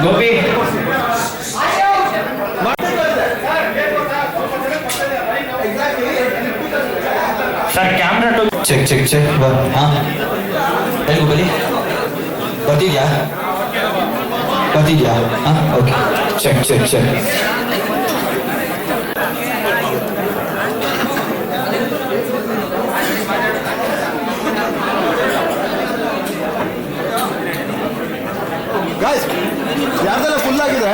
Gopi sir camera check check check ಹಾಂ ಹೇಳಿ ಬಲಿ ಬರ್ತಿದ್ಯಾ ಹಾಂ okay check check check Guys, ಯಾರ್ದೆಲ್ಲ ಫುಲ್ ಆಗಿದೆ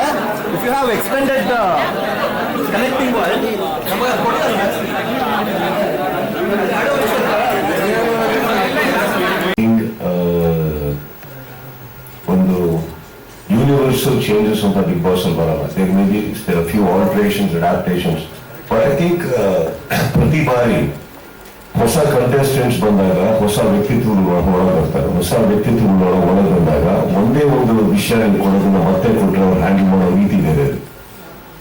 if you have extended connecting ಒಂದು ಯೂನಿವರ್ಸಲ್ ಚೇಂಜಸ್ ಅಂತ ಬಿಗ್ ಬಾಸ್ ಅಲ್ಲಿ ಬರಲ್ಲ. There may be there few alterations adaptations but I think ಪ್ರತಿ ಬಾರಿ ಹೊಸ ಕಂಟೆಸ್ಟೆಂಟ್ಸ್ ಬಂದಾಗ ಹೊಸ ವ್ಯಕ್ತಿತ್ವಗಳು ಒಳಗೆ ಬರ್ತಾರೆ. ಹೊಸ ವ್ಯಕ್ತಿತ್ವಗಳು ಒಳಗೆ ಬಂದಾಗ ಒಂದೇ ಒಂದು ವಿಷಯ ಕೊಡೋದನ್ನ ಮತ್ತೆ ಕೊಟ್ಟರೆ ಅವ್ರು ಹ್ಯಾಂಡಲ್ ಮಾಡೋ ರೀತಿ ಬೇರೆ.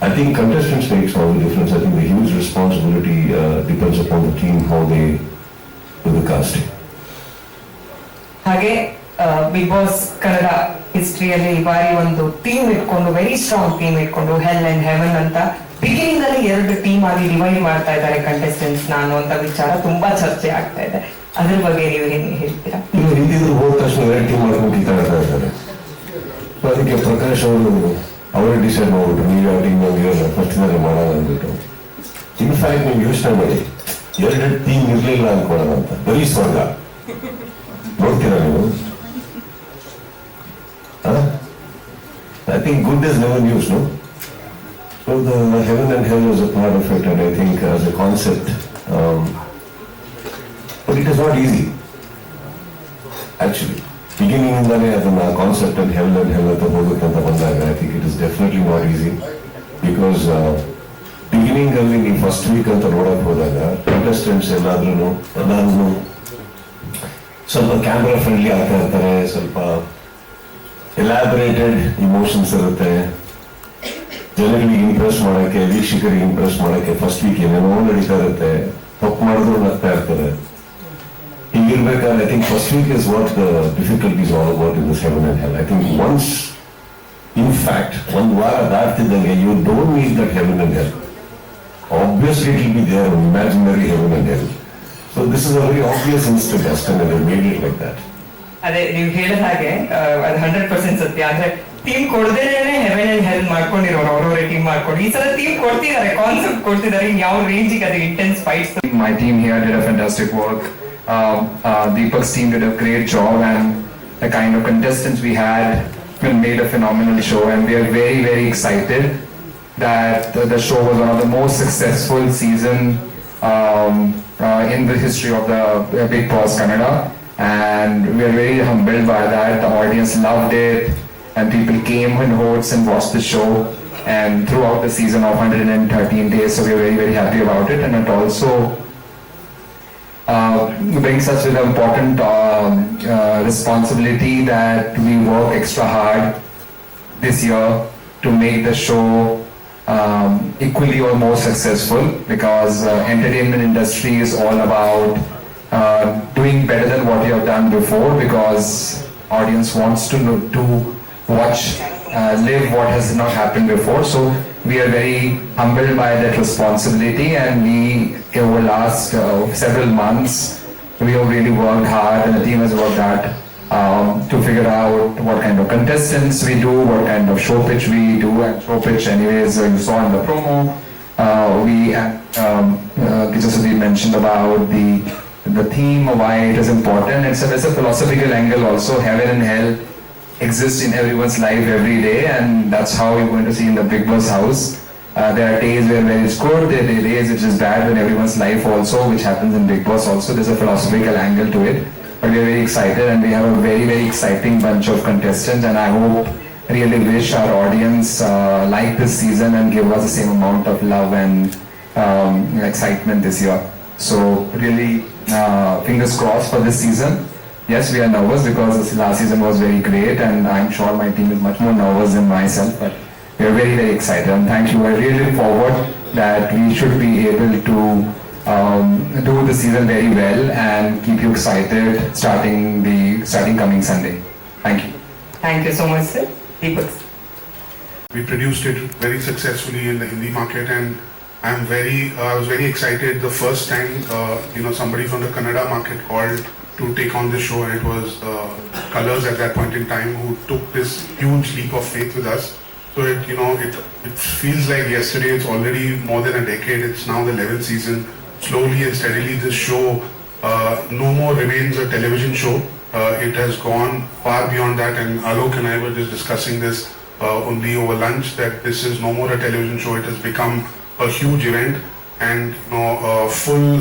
I think contestants makes all the difference. I think the huge responsibility depends upon the team, how they do the casting. ಹಾಗೆ ಬಿಗ್ ಬಾಸ್ ಕನ್ನಡ ಹಿಸ್ಟ್ರಿಯಲ್ಲಿ ಈ ಬಾರಿ ಒಂದು ಟೀಮ್ ಇಟ್ಕೊಂಡು ವೆರಿ ಸ್ಟ್ರಾಂಗ್ ಟೀಮ್ ಇಟ್ಕೊಂಡು ಹೆಲ್ ಅಂಡ್ ಹೆವನ್ ಅಂತ ಬಿಗಿನಿಂಗ್ ಅಲ್ಲಿ 2 ಟೀಮ್ ಆಗಿ divide ಮಾಡ್ತಾ ಇದ್ದಾರೆ ಕಂಟೆಸ್ಟೆಂಟ್ಸ್ ನಾನು ಅಂತ ವಿಚಾರ ತುಂಬಾ ಚರ್ಚೆ ಆಗ್ತಾ ಇದೆ. ಅದ್ರ ಬಗ್ಗೆ ನೀವು ಏನ್ ಹೇಳ್ತೀರಾ? ಹಿಂದಿದ್ರು ಹೋದ ತಕ್ಷಣ 2 ಟೀಮ್ ಮಾಡ್ಕೊಂಡು ಕಿತ್ತಾಡ್ತಾ ಇದ್ದಾರೆ. ಅದಕ್ಕೆ ಪ್ರಕಾಶ್ ಅವರು ಅವರೇ ಡಿಸೈಡ್ ಮಾಡ್ಬಿಟ್ರು ನೀವು ಯಾವ ಟೀಮ್ ಫಸ್ಟ್ ಮಾಡೋಣ ಅಂದ್ಬಿಟ್ಟು. ಇನ್ಫ್ಯಾಕ್ಟ್ ನೀವು ಯೋಚನೆ ಮಾಡಿ 2 ಟೀಮ್ ಇರ್ಲಿಲ್ಲ ಅನ್ಕೊಳ್ಳೋಣ ಅಂತ. ಬರೀ ಸ್ವರ್ಗ ನೋಡ್ತೀರಾ ನೀವು? I think good is never news, no? So the heaven and hell is a part of it, and I think as a concept, but it is not easy. Actually, beginning in the concept and heaven and hell at the whole I think it is definitely not easy because beginning in the first week ಅಂತ ನೋಡಕ್ ಹೋದಾಗ contestants ಎಲ್ಲಾದ್ರೂ ಸ್ವಲ್ಪ camera friendly ಆಗ್ತಾ ಇರ್ತಾರೆ, ಸ್ವಲ್ಪ ಎಲಾಬರೇಟೆಡ್ emotions ಇರುತ್ತೆ, ಜನಗಳಿಗೆ ಇಂಪ್ರೆಸ್ ಮಾಡೋಕ್ಕೆ, ವೀಕ್ಷಕರಿಗೆ ಇಂಪ್ರೆಸ್ ಮಾಡೋಕ್ಕೆ ಫಸ್ಟ್ ವೀಕ್ ಏನೇನೋ ನಡೀತಾ ಇರುತ್ತೆ, ತಪ್ಪು ಮಾಡಿದ್ರು ನಗ್ತಾ ಇರ್ತಾರೆ. ಹೀಗಿರ್ಬೇಕಾದ್ರೆ I think first week is what the difficulties all about in this heaven and hell. I think once in fact ಒಂದು ವಾರ ದಾಟ್ತಿದ್ದಂಗೆ you don't need that heaven and hell. Obviously it will be there imaginary heaven and hell. So this is a very obvious instant and they made it like that. ಅದೇ ನೀವು ಹೇಳಿದ ಹಾಗೆ ಅದು 100% ಸತ್ಯ. ಅಂದ್ರೆ ಟೀಮ್ ಕೊಡದೇನೆ ಹೆವೆನ್ ಅಂಡ್ ಹೆಲ್ ಮಾಡ್ಕೊಂಡಿರೋರು ಅವರವರೇ ಟೀಮ್ ಮಾಡ್ಕೊಂಡು ಈ ಸಲ ಟೀಮ್ ಕೊಡ್ತಿದ್ದಾರೆ, ಕಾನ್ಸೆಪ್ಟ್ ಕೊಡ್ತಿದ್ದಾರೆ. ಯಾವ ರೇಂಜಿಗೆ ಅದು intense fights. My team here did a fantastic work. Deepak's team did a great job, and the kind of contestants we had made a phenomenal show, and we are very, very excited that the show was one of the most successful season in the history of the Big Boss Kannada, and we are very humbled by that. The audience loved it, and people came in hordes and watched the show, and throughout the season of 113 days, so we are very, very happy about it. And it also brings us with an important responsibility that we work extra hard this year to make the show equally or more successful, because entertainment industry is all about doing better than what you have done before, because audience wants to know, to watch live what has not happened before. So we are very humbled by that responsibility, and we over last several months we have really worked hard, and the team has worked hard to figure out what kind of contestants we do, what kind of show pitch we do. And show pitch, anyways, you saw in the promo, we mentioned about the theme of why it is important. It's a philosophical angle also. Heaven and hell exist in everyone's life every day, and that's how you're going to see in the Big Boss house. There are days where it's good, there are days which is bad in everyone's life also, which happens in Big Boss also. There's a philosophical angle to it. But we are very excited, and we have a very, very exciting bunch of contestants, and I hope, really wish our audience like this season and give us the same amount of love and excitement this year. So really, fingers crossed for this season. Yes, we are nervous because this last season was very great, and I'm sure my team is much more nervous than myself, but we are very, very excited, and thank you. I really look forward that we should be able to do the season very well and keep you excited starting coming Sunday. Thank you. Thank you so much, sir. Deepak. We produced it very successfully in the Hindi market, and I was very excited the first time, somebody from the Kannada market called to take on this show, and it was Colors at that point in time who took this huge leap of faith with us. So it feels like yesterday. It's already more than a decade. It's now the 11th season. Slowly and steadily, this show no more remains a television show. It has gone far beyond that, and Alok and I were just discussing this only over lunch, that this is no more a television show. It has become a huge event, and full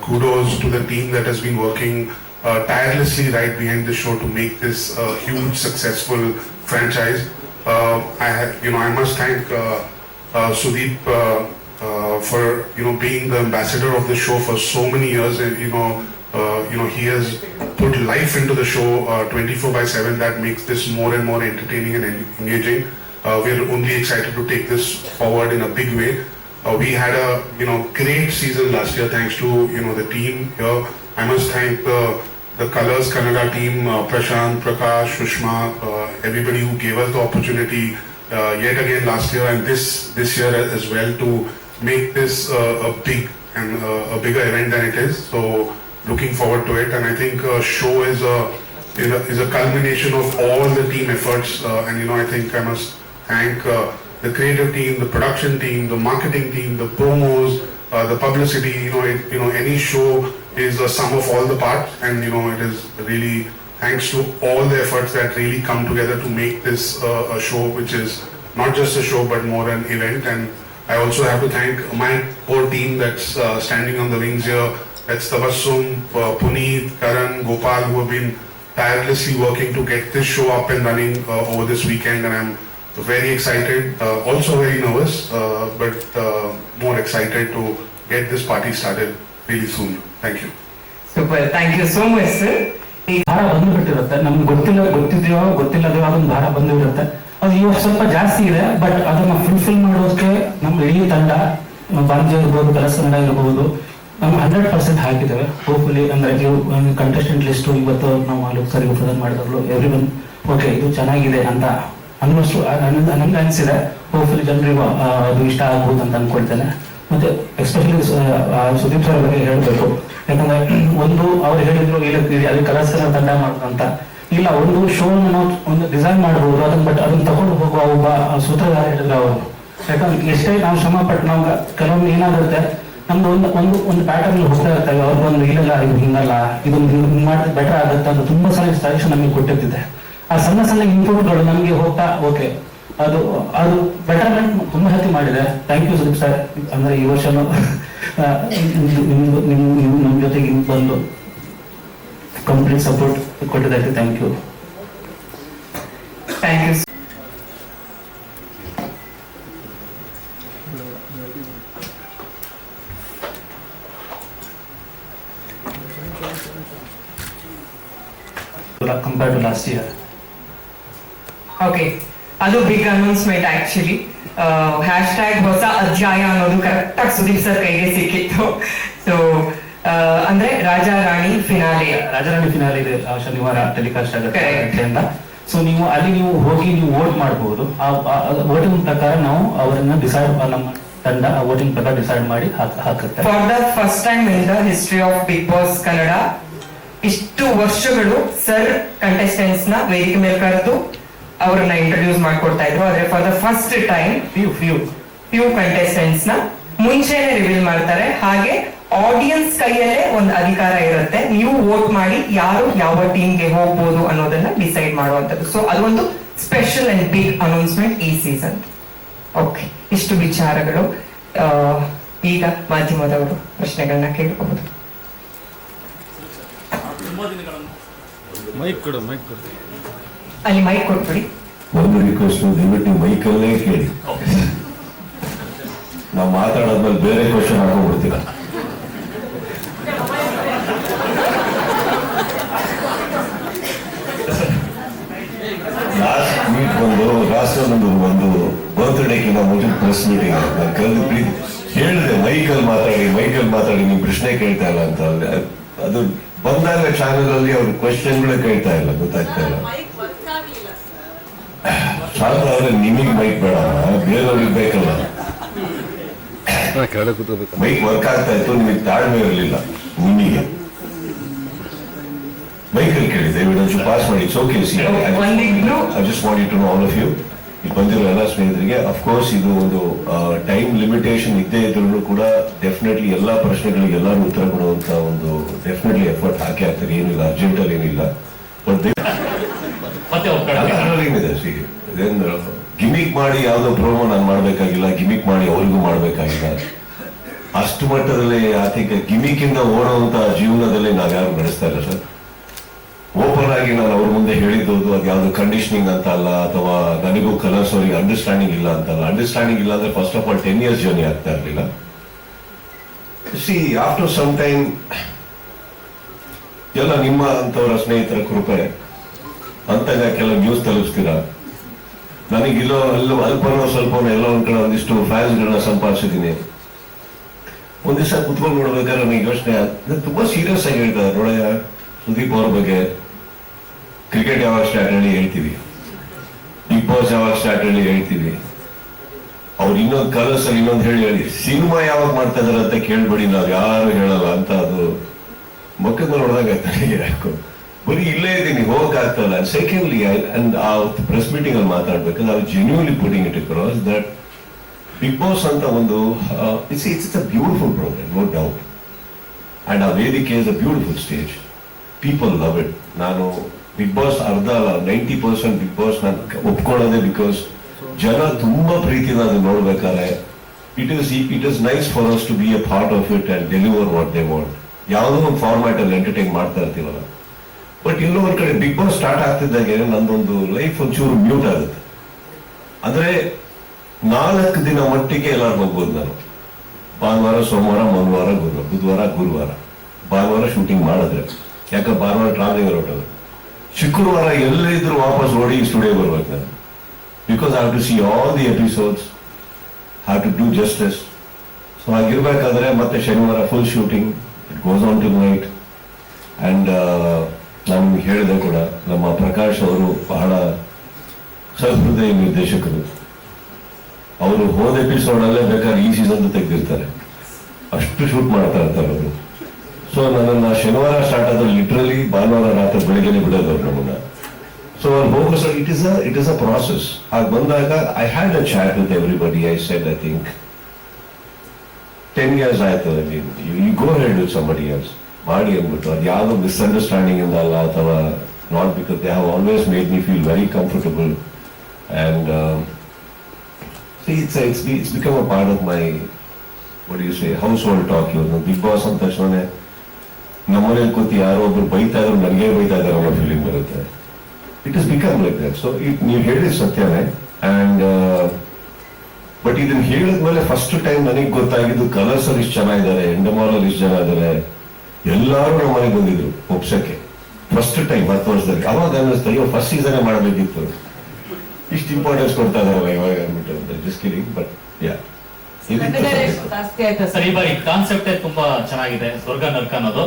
kudos to the team that has been working tirelessly right behind the show to make this huge successful franchise. I must thank Sudeep for being the ambassador of the show for so many years. He has put life into the show 24/7. That makes this more and more entertaining and engaging. We're only excited to take this forward in a big way. We had a great season last year thanks to the team here. I must thank the Colors Kannada team, Prashant, Prakash, Sushma, everybody who gave us the opportunity yet again last year and this year as well to make this a bigger event than it is. So looking forward to it, and I think show is a culmination of all the team efforts, and I think I must thank the creative team, the production team, the marketing team, the promos, the publicity. Any show is a sum of all the parts, and it is really thanks to all the efforts that really come together to make this a show which is not just a show but more an event. And I also have to thank my whole team that's standing on the wings here. That's Tabassum, Puneet, Karan, Gopal, who have been tirelessly working to get this show up and running over this weekend, and I'm very excited, also very nervous, but more excited to get this party started really soon. Thank you. Super, thank you so much, sir. ಭಾರ ಬಂದುಬಿಟ್ಟಿರುತ್ತೆ, ನಮ್ಗೆ ಗೊತ್ತಿದೆಯೋ ಗೊತ್ತಿಲ್ಲದೆಯೋ ಅದೊಂದು ಭಾರ ಬಂದುಬಿಡುತ್ತೆ. ಅದು ಇವಾಗ ಸ್ವಲ್ಪ ಜಾಸ್ತಿ ಇದೆ, ಬಟ್ ಅದನ್ನ ಫುಲ್ಫಿಲ್ ಮಾಡೋದಕ್ಕೆ ನಮ್ಮ ಇಡೀ ತಂಡ, ಬಾಂಜೆ ಇರ್ಬೋದು, ಕಲರ್ಸ್ ಕನ್ನಡ ಇರ್ಬೋದು, ನಾವು 100% ಹಾಕಿದ್ದೇವೆ. ಹೋಪ್ಫುಲಿ ಅಂದ್ರೆ ಕಂಟೆಸ್ಟೆಂಟ್ ಲಿಸ್ಟು ಇವತ್ತು ನಾವು ಆಲೋಕ್ ಸರಿಗೆ ಪ್ರೆಸೆಂಟ್ ಮಾಡಿದಾಗಲೂ ಎವ್ರಿ ಒನ್ ಓಕೆ ಇದು ಚೆನ್ನಾಗಿದೆ ಅಂತ ಅನ್ನೋಷ್ಟು ನನಗೆ ಅನಿಸಿದೆ. ಹೋಪ್ಫುಲಿ ಜನರಿಗೂ ಅದು ಇಷ್ಟ ಆಗ್ಬೋದು ಅಂತ ಅನ್ಕೊಳ್ತೇನೆ. ಮತ್ತೆ ಎಸ್ಪೆಷಲಿ ಸುದೀಪ್ ಸರ್ ಬಗ್ಗೆ ಹೇಳಬೇಕು, ಯಾಕಂದ್ರೆ ಒಂದು ಅವ್ರು ಹೇಳಿದ್ರು ಅಲ್ಲಿ ಕಲರ್ಸ್ ತಂಡ ಮಾಡೋದಂತ ಇಲ್ಲ, ಒಂದು ಶೋ ನಾವು ಒಂದು ಡಿಸೈನ್ ಮಾಡಬಹುದು ಅದನ್ನ, ಬಟ್ ಅದನ್ನ ತಗೊಂಡು ಹೋಗುವ ಒಬ್ಬ ಸೂತ್ರಧಾರ ಹೇಳಿದ್ರು ಅವರು. ಯಾಕಂದ್ರೆ ಎಷ್ಟೇ ನಾವು ಶ್ರಮ ಪಟ್ಟು ನಾವು ಕೆಲವೊಮ್ಮೆ ಏನಾಗುತ್ತೆ ನಮ್ದು ಒಂದು ಪ್ಯಾಟರ್ನ್ ಹೋಗ್ತಾ ಇರ್ತೇವೆ, ಅವ್ರಿಗೊಂದು ಇಲ್ಲಲ್ಲ ಇದು ಹಿಂಗಲ್ಲ, ಇದೊಂದು ಹಿಂಗೆ ಮಾಡಿದ್ರೆ ಬೆಟರ್ ಆಗುತ್ತೆ ಅಂತ ತುಂಬಾ ಸಲ ಸಜೆಷನ್ ನಮಗೆ ಕೊಟ್ಟಿರ್ತಿದೆ. ಆ ಸಣ್ಣ ಸಣ್ಣ ಇನ್ಪುಟ್ಗಳು ನಮಗೆ ಹೋಗ್ತಾ ಓಕೆ ಅದು ಬೆಟರ್ಮೆಂಟ್ ತುಂಬಾ ಹೆಲ್ಪ್ ಮಾಡಿದೆ. Thank you Sudeep sir. ಅಂದ್ರೆ ಈ ವರ್ಷನೂ ನಮ್ಮ ಜೊತೆಗೆ ಬಂದು ಕಂಪ್ಲೀಟ್ ಸಪೋರ್ಟ್ ಕೊಟ್ಟಿದ್ದಕ್ಕೆ thank you. Thank you. Compared to last year. Okay, ಅದು ಬಿಗ್ ಅನೌನ್ಸ್ಮೆಂಟ್ ಆಕ್ಚುಲಿ. ಹ್ಯಾಶ್ಟ್ಯಾಗ್ ಹೊಸ ಅಧ್ಯಾಯ ಅನ್ನೋದು ಕರೆಕ್ಟ್ ಆಗಿ ಸುದೀಪ್ ಸರ್ ಕೈಗೆ ಸಿಕ್ಕಿತ್ತು. ಸೊ ಅಂದ್ರೆ ರಾಜಾರಾಣಿ ಫಿನಾಲೆ ಇದೆ ಶನಿವಾರ ಟೆಲಿಕಾಸ್ಟ್ ಆಗುತ್ತೆ ಅಂತ. ಸೊ ನೀವು ಹೋಗಿ ವೋಟ್ ಮಾಡಬಹುದು. ಆ ವೋಟಿಂಗ್ ಪ್ರಕಾರ ನಾವು ಅವರನ್ನ ಡಿಸೈಡ್, ನಮ್ಮ ತಂಡ ವೋಟಿಂಗ್ ಪ್ರಕಾರ ಡಿಸೈಡ್ ಮಾಡಿ ಹಾಕುತ್ತೆ. For the first time in the history of Bigg Boss Kannada ಇಷ್ಟು ವರ್ಷಗಳು ಸರ್ ಕಂಟೆಸ್ಟೆಂಟ್ಸ್ ನ ವೇದಿಕೆ ಮೇಲೆ ಕರೆದು ಅವರನ್ನ ಇಂಟ್ರೊಡ್ಯೂಸ್ ಮಾಡ್ಕೊಡ್ತಾ ಇದ್ರು. ಆದ್ರೆ for the first time few contestants ನ ಮುಂಚೆನೆ ರಿವೀಲ್ ಮಾಡ್ತಾರೆ. ಹಾಗೆ ಆಡಿಯನ್ಸ್ ಕೈಯಲ್ಲೇ ಒಂದು ಅಧಿಕಾರ ಇರುತ್ತೆ, ನೀವು ವೋಟ್ ಮಾಡಿ ಯಾರು ಯಾವ ಟೀಮ್ಗೆ ಹೋಗ್ಬೋದು ಅನ್ನೋದನ್ನ ಡಿಸೈಡ್ ಮಾಡುವಂಥದ್ದು. ಸೊ ಅದೊಂದು ಸ್ಪೆಷಲ್ ಅಂಡ್ ಬಿಗ್ ಅನೌನ್ಸ್ಮೆಂಟ್ ಈ ಸೀಸನ್. ಓಕೆ, ಇಷ್ಟು ವಿಚಾರಗಳು. ಈಗ ಮಾಧ್ಯಮದವರು ಪ್ರಶ್ನೆಗಳನ್ನ ಕೇಳಬಹುದು. ಅಲ್ಲಿ ಮೈಕ್ ಕೊಟ್ಬಿಡಿ. ಒಂದು ರಿಕ್ವೆಸ್ಟ್, ದಯವಿಟ್ಟು ಮೈಕಲ್ಲೇ ಕೇಳಿ. ನಾವು ಮಾತಾಡೋದ್ಮೇಲೆ ಬೇರೆ ಕ್ವಶನ್ ಹಾಕೊಂಡ್ಬಿಡ್ತೀರ. ಲಾಸ್ಟ್ ಒಂದು ಬರ್ತ್ಡೇಕಿಂತ ಮುಂಚೆ ಪ್ರೆಸ್ ಮೀಟಿಂಗ್ ನಾನು ಕರೆದು ಹೇಳಿದೆ, ಮೈಕಲ್ ಮಾತಾಡಿ ನೀವು ಪ್ರಶ್ನೆ ಕೇಳ್ತಾ ಇಲ್ಲ ಅಂತ. ಅದು ಬಂದಾಗ ಚಾನೆಲ್ ಅಲ್ಲಿ ಅವ್ರ ಕ್ವಶನ್ಗಳೇ ಕೇಳ್ತಾ ಇಲ್ಲ, ಗೊತ್ತಾಗ್ತಾ ಇಲ್ಲ. ಭಾರತ ಆದ್ರೆ ನಿಮಗೆ ಮೈಕ್ ಬೇಡ, ಬೇರೆಯವ್ರಿಗೆ ಬೇಕಲ್ಲ. ಮೈಕ್ ವರ್ಕ್ ಆಗ್ತಾ ಇತ್ತು, ನಿಮಗೆ ತಾಳ್ಮೆ ಇರಲಿಲ್ಲ. ನಿಮಗೆ ಮೈಕಲ್ಲಿ ಕೇಳಿ ದಯವಿಟ್ಟು ಪಾಸ್ ಮಾಡಿ. Okay, I just want you to know all of you. ಈಗ ಬಂದಿರೋ ಎಲ್ಲ ಸ್ನೇಹಿತರಿಗೆ, ಅಫ್ಕೋರ್ಸ್ ಇದು ಒಂದು ಟೈಮ್ ಲಿಮಿಟೇಷನ್ ಇದ್ದೇ ಇದ್ರೂ ಕೂಡ ಡೆಫಿನೆಟ್ಲಿ ಎಲ್ಲಾ ಪ್ರಶ್ನೆಗಳಿಗೆ ಎಲ್ಲರೂ ಉತ್ತರ ಕೊಡುವಂತ ಒಂದು ಡೆಫಿನೆಟ್ಲಿ ಎಫರ್ಟ್ ಹಾಕಿ ಆಗ್ತಾರೆ. ಏನಿಲ್ಲ, ಅರ್ಜೆಂಟ್ ಅಲ್ಲಿ ಏನಿಲ್ಲ. ಏನಿದೆ ಗಿಮಿಕ್ ಮಾಡಿ ಯಾವ್ದೋ ಪ್ರೋಮೋ ನಾನು ಮಾಡ್ಬೇಕಾಗಿಲ್ಲ, ಗಿಮಿಕ್ ಮಾಡಿ ಅವ್ರಿಗೂ ಮಾಡ್ಬೇಕಾಗಿಲ್ಲ. ಅಷ್ಟು ಮಟ್ಟದಲ್ಲಿ ಆರ್ಥಿಕ ಗಿಮಿಕ್ ಇಂದ ಓಡುವಂತ ಜೀವನದಲ್ಲಿ ನಾವ್ಯಾರು ನಡೆಸ್ತಾ ಇಲ್ಲ ಸರ್. ಓಪನ್ ಆಗಿ ನಾನು ಅವ್ರ ಮುಂದೆ ಹೇಳಿದ್ದು ಅದು ಯಾವ್ದು ಕಂಡೀಷನಿಂಗ್ ಅಂತ ಅಲ್ಲ, ಅಥವಾ ನನಗೂ ಕಲರ್ಸ್ ಅವರಿಗೆ ಅಂಡರ್ಸ್ಟ್ಯಾಂಡಿಂಗ್ ಇಲ್ಲ ಅಂತಲ್ಲ. ಅಂಡರ್ಸ್ಟ್ಯಾಂಡಿಂಗ್ ಇಲ್ಲ ಅಂದ್ರೆ first of all 10 years journey ಆಗ್ತಾ ಇರಲಿಲ್ಲ. ಸಿ ಆಫ್ಟರ್ ಸಮ್ ಟೈಮ್ ಎಲ್ಲ ನಿಮ್ಮ ಅಂತವರ ಸ್ನೇಹಿತರ ಕೃಪೆ ಅಂತಾಗ ಕೆಲವು ನ್ಯೂಸ್ ತಲುಪಿಸ್ತೀರಾ. ನನಗಿಲ್ಲೋ ಅಲ್ಪನೋ ಸ್ವಲ್ಪನೋ ಎಲ್ಲ ಒಂದ್ ಕಡೆ ಒಂದಿಷ್ಟು ಫ್ಯಾನ್ಸ್ಗಳನ್ನ ಸಂಪಾದಿಸಿದ್ದೀನಿ. ಒಂದ್ ದಿವಸ ಕುತ್ಕೊಂಡು ನೋಡ್ಬೇಕಾದ್ರೆ ನನಗೆ ಯೋಚನೆ ತುಂಬಾ ಸೀರಿಯಸ್ ಆಗಿ ಹೇಳ್ತಾರೆ. ನೋಡಯ್ಯ, ಸುದೀಪ್ ಅವ್ರ ಬಗ್ಗೆ ಕ್ರಿಕೆಟ್ ಯಾವಾಗ ಸ್ಟಾರ್ಟ್ ಹೇಳಿ ಹೇಳ್ತೀವಿ, ಬಿಗ್ ಬಾಸ್ ಯಾವಾಗ ಸ್ಟಾರ್ಟ್ ಹೇಳಿ ಹೇಳ್ತೀವಿ, ಅವ್ರು ಇನ್ನೊಂದು ಕಲರ್ಸ್ ಅಲ್ಲಿ ಇನ್ನೊಂದು ಹೇಳಿ ಸಿನಿಮಾ ಯಾವಾಗ ಮಾಡ್ತಾ ಇದಾರೆ ಅಂತ ಕೇಳ್ಬೇಡಿ, ನಾವ್ ಯಾರು ಹೇಳಲ್ಲ ಅಂತ. ಅದು ಮಕ್ಕಳ ನೋಡಿದಾಗ ಯಾಕೋ ಬರೀ ಇಲ್ಲೇ ಇದ್ದೀನಿ, ಹೋಗಕ್ ಆಗ್ತಲ್ಲ. ಸೆಕೆಂಡ್ಲಿ ಅಂಡ್ ಆ ಪ್ರೆಸ್ ಮೀಟಿಂಗ್ ಅಲ್ಲಿ ಮಾತಾಡ್ಬೇಕಂದ್ರೆ ನಾವು genuinely putting it across that Bigg Boss ಅಂತ ಒಂದು it's a beautiful programme, no doubt. And ಆ ವೇದಿಕೆ is a beautiful stage. People love it. ನಾನು ಬಿಗ್ ಬಾಸ್ ಅರ್ಧ ಅಲ್ಲ 90% ಬಿಗ್ ಬಾಸ್ ನಾನು ಒಪ್ಕೊಳ್ಳೋದೇ ಬಿಕಾಸ್ ಜನ ತುಂಬಾ ಪ್ರೀತಿನ ಅದು ನೋಡ್ಬೇಕಾದ್ರೆ it is nice for us to be a part of it and deliver what they want. ಯಾವುದೋ ಒಂದು ಫಾರ್ಮ್ಯಾಟ್ ಅಲ್ಲಿ ಎಂಟರ್ಟೈನ್ ಮಾಡ್ತಾ ಇರ್ತೀವಲ್ಲ. ಬಟ್ ಇನ್ನೂ ಒಂದ್ ಕಡೆ ಬಿಗ್ ಬಾಸ್ ಸ್ಟಾರ್ಟ್ ಆಗ್ತಿದ್ದಾಗೆ ನಂದೊಂದು ಲೈಫ್ ಒಂಚೂರು ಮ್ಯೂಟ್ ಆಗುತ್ತೆ. ಅಂದ್ರೆ 4 ದಿನ ಮಟ್ಟಿಗೆ ಎಲ್ಲರೂ ಹೋಗ್ಬೋದು ನಾನು. ಭಾನುವಾರ, ಸೋಮವಾರ, ಮಂಗಳವಾರ, ಬುಧವಾರ, ಗುರುವಾರ. ಭಾನುವಾರ ಶೂಟಿಂಗ್ ಮಾಡಿದ್ರೆ, ಯಾಕೆ ಭಾನುವಾರ ಟ್ರಾವೆಲಿಂಗ್ ಹೊರಟೋದು. ಶುಕ್ರವಾರ ಎಲ್ಲೇ ಇದ್ರು ವಾಪಸ್ ಓಡಿ ಸ್ಟುಡಿಯೋ ಬರ್ಬೇಕು ನಾನು. Because I have to see all the episodes, have to do justice. So ಹಾಗಿರ್ಬೇಕಾದ್ರೆ ಮತ್ತೆ ಶನಿವಾರ full shooting, it goes on to night. And ನಾನು ಹೇಳಿದೆ ಕೂಡ, ನಮ್ಮ ಪ್ರಕಾಶ್ ಅವರು ಬಹಳ ಸಹೃದಯ ನಿರ್ದೇಶಕರು. ಅವರು ಹೋದ ಎಪಿಸೋಡ್ ಅಲ್ಲೇ ಬೇಕಾದ್ರೆ ಈ ಸೀಸನ್ ತೆಗೆದಿರ್ತಾರೆ, ಅಷ್ಟು ಶೂಟ್ ಮಾಡ್ತಾ ಇರ್ತಾರೆ ಅವರು. ಸೊ ನನ್ನನ್ನ ಶನಿವಾರ ಸ್ಟಾರ್ಟ್ ಆದ್ರೆ ಲಿಟ್ರಲಿ ಭಾನುವಾರ ರಾತ್ರಿ ಬೆಳಗ್ಗೆ ಬಿಡೋದವ್ರು ನಮ್ಮನ್ನ. ಸೊ ಅವ್ರು ಹೋಗೋ sir it is a process. ಹಾಗೆ ಬಂದಾಗ I had a chat with everybody. I said I think 10 years ಆಯ್ತು, you go ahead with somebody else ಮಾಡಿ ಅಂದ್ಬಿಟ್ಟು. ಅದು ಯಾವ್ದೋ ಮಿಸ್ಅಂಡರ್ಸ್ಟ್ಯಾಂಡಿಂಗ್ ಇಂದ ಅಲ್ಲ, ಅಥವಾ not because they have always made me feel very comfortable. And it's become a part of my, what do you say, household talk. ಇವರು big boss ಅಂದ ತಕ್ಷಣ ನಮ್ಮನೇಲಿ ಕೂತಿ ಯಾರೋ ಒಬ್ರು ಬೈತಾ ಇದ್ರು ನನಗೆ ಬೈತಾ ಇದ್ದಾರೆ ಅನ್ನೋ ಫೀಲಿಂಗ್ ಬರುತ್ತೆ. It is become like that. So ನೀವು ಹೇಳಿದ ಸತ್ಯನೇ. ಅಂಡ್ ಬಟ್ ಇದನ್ನ ಹೇಳಿದ್ಮೇಲೆ ಫಸ್ಟ್ ಟೈಮ್ ನನಗೆ ಗೊತ್ತಾಗಿದ್ದು ಕಲರ್ಸ್ ಅಲ್ಲಿ ಇಷ್ಟು ಜನ ಇದ್ದಾರೆ, ಎಂಡಮಾಲ್ ಅಲ್ಲಿ ಇಷ್ಟು ಜನ ಇದ್ದಾರೆ, ಎಲ್ಲರೂ ನಮ್ಮ ಮನೆಗೆ ಬಂದಿದ್ರು ಒಪ್ಸಕ್ಕೆ ಫಸ್ಟ್ ಟೈಮ್ 10 ವರ್ಷದಲ್ಲಿ. ಅವಾಗ ಅನ್ನಿಸ್ತಾ ಇವಾಗ ಫಸ್ಟ್ ಸೀಸನ್ ಮಾಡಬೇಕಿತ್ತು, ಇಷ್ಟು ಇಂಪಾರ್ಟೆನ್ಸ್ ಕೊಡ್ತಾ ಇದಾರಲ್ಲ ಇವಾಗ ಅಂದ್ಬಿಟ್ಟು ಅಂತ. Just kidding. But yeah, sir ಈ ಬಾರಿ ಕಾನ್ಸೆಪ್ಟ್ ತುಂಬಾ ಚೆನ್ನಾಗಿದೆ, ಸ್ವರ್ಗ ನರ್ಕ ಅನ್ನೋದು.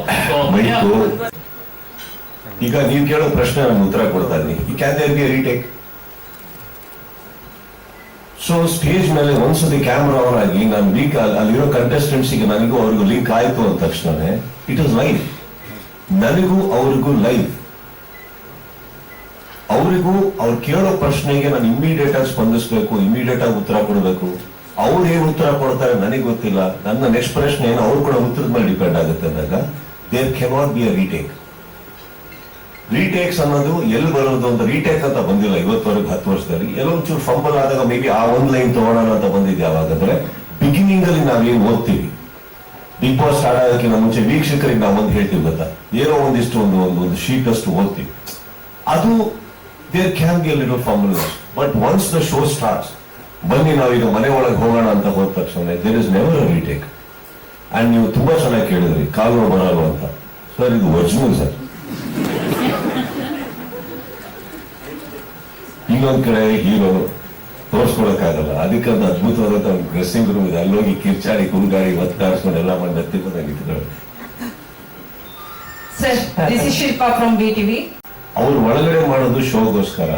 ಈಗ ನೀವು ಕೇಳೋ ಪ್ರಶ್ನೆ ನಾನು ಉತ್ತರ ಕೊಡ್ತಾ ಇದ್ದೀನಿ. Can there be a retake? So stage ಮೇಲೆ ಒಂದ್ಸತಿ ಕ್ಯಾಮ್ರಾ ಆನ್ ಆಗಿ ನಾನು ಲಿಂಕ್ ಅಲ್ಲಿರೋ ಕಂಟೆಸ್ಟೆಂಟ್ಸ್ ಗೆ ನನಗೂ ಅವ್ರಿಗೂ ಲಿಂಕ್ ಆಯ್ತು ಅಂದ ತಕ್ಷಣ ಇಟ್ ಇಸ್ ಲೈವ್. ನನಗೂ ಅವ್ರಿಗೂ ಲೈವ್. ಅವರಿಗೂ ಅವ್ರು ಕೇಳೋ ಪ್ರಶ್ನೆಗೆ ನಾನು ಇಮಿಡಿಯೇಟ್ ಆಗಿ ಸ್ಪಂದಿಸಬೇಕು, ಇಮಿಡಿಯೇಟ್ ಆಗಿ ಉತ್ತರ ಕೊಡಬೇಕು. ಅವ್ರು ಏನ್ ಉತ್ತರ ಕೊಡ್ತಾರೆ ನನಗೆ ಗೊತ್ತಿಲ್ಲ, ನನ್ನ ನೆಕ್ಸ್ಟ್ ಪ್ರಶ್ನೆ ಏನು ಅವ್ರು ಕೂಡ ಉತ್ತರದ ಮೇಲೆ ಡಿಪೆಂಡ್ ಆಗುತ್ತೆ ಅಂದಾಗ there cannot be a retake. Retakes ಅನ್ನೋದು ಎಲ್ಲಿ ಬರೋದು ಅಂತ ರೀಟೇಕ್ ಅಂತ ಬಂದಿಲ್ಲ ಇವತ್ತವರೆಗೆ 10 ವರ್ಷದಲ್ಲಿ. ಎಲ್ಲೊಂಚೂರು ಫಂಬಲ್ ಆದಾಗ ಮೇ ಬಿ ಆ ಒಂದ್ ಲೈನ್ ತಗೋಣ ಅಂತ ಬಂದಿದೆ. ಯಾವಾಗಂದ್ರೆ ಬಿಗಿನಿಂಗ್ ಅಲ್ಲಿ ನಾವೇನು ಓದ್ತೀವಿ, ಬಿಗ್ ಬಾಸ್ ಸ್ಟಾರ್ಟ್ ಆಗೋಕ್ಕಿಂತ ಮುಂಚೆ ವೀಕ್ಷಕರಿಗೆ ನಾವು ಒಂದು ಹೇಳ್ತೀವಿ ಗೊತ್ತಾ, ಏನೋ ಒಂದಿಷ್ಟು ಒಂದು ಶೀಟ್ ಅಷ್ಟು ಓದ್ತೀವಿ. ಅದು there can be a little fumbleness. But once the show starts, ಬನ್ನಿ ನಾವೀಗ ಮನೆ ಒಳಗೆ ಹೋಗೋಣ ಅಂತ ಹೋದ ತಕ್ಷಣ there is never a retake. And ನೀವು ತುಂಬಾ ಚೆನ್ನಾಗಿ ಕೇಳಿದ್ರಿ ಕಾಲು ಬರಲ್ಲ ಅಂತ. ಸರ್ ಇದು ಒರಿಜಿನಲ್ ಸರ್. ಇನ್ನೊಂದ್ ಕಡೆ ಹೀರೋ ತೋರ್ಸ್ಕೊಳಕ್ಕಾಗಲ್ಲ, ಅದಕ್ಕಂತ ಅದ್ಭುತವಾದಂತ ಡ್ರೆಸ್ಸಿಂಗ್ ರೂಮ್ ಇದೆ. ಅಲ್ಲೋಗಿ ಕಿರ್ಚಾಡಿ ಕುರುಗಾಡಿ ಒತ್ತಾಡಿಸ್ಕೊಂಡು ಎಲ್ಲ ಮಾಡಿ ಹತ್ತಿ ಬಂದಾಗಿತ್ತು. Shilpa from BTV. ಅವ್ರು ಒಳಗಡೆ ಮಾಡೋದು ಶೋಗೋಸ್ಕರ.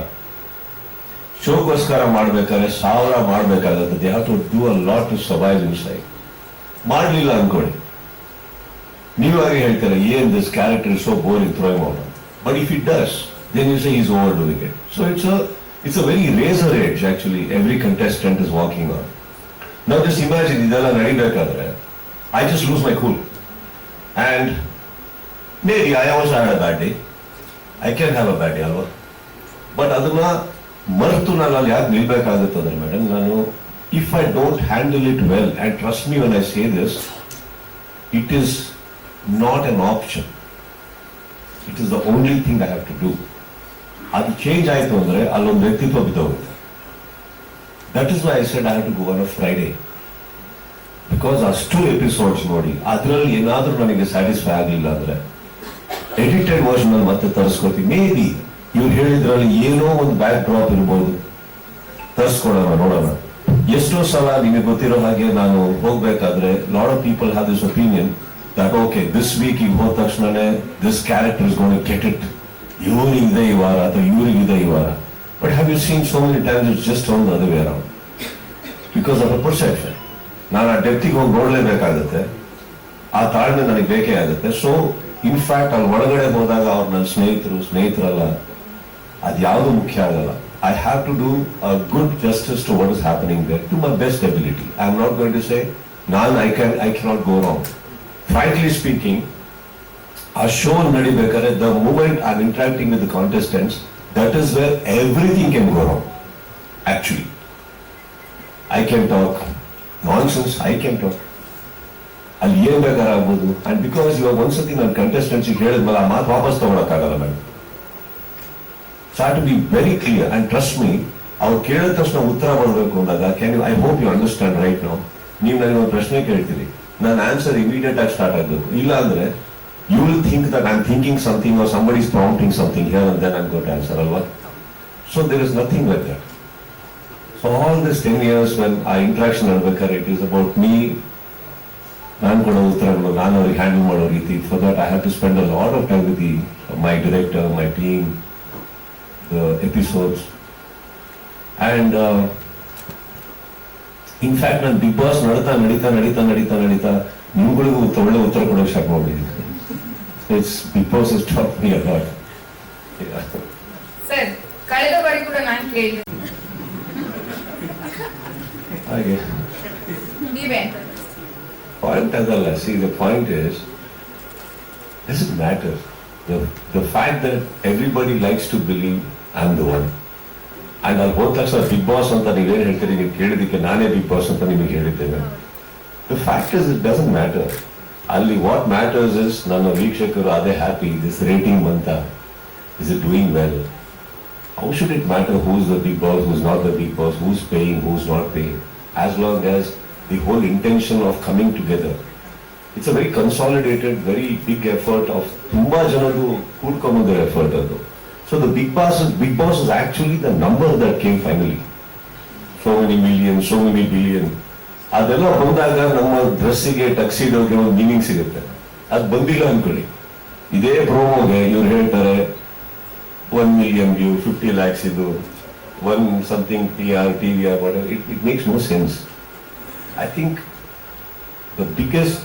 ಶೋಗೋಸ್ಕರ ಮಾಡ್ಬೇಕಾದ್ರೆ 1000 ಮಾಡ್ಬೇಕಾಗತ್ತೆ. They have to do a lot to survive inside. ಮಾಡಲಿಲ್ಲ ಅನ್ಕೊಳ್ಳಿ, ನೀವಾಗೆ ಹೇಳ್ತಾರೆ ಏನ್ this character is so boring, throw him out. But if it does, then you say he's overdoing it. So it's a very razor edge actually every contestant is walking on. Now just imagine idella nadibekadre I just lose my cool, and maybe I also had a bad day. I can have a bad day alva, but adana martu ನಾನು ಅಲ್ಲಿ ಯಾಕೆ ನಿಲ್ಬೇಕಾಗುತ್ತೆ ಅಂದ್ರೆ madam, ನಾನು if I don't handle it well, and trust me when I say this, it is not an option, it is the only thing I have to do. ಅದು change ಆಯ್ತು ಅಂದ್ರೆ ಅಲ್ಲೊಂದು ವ್ಯಕ್ತಿತ್ವ ಬಿದ್ದೋಗುತ್ತೆ. That is why I said I have to go on a Friday, because ಅಷ್ಟು episodes ನೋಡಿ ಅದರಲ್ಲಿ ಏನಾದ್ರೂ ನನಗೆ ಸ್ಯಾಟಿಸ್ಫೈ ಆಗಲಿಲ್ಲ ಅಂದ್ರೆ ಎಡಿಟೆಡ್ ವರ್ಷನ್ ಅಲ್ಲಿ ಮತ್ತೆ ತರಿಸ್ಕೊಳ್ತೀನಿ. ಮೇ ಬಿ ಇವ್ರು ಹೇಳಿದ್ರಲ್ಲಿ ಏನೋ ಒಂದು ಬ್ಯಾಕ್ ಡ್ರಾಪ್ ಇರ್ಬೋದು, ತರಿಸ್ಕೊಡೋಣ, ನೋಡೋಣ. ಎಷ್ಟೋ ಸಲ ನಿಮಗೆ ಗೊತ್ತಿರೋ ಹಾಗೆ ನಾನು ಹೋಗ್ಬೇಕಾದ್ರೆ lot of people have this opinion that okay this week ಈಗ ಹೋದ ತಕ್ಷಣನೇ this character is gone to get it, ಇವರಿಗಿದೆ ಈ ವಾರ ಅಥವಾ ಇವರಿಗಿದೆ ಈ ವಾರ. But have you seen so many times it's just on the other way around because of a perception. ನಾನು ಆ ಡೆಪ್ತಿಗೆ ಹೋಗಿ ನೋಡ್ಲೇಬೇಕಾಗುತ್ತೆ, ಆ ತಾಳ್ಮೆ ನನಗೆ ಬೇಕೇ ಆಗುತ್ತೆ. ಸೊ ಇನ್ಫ್ಯಾಕ್ಟ್ ಅಲ್ಲಿ ಒಳಗಡೆ ಹೋದಾಗ ಅವ್ರು ನನ್ನ ಸ್ನೇಹಿತರಲ್ಲ, ಅದ್ಯಾವುದು ಮುಖ್ಯ ಆಗಲ್ಲ. I have to do a good justice to what is happening there to my best ability. I am not going to say I cannot go wrong. Frankly speaking, ಆ ಶೋ ನಡಿಬೇಕಾದ್ರೆ the moment I am interacting with the contestants, that is where everything can go wrong. Actually I can talk nonsense, I can talk, ಅಲ್ಲಿ ಏನ್ ಬೇಕಾದ್ರೆ ಆಗ್ಬೋದು. And because ಇವಾಗ ಒಂದ್ಸತಿ ನನ್ನ contestants ಹೇಳಿದ್ಮೇಲೆ ಆ ಮಾತು ವಾಪಸ್ ತಗೊಳಕ್ಕಾಗಲ್ಲ madam. So I to be very clear and trust me. ಅವ್ರು ಕೇಳಿದ ತಕ್ಷಣ ಉತ್ತರ ಬರಬೇಕು ಅಂದಾಗ can you, I hope you understand right now. ನೀವು ನನಗೆ ಒಂದು ಪ್ರಶ್ನೆ ಕೇಳ್ತೀರಿ, ನನ್ನ ಆನ್ಸರ್ ಇಮಿಡಿಯೇಟ್ ಆಗಿ ಸ್ಟಾರ್ಟ್ ಆಗಬೇಕು. ಇಲ್ಲ ಅಂದ್ರೆ you will think that I'm thinking something or somebody is prompting something here and then I'm going to answer, alva? So there is nothing like that. So all this 10 years when our interaction nadabekarre, it is about me, ನಾನು ಕೊಡೋ ಉತ್ತರಗಳು, ನಾನು ಅವ್ರಿಗೆ handle ಮಾಡೋ ರೀತಿ. For that I have to spend a lot of time with my director, my team, the episodes. And in fact ನಾನು Bigg boss ನಡೀತಾ ನಿಮ್ಗಳಿಗೂ ಒಳ್ಳೆ ಉತ್ತರ ಕೊಡೋಕೆ ಸ್ಟಾರ್ಟ್ ಮಾಡಿದ್ದೀನಿ. It's because it's taught me a lot. Yeah. Sir, ಕಳೆದ ಬಾರಿ ಕೂಡ ನಾನು ಕೇಳಿದೆ. ಹಾಗೆ ನೀವೇ ಪಾಯಿಂಟ್ ಅದಲ್ಲ. See, the point is, does it matter? The fact that everybody likes to believe I'm the one. And ಅಲ್ಲಿ ಹೋದ ತಕ್ಷಣ ಬಿಗ್ ಬಾಸ್ ಅಂತ ನೀವೇನು ಹೇಳ್ತೀರಿ, ನೀವು ಕೇಳಿದಕ್ಕೆ ನಾನೇ ಬಿಗ್ ಬಾಸ್ ಅಂತ ನಿಮಗೆ ಹೇಳಿದ್ದೇನೆ. The fact is, it doesn't matter. ಅಲ್ಲಿ ವಾಟ್ ಮ್ಯಾಟರ್ಸ್ ಇಸ್ ನನ್ನ ವೀಕ್ಷಕರು ಅದೇ ಹ್ಯಾಪಿ, ದಿಸ್ ರೇಟಿಂಗ್ ಬಂತ, is it doing well. How should it matter who's the Bigg Boss, who's not the Bigg Boss, who's paying, who's not paying, as long as the whole intention of coming together. It's a very consolidated, very big effort of ತುಂಬಾ ಜನರು ಕೂಡ್ಕೊಂಬಂದಿರೋ effort ಅದು. So the Bigg Boss is actually the number that came finally. So many million, so many billion, ಅದೆಲ್ಲ ಬಂದಾಗ ನಮ್ಮ ಡ್ರೆಸ್ಸಿಗೆ, ಟಕ್ಸಿಡೋಗೆ ಒಂದು meaning ಸಿಗುತ್ತೆ. ಅದು ಬಂದಿಲ್ಲ ಅನ್ಕೊಳ್ಳಿ, ಇದೇ ಪ್ರೋಮೋಗೆ ಇವ್ರು ಹೇಳ್ತಾರೆ 1 million ವ್ಯೂ, 50 lakhs ಇದು, 1 something PR, TVR, whatever. It makes no sense. I think the biggest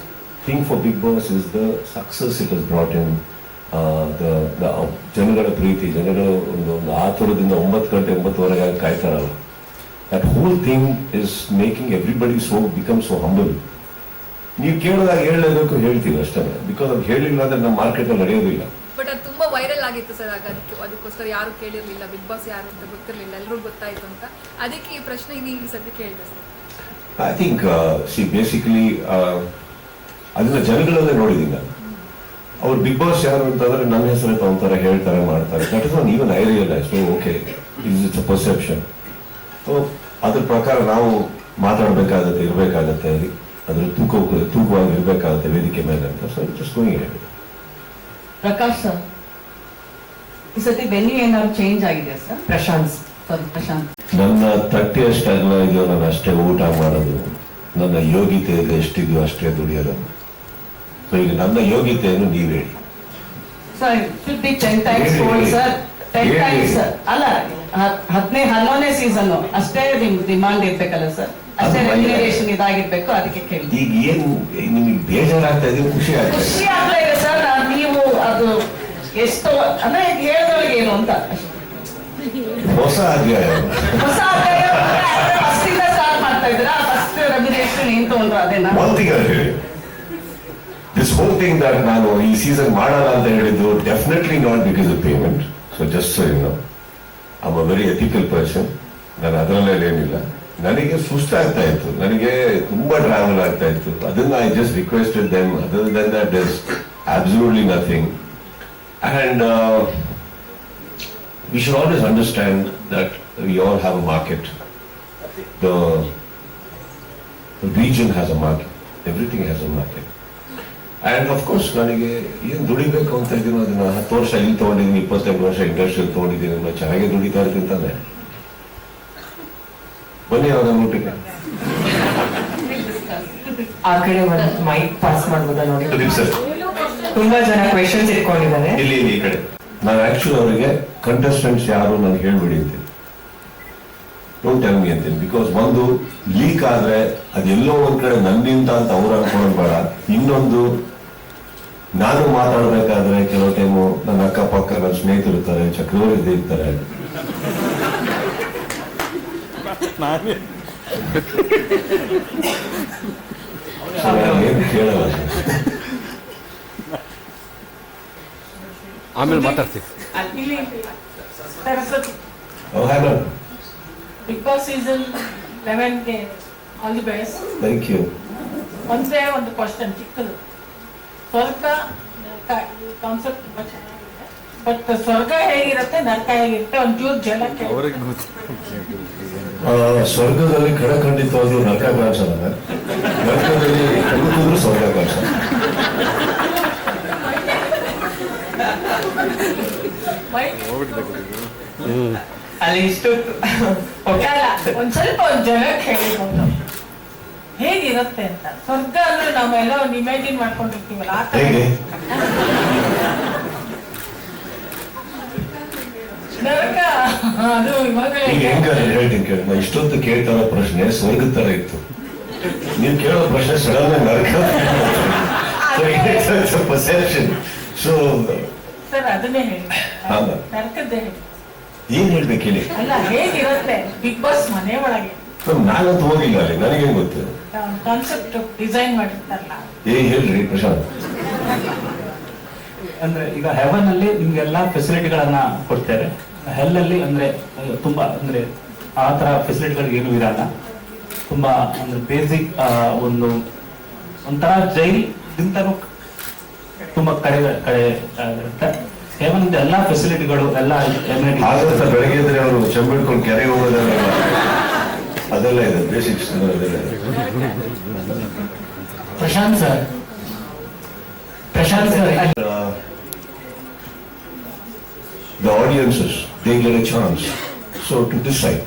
thing for Big Boss is the success it has brought in. The ಜನಗಳ ಪ್ರೀತಿ, ಜನಗಳ ಒಂದು ಆತುರದಿಂದ 9 ಗಂಟೆ 9:30 ಕಾಯ್ತಾರಲ್ಲ, that whole thing is making everybody become so humble. ನೀವು ಕೇಳಿದಾಗ ಹೇಳಲೇಬೇಕು, ಹೇಳ್ತೀವಿ ಅಷ್ಟೇ, because ಅದು ಹೇಳಿಲ್ಲ ಅಂದ್ರೆ ನಮ್ಮ ಮಾರ್ಕೆಟ್ ಅಲ್ಲಿ ನಡೆಯೋದಿಲ್ಲ. ಬಟ್ ಅದು ತುಂಬಾ ವೈರಲ್ ಆಗಿತ್ತು ಸರ್. ಆಗ ಅದಕ್ಕೋಸ್ಕರ ಯಾರು ಕೇಳಿರ್ಲಿಲ್ಲ, ಬಿಗ್ ಬಾಸ್ ಯಾರು ಅಂತ ಗೊತ್ತಿರಲಿಲ್ಲ, ಎಲ್ರಿಗೂ ಗೊತ್ತಾಯ್ತು ಅಂತ. ಅದಕ್ಕೆ ಈ ಪ್ರಶ್ನೆ ಈ ಸದ್ಯ ಕೇಳಿದೆ ಸರ್. ಐ ಥಿಂಕ್ ಬೇಸಿಕಲಿ ಅದನ್ನ ಜನಗಳಲ್ಲೇ ನೋಡಿದ್ದೀನಿ ನಾನು. ಅವ್ರು ಬಿಗ್ ಬಾಸ್ ಯಾರು ಅಂತಂದ್ರೆ ನನ್ನ ಹೆಸರೇ ತಗೊಂತಾರೆ, ಹೇಳ್ತಾರೆ, ಮಾಡ್ತಾರೆ. That is not even I realise. Okay, it's a perception. So ಅದ್ರ ಪ್ರಕಾರ ನಾವು ಮಾತಾಡಬೇಕಾಗತ್ತೆ, ಇರಬೇಕಾಗತ್ತೆ, ಅದ್ರ ತೂಕವಾಗಿ ಇರಬೇಕಾಗತ್ತೆ ವೇದಿಕೆ ಮೇಲೆ ಅಂತ. So just going ahead. Prakash sir, ಈ ಸತಿ ವೆನ್ಯೂ ಏನಾದ್ರು ಚೇಂಜ್ ಆಗಿದೆ ಸರ್? ಪ್ರಶಾಂತ್ ನನ್ನ ತಟ್ಟೆ ಎಷ್ಟು ಅಗಲ ಇದೆಯೋ ನಾನು ಅಷ್ಟೇ ಊಟ ಮಾಡೋದು, ನನ್ನ ಯೋಗ್ಯತೆ ಇದೆ ಎಷ್ಟಿದೆಯೋ ಅಷ್ಟೇ ದುಡಿಯೋದು. ಸೊ ಈಗ ನನ್ನ ಯೋಗ್ಯತೆಯನ್ನು ನೀವು ಹೇಳಿ sir. Should be 10 times old sir. 10 times ಅಲ್ಲ, ಹನ್ನೊಂದನೇ ಸೀಸನ್ ಅಷ್ಟೇ ಡಿಮಾಂಡ್ ಇರ್ಬೇಕಲ್ಲ ಸರ್, ಅಷ್ಟೇ ಅದು ರೆಮ್ಯುನರೇಷನ್ ಇದಾಗಿರ್ಬೇಕು, ಅದಕ್ಕೆ ಕೇಳಿ. ಈಗ ಏನು ನಿಮಗೆ ಬೇಜಾರಾಗ್ತಾ ಇದೆ, ಖುಷಿ ಆಗ್ತಾ ಇದೆ? ಖುಷಿ ಆಗ್ತಾ ಇದೆ ಸರ್, ನೀವು ಅದು ಎಷ್ಟು ಅಂದ್ರೆ ಹೇಳಿದವ್ರಿಗೆ ಏನು ಅಂತ ಹೊಸ ಅಧ್ಯಾಯ. ಹೊಸ ಫಸ್ಟಿಂದ ಸ್ಟಾರ್ಟ್ ಮಾಡ್ತಾ ಇದ್ದೀರಾ, ಫಸ್ಟ್ ರೆಮ್ಯುನರೇಷನ್ ಏನ್ ತಗೊಂಡ್ರು ಅದೇನಾ? One thing I'll tell you. This whole thing that ನಾನು ಈ ಸೀಸನ್ ಮಾಡಲ್ಲ ಅಂತ ಹೇಳಿದ್ದು definitely not because of payment. So just so you know, I am a very ethical person. ನಾನು ಅದರಲ್ಲೆಲ್ಲ ಏನಿಲ್ಲ. ನನಗೆ ಸುಸ್ತಾಗ್ತಾ ಇತ್ತು, ನನಗೆ ತುಂಬಾ ಟ್ರಾವೆಲ್ ಆಗ್ತಾ ಇತ್ತು. ಅದನ್ನ I just requested them. Other than that is absolutely nothing. And we should always understand that we all have a market. The region has a market. Everything has a market. And of course, ನನಗೆ ಏನು ದುಡಿಬೇಕು ಅಂತ ಇದ್ದೀನೋ ಅದನ್ನ 10 ವರ್ಷ ಇಲ್ಲಿ ತಗೊಂಡಿದ್ದೀನಿ, 25 ವರ್ಷ ಇಂಡಸ್ಟ್ರಿಯಲ್ಲಿ ತಗೊಂಡಿದ್ದೀನಿ, ನಾನು ಚೆನ್ನಾಗಿ ದುಡಿತಾ ಇರ್ತೀನಿ ತಾನೆ. ಬನ್ನಿ ಅವರ ಊಟಕ್ಕೆ. ಆ ಕಡೆ ಒಂದು ಮೈಕ್ ಪಾಸ್ ಮಾಡ್ಬೋದಾ ನೋಡಿ? ಸುದೀಪ್ ಸರ್, ತುಂಬಾ ಜನ ಕ್ವೆಶನ್ಸ್ ಇಟ್ಕೊಂಡಿದ್ದಾರೆ. ಇಲ್ಲಿ ಈ ಕಡೆ. ನಾನು ಆಕ್ಚುಲಿ ಅವರಿಗೆ ಕಂಟೆಸ್ಟೆಂಟ್ಸ್ ಯಾರು ನಾನು ಹೇಳ್ಬಿಡಿ ಅಂತೀನಿ, ಡೋಂಟ್ ಟೆಲ್ ಮಿ ಅಂತೀನಿ. ಬಿಕಾಸ್ ಒಂದು ಲೀಕ್ ಆದ್ರೆ ಅದೆಲ್ಲೋ ಒಂದ್ ಕಡೆ ನನ್ನಿಂದ ಅಂತ ಅವ್ರು ಅನ್ಕೊಳ್ಳೋದು ಬೇಡ. ಇನ್ನೊಂದು, ನಾನು ಮಾತಾಡ್ಬೇಕಾದ್ರೆ ಕೆಲವು ಟೈಮು ನನ್ನ ಅಕ್ಕಪಕ್ಕ ನನ್ನ ಸ್ನೇಹಿತರು ಇರ್ತಾರೆ, ಚಕ್ರವರ್ತಿ ಇರ್ತಾರೆ. ಏನು ಕೇಳಲ್ಲ. ಆಮೇಲೆ ಮಾತಾಡ್ತೀವಿ. ಬಿಗ್ ಬಾಸ್ ಸೀಸನ್ 11ಗೆ all the best. Thank you. ಒಂದೇ ಒಂದು ಕ್ವಶನ್ ಚಿಕ್ಕದು. ಸ್ವರ್ಗ ನರಕ ಈ ಕಾನ್ಸೆಪ್ಟ್ ತುಂಬಾ ಚೆನ್ನಾಗಿದೆ, ಬಟ್ ಸ್ವರ್ಗ ಹೇಗಿರುತ್ತೆ ನರಕ ಹೇಗಿರುತ್ತೆ ಒಂಚೂರು ಜನಕ್ಕೆ ಸ್ವರ್ಗದಲ್ಲಿ ಖಂಡಿತವಾಗ್ಲೂ ನರಕ ಕಾಣಿಸಲ್ಲ. ನರಕದಲ್ಲಿ ಹುಡುಕಿದ್ರು ಸ್ವರ್ಗ ಕಾಣಿಸಲ್ಲ. ಅಲ್ಲಿ ಇಷ್ಟು ಒಂದ್ ಸ್ವಲ್ಪ ಒಂದ್ ಜನಕ್ಕೆ ಹೇಳಿಬಹುದು ಹೇಗಿರುತ್ತೆ ಅಂತ. ಸ್ವರ್ಗ ಅಂದ್ರೆ ನಾವೆಲ್ಲ ಒಂದು ಇಮ್ಯಾಜಿನ್ ಮಾಡ್ಕೊಂಡಿರ್ತೀವಲ್ಲ ಆ ತರ. ಹೇಗೆ? ನರಕ ಅದು ಇವಾಗಲೇ ಈಗ ಹೆಂಗಾದ್ರೆ ಹೇಳ್ತೀನಿ ಕೇಳಿ. ನಾ ಇಷ್ಟೊತ್ತು ಕೇಳ್ತಾ ಇರೋ ಪ್ರಶ್ನೆ ಸ್ವರ್ಗದ ತರ ಇತ್ತು, ನೀವು ಕೇಳೋ ಪ್ರಶ್ನೆ ಸಡನ್ ನರಕ. ಪರ್ಸೆಪ್ಷನ್. ಸೊ ಸರ್ ಅದನ್ನೇ ಹೇಳಿ, ಅಲ್ಲ ನರಕದ್ದೇ ಹೇಳಿ. ಏನ್ ಹೇಳ್ಬೇಕು ಹೇಳಿ? ಅಲ್ಲ ಹೇಗಿರುತ್ತೆ ಬಿಗ್ ಬಾಸ್ ಮನೆ ಒಳಗೆ? ನಾನಂತೂ ಹೋಗಿಲ್ಲ ಅಲ್ಲಿ, ನನಗೇನ್ ಗೊತ್ತು. ಕಾನ್ಸೆಪ್ಟ್ ಡಿಸೈನ್ ಮಾಡಿರ್ತಾರಲ್ಲ. ಹೇಳ್ರಿ ಪ್ರಶಾಂತ್. ಅಂದ್ರೆ ಈಗ ಹೆವನ್ ಅಲ್ಲಿ ನಿಮ್ಗೆಲ್ಲಾ ಫೆಸಿಲಿಟಿಗಳನ್ನ ಕೊಡ್ತೇವೆ. ಹೆಲ್ ಅಲ್ಲಿ ಅಂದ್ರೆ ತುಂಬಾ ಅಂದ್ರೆ ಆ ತರ ಫೆಸಿಲಿಟಿಗಳು ಏನು ಇರಲ್ಲ. ತುಂಬಾ ಅಂದ್ರೆ ಬೇಸಿಕ್ ಒಂಥರ ಜೈಲ್ ಗಿಂತನೂ ತುಂಬಾ ಕಡೆ ಇರುತ್ತೆ. ಹೆವನ್ ಅಂತ ಎಲ್ಲಾ ಫೆಸಿಲಿಟಿಗಳು ಎಲ್ಲ ಆದಂತ ಬೆಳಗ್ಗೆ ಇದ್ರೆ ಅವರು ಚೆಂಬಿಡ್ಕೊಂಡು ಕೆರೆ ಹೋಗೋದಲ್ಲ, ಅದೆಲ್ಲ ಇದೆ, ಬೇಸಿಕ್ಸ್ ಅದೆಲ್ಲ ಇದೆ. Prashant sir the audiences, they get a chance so to decide.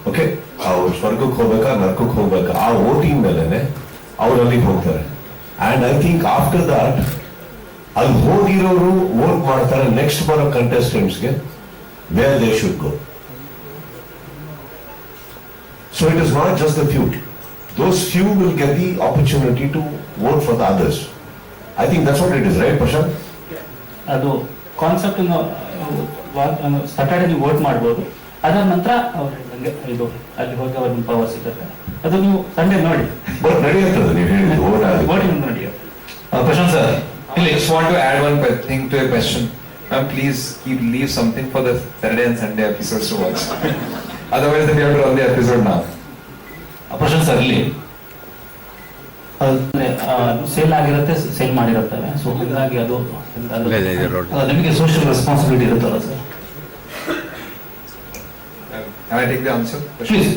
Okay, ಅವ್ರು ಸ್ವರ್ಗಕ್ಕೆ ಹೋಗ್ಬೇಕಾ ನರಕಕ್ಕೆ ಹೋಗ್ಬೇಕಾ ಆ ವೋಟಿಂಗ್ ಮೇಲೆನೆ ಅವ್ರು ಅಲ್ಲಿಗೆ ಹೋಗ್ತಾರೆ. And I think after that ಅಲ್ಲಿ ಹೋಗಿರೋರು ವೋಟ್ ಮಾಡ್ತಾರೆ ನೆಕ್ಸ್ಟ್ ಬರೋ ಕಂಟೆಸ್ಟೆಂಟ್ಸ್ಗೆ where they should go. So it is not just the few. Those few will get the opportunity to vote for the others. I think that's what it is, right, Prashant? ಅದು concept Saturday ನೀವು vote ಮಾಡ್ಬೋದು. ಅದರ ನಂತರ ಅವ್ರು ಹೇಳ್ದಂಗೆ ಇದು ಅಲ್ಲಿ ಹೋಗಿ ಅವ್ರಿಗೆ ಪವರ್ ಸಿಗುತ್ತೆ. ಅದು ನೀವು ಸಂಡೇ ನೋಡಿ. ಬಟ್ ನಡೆಯುತ್ತದೆ ನೀವು ಹೇಳಿದ್ದು ವೋಟಿಂಗ್ ನಡೆಯುತ್ತೆ. Prashant sir, I just want to add one thing to your question. Ma'am, please leave something for the Saturday and Sunday episodes to watch. Otherwise, we have to run the episode now. Prashant sir ಇಲ್ಲಿ sale ಆಗಿರುತ್ತೆ, sale ಮಾಡಿರುತ್ತವೆ. So ಹೀಗಾಗಿ ಅದು ನಿಮಗೆ social responsibility ಇರುತ್ತಲ್ಲ sir. Can I take the answer? Please.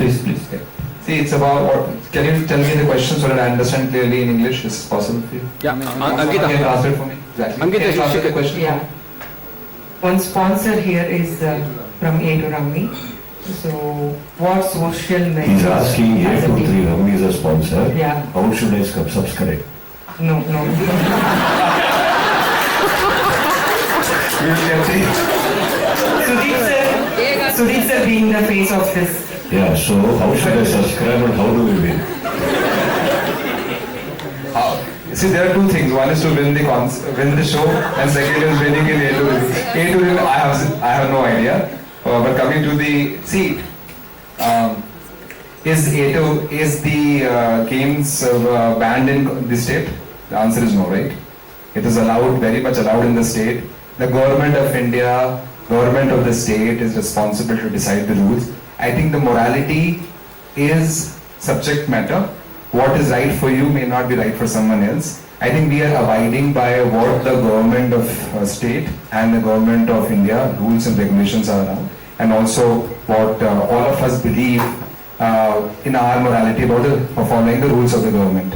See, it's about what. Can you tell me the question so that I understand clearly in English? Is it possible for you? Yeah, Can you translate for me? Exactly. Ankita, Can you translate the question? Yeah. One sponsor here is from A to Rammi. So, what social He's measures? asking A23 Ramni is a sponsor. Yeah. How should I subscribe? No. Sudeep sir being the face of this. Yeah, so how should I subscribe and how do we win? See, there are two things. One is to win the show, and second is winning in A to win. I have no idea. But coming to the is the games banned in the state? The answer is no, right? It is allowed, very much allowed in the state. The government of India, government of the state is responsible to decide the rules. I think the morality is subject matter. What is right for you may not be right for someone else. I think we are abiding by what the government of state and the government of India rules and regulations are now, and also what all of us believe in our morality about following the rules of the government.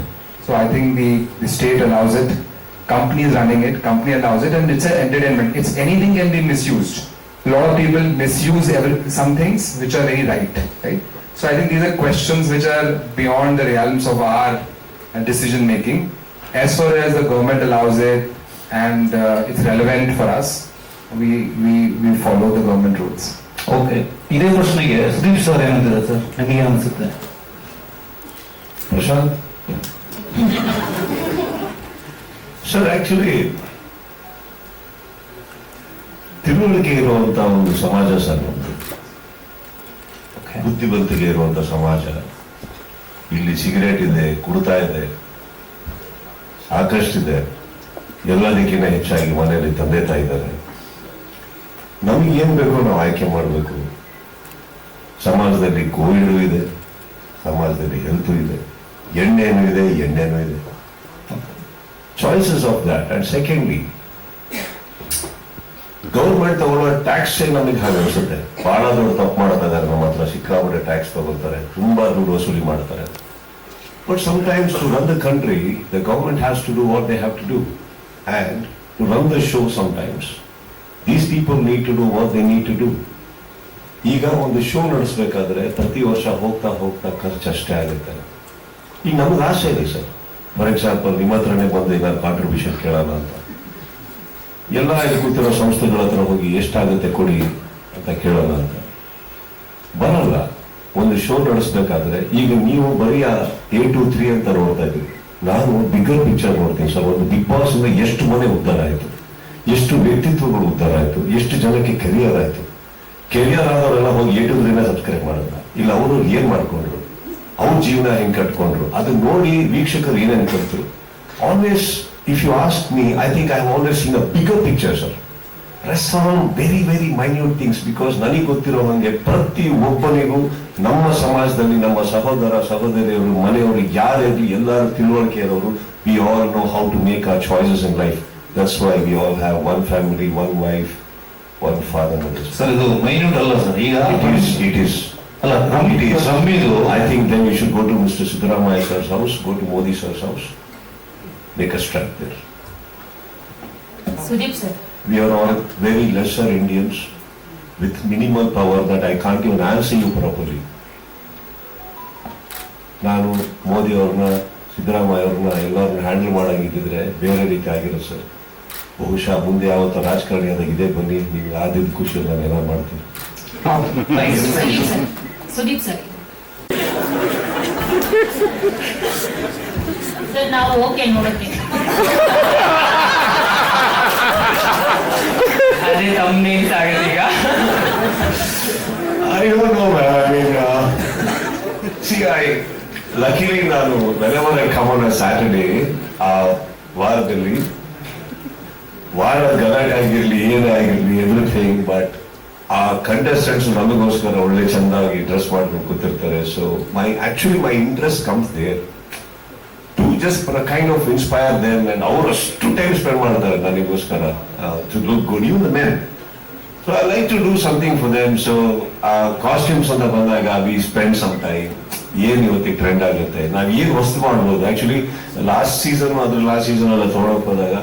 So I think the state allows it, company is running it, company allows it, and it's an entertainment. It's anything can be misused. A lot of people misuse some things which are very right? So I think these are questions which are beyond the realms of our decision making. As far as the government allows it and it's relevant for us, we follow the government rules. Okay, ಇದೇ ಪ್ರಶ್ನೆಗೆ Sudeep sir ಏನಂತಿದೆ sir? ನಿಮಗೆ ಅನಿಸುತ್ತೆ? Prashant? Sir, actually, ತಿಳುವಳಿಕೆ ಇರುವಂತ ಒಂದು ಸಮಾಜ sir ನಮ್ದು. ಬುದ್ಧಿವಂತಿಕೆ ಇರುವಂತ ಸಮಾಜ. ಇಲ್ಲಿ ಸಿಗರೇಟ್ ಇದೆ, ಕುಡ್ತಾ ಇದೆ, ಸಾಕಷ್ಟಿದೆ. ಎಲ್ಲದಕ್ಕಿಂತ ಹೆಚ್ಚಾಗಿ ಮನೆಯಲ್ಲಿ ತಂದೆ ತಾಯಿ ಇದ್ದಾರೆ. ನಮ್ಗೆ ಏನ್ ಬೇಕೋ ನಾವು ಆಯ್ಕೆ ಮಾಡಬೇಕು. ಸಮಾಜದಲ್ಲಿ ಕೋವಿಡ್ ಇದೆ, ಸಮಾಜದಲ್ಲಿ ಹೆಲ್ತ್ ಇದೆ, ಎಣ್ಣೆನೂ ಇದೆ, ಎಣ್ಣೆನೂ ಇದೆ. Choices of that. And secondly, government ತಗೊಳ್ಳೋ ಟ್ಯಾಕ್ಸ್ ನಮಗೆ ಹಾಗೆ ಅನಿಸುತ್ತೆ. ಬಹಳ ದೊಡ್ಡ ತಪ್ಪು ಮಾಡ್ತಾ ಇದ್ದಾರೆ. ನಮ್ಮ ಹತ್ರ ಸಿಕ್ಕಾಪಟ್ಟೆ ಟ್ಯಾಕ್ಸ್ ತಗೊಳ್ತಾರೆ, ತುಂಬಾ ದುಡ್ಡು ವಸೂಲಿ ಮಾಡ್ತಾರೆ. But sometimes to run the country the government has to do what they have to do, and to run the show sometimes these people need to do what they need to do. ಈಗ ಒಂದು show ನಡೆಸಬೇಕಾದ್ರೆ ಪ್ರತಿ ವರ್ಷ ಹೋಗ್ತಾ ಹೋಗ್ತಾ ಖರ್ಚು ಅಷ್ಟೇ ಆಗುತ್ತೆ. ಈಗ ನಮ್ಗೆ ಆಸೆ ಇದೆ ಸರ್. ಫಾರ್ ಎಕ್ಸಾಂಪಲ್, ನಿಮ್ಮ ಹತ್ರನೇ ಬಂದು ನಾನು ಕಾಂಟ್ರಿಬ್ಯೂಷನ್ ಕೇಳೋಣ ಅಂತ ಎಲ್ಲ ಇಲ್ಲಿ ಕೂತಿರೋ ಸಂಸ್ಥೆಗಳ ಹತ್ರ ಹೋಗಿ ಎಷ್ಟಾಗುತ್ತೆ ಕೊಡಿ ಅಂತ ಕೇಳೋಣ ಅಂತ ಬರಲ್ಲ. ಒಂದು ಶೋ ನಡೆಸಬೇಕಾದ್ರೆ ಈಗ ನೀವು ಬರೀ 8 to 3 ಅಂತ ನೋಡ್ತಾ ಇದ್ದೀವಿ. ನಾನು ಬಿಗ್ಗರ್ ಪಿಕ್ಚರ್ ನೋಡ್ತೀನಿ ಸರ್. ಒಂದು ಬಿಗ್ ಬಾಸ್ ಇಂದ ಎಷ್ಟು ಮನೆ ಉದ್ಧಾರ ಆಯ್ತು, ಎಷ್ಟು ವ್ಯಕ್ತಿತ್ವಗಳು ಉದ್ಧಾರ ಆಯ್ತು, ಎಷ್ಟು ಜನಕ್ಕೆ ಕೆರಿಯರ್ ಆಯ್ತು. ಕೆರಿಯರ್ ಆದವರೆಲ್ಲ ಹೋಗಿ 8 to 3 ಸಬ್ಸ್ಕ್ರೈಬ್ ಮಾಡಲ್ಲ. ಇಲ್ಲ ಅವರು ಏನ್ ಮಾಡ್ಕೊಂಡ್ರು, ಅವ್ರ ಜೀವನ ಹೆಂಗ್ ಕಟ್ಕೊಂಡ್ರು, ಅದನ್ನ ನೋಡಿ ವೀಕ್ಷಕರು ಏನೇನು ಕಲ್ತರು. Always if you ask me, I think I have always seen a bigger picture, sir. Rest around very, very minute things, because ನನಗೆ ಗೊತ್ತಿರೋ ಹಾಗೆ ಪ್ರತಿ ಒಬ್ಬನಿಗೂ ನಮ್ಮ ಸಮಾಜದಲ್ಲಿ ನಮ್ಮ ಸಹೋದರ ಸಹೋದರಿಯರು ಮನೆಯವರು ಯಾರಿರಲಿ ಎಲ್ಲರೂ ತಿಳುವಳಿಕೆ ಇರೋರು. We all know how to make our choices in life. That's why we all have one family, one wife, one father. Sir, ಇದು ಮೈನ್ಯೂಟ್ ಅಲ್ಲ ಸರ್. ಈಗ it is ಅಲ್ಲ, ರಮ್ಮಿದು I think then we should go to Mr. Siddaramaiah sir's house, go to Modi sir's house, make a strike there. Sudeep sir. We are all very lesser Indians with minimal power that I can't even answer you properly. ನಾನು ಮೋದಿ ಅವ್ರನ್ನ, ಸಿದ್ದರಾಮಯ್ಯ ಅವ್ರನ್ನ ಎಲ್ಲರನ್ನ handle ಮಾಡಂಗಿದ್ದಿದ್ರೆ ಬೇರೆ ರೀತಿ ಆಗಿರೋ sir. ಬಹುಶಃ ಮುಂದೆ ಯಾವತ್ತೋ ರಾಜಕಾರಣಿ ಆದಾಗ ಇದೇ ಬನ್ನಿ, ನೀವು ಆದಿದ್ದ ಖುಷಿ ನಾನು ಏನಾರು ಮಾಡ್ತೀನಿ. ಸುದೀಪ್ ಸರ್, ನಾವು ಓಕೆ ನೋಡಕ್ಕೆ ಅದೇ ತಮ್ಮನೇಲ್ಸ್ ಆಗುತ್ತೆ ಈಗ. I don't know, man. I mean, luckily ನಾನು whenever I come on a Saturday, ವಾರದಲ್ಲಿ ವಾರದ ಗಲಾಟೆ ಆಗಿರ್ಲಿ, ಏನೇ ಆಗಿರ್ಲಿ, ಎವ್ರಿಥಿಂಗ್, ಬಟ್ ಆ ಕಂಟೆಸ್ಟೆಂಟ್ಸ್ ನಮಗೋಸ್ಕರ ಒಳ್ಳೆ ಚೆಂದಾಗಿ ಡ್ರೆಸ್ ಮಾಡ್ಕೊಂಡು ಕೂತಿರ್ತಾರೆ. So my interest comes there to just kind of inspire them, and ಅವರು ಅಷ್ಟು ಟೈಮ್ ಸ್ಪೆಂಡ್ ಮಾಡ್ತಾರೆ ನನಗೋಸ್ಕರ to look good, even the men. So I like to do something for them. So costumes ಅಂತ ಬಂದಾಗ we spend some time. ಏನ್ ಇವತ್ತಿಗೆ trend ಆಗುತ್ತೆ, ನಾವ್ ಏನ್ ವಸ್ತು ಮಾಡ್ಬೋದು. ಆಕ್ಚುಲಿ ಲಾಸ್ಟ್ ಸೀಸನ್ ಎಲ್ಲ ತೊಗೊಳಕ್ ಹೋದಾಗ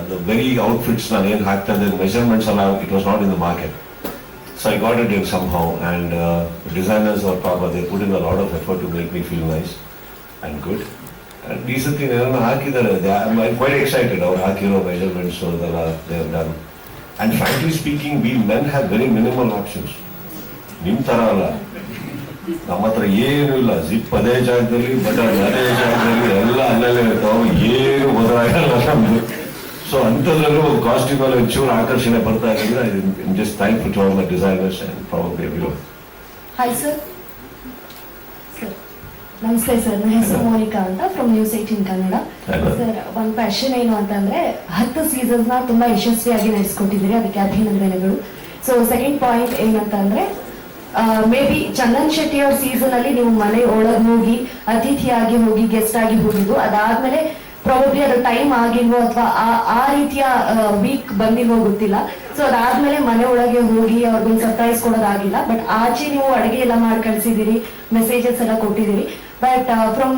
the very outfits ನಾನು ಏನ್ ಹಾಕ್ತಾ ಇದ್ದೆ, ಮೆಜರ್ಮೆಂಟ್ಸ್ ಎಲ್ಲ it was not in the market. So I got it in somehow, and designers or Papa, they put in a lot of effort to make me feel nice and good. And ಈ ಸತಿ ಏನನ್ನ ಹಾಕಿದ್ದಾರೆ, I'm quite excited. ಅವ್ರು ಹಾಕಿರೋ measurements ಅದೆಲ್ಲ they have done. And frankly speaking, we men have very minimal options. ನಿಮ್ ತರ ಅಲ್ಲ, ನಮ್ಮ ಹತ್ರ ಏನು ಇಲ್ಲ. ಜಿಪ್ ಅದೇ ಜಾಗದಲ್ಲಿ, ಬಟನ್ ಅದೇ ಜಾಗದಲ್ಲಿ, ಎಲ್ಲ ಅಲ್ಲಲ್ಲೇ ಇರ್ತಾವೆ, ಏನು ಬದಲಾಗಲ್ಲ ನಮ್ದು. ಸೊ ಅಂಥದ್ರಲ್ಲೂ ಒಂದು ಕಾಸ್ಟ್ಯೂಮ್ ಅಲ್ಲಿ ಒಂಚೂರು ಆಕರ್ಷಣೆ ಬರ್ತಾ ಇದ್ರೆ just thankful to all the designers and probably everyone. Hi sir. ನಮಸ್ತೆ ಸರ್, ನನ್ನ ಹೆಸರು ಮೋನಿಕಾ ಅಂತ ಫ್ರಮ್ ನ್ಯೂಸ್ 18 ಕನ್ನಡ. ಸರ್, ಒಂದು ಕ್ವೆಶ್ಚನ್ ಏನು ಅಂತಂದ್ರೆ 10 ಸೀಸನ್ಸ್ ನ ತುಂಬಾ ಯಶಸ್ವಿಯಾಗಿ ನಡೆಸ್ಕೊಟ್ಟಿದ್ದೀರಿ, ಅದಕ್ಕೆ ಅಭಿನಂದನೆಗಳು. ಸೊ ಸೆಕೆಂಡ್ ಪಾಯಿಂಟ್ ಏನಂತಂದ್ರೆ ಮೇ ಬಿ ಚಂದನ್ ಶೆಟ್ಟಿ ಅವ್ರ ಸೀಸನ್ ಅಲ್ಲಿ ನೀವು ಮನೆ ಒಳಗೆ ಹೋಗಿ ಅತಿಥಿಯಾಗಿ ಹೋಗಿ ಗೆಸ್ಟ್ ಆಗಿ ಹೋಗಿದ್ದು, ಅದಾದ್ಮೇಲೆ ಪ್ರಾಬಬ್ಲಿ ಅದು ಟೈಮ್ ಆಗಿಲ್ವೋ ಅಥವಾ ಆ ರೀತಿಯ ವೀಕ್ ಬಂದಿಲ್ವೋ ಗೊತ್ತಿಲ್ಲ. ಸೊ ಅದಾದ್ಮೇಲೆ ಮನೆ ಒಳಗೆ ಹೋಗಿ ಅವ್ರಿಗೊಂದು ಸರ್ಪ್ರೈಸ್ ಕೊಡೋದಾಗಿಲ್ಲ. ಬಟ್ ಆಚೆ ನೀವು ಅಡುಗೆ ಎಲ್ಲ ಮಾಡಿ ಕಳ್ಸಿದಿರಿ, ಮೆಸೇಜಸ್ ಎಲ್ಲ ಕೊಟ್ಟಿದ್ದೀರಿ. But from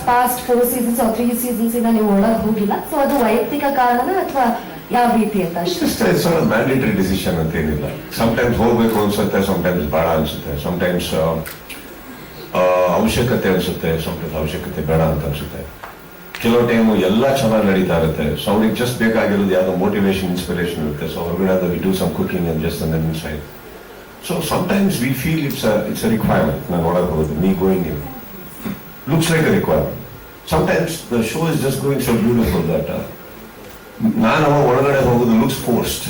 past 4 seasons 3 seasons ಇಂದ ನೀವು ಒಳಗೆ ಹೋಗಿಲ್ಲ. ಸೊ ಅದು ವೈಯಕ್ತಿಕ ಕಾರಣನ ಅಥವಾ ಯಾವ ರೀತಿ ಅಂತ ಅಷ್ಟೇ? ಮ್ಯಾಂಡೇಟರಿ ಡಿಸಿಷನ್ ಅಂತ ಏನಿಲ್ಲ. ಸಮ್ಟೈಮ್ಸ್ ಹೋಗ್ಬೇಕು ಅನ್ಸುತ್ತೆ, ಸಮ್ಟೈಮ್ಸ್ ಬೇಡ ಅನ್ಸುತ್ತೆ, ಸಮ್ಟೈಮ್ಸ್ ಅವಶ್ಯಕತೆ ಅನ್ಸುತ್ತೆ, ಸಮ್ಟೈಮ್ಸ್ ಅವಶ್ಯಕತೆ ಬೇಡ ಅಂತ ಅನ್ಸುತ್ತೆ. ಕೆಲವು ಟೈಮು ಎಲ್ಲ ಚೆನ್ನಾಗಿ ನಡೀತಾ ಇರುತ್ತೆ. ಸೊ ಅವ್ರಿಗೆ ಜಸ್ಟ್ ಬೇಕಾಗಿರೋದು ಯಾವ್ದೋ ಮೋಟಿವೇಶನ್, ಇನ್ಸ್ಪಿರೇಷನ್ ಇರುತ್ತೆ. ಸೊ ಹೊರಗಡೆ we do some cooking and just and inside. So sometimes we feel it's a requirement. ನಾನು ಒಳಗೆ ಹೋಗೋದು, me going in looks like a requirement. Sometimes the show is just going so beautiful that ನಾನು ಒಳಗಡೆ ಹೋಗೋದು looks forced.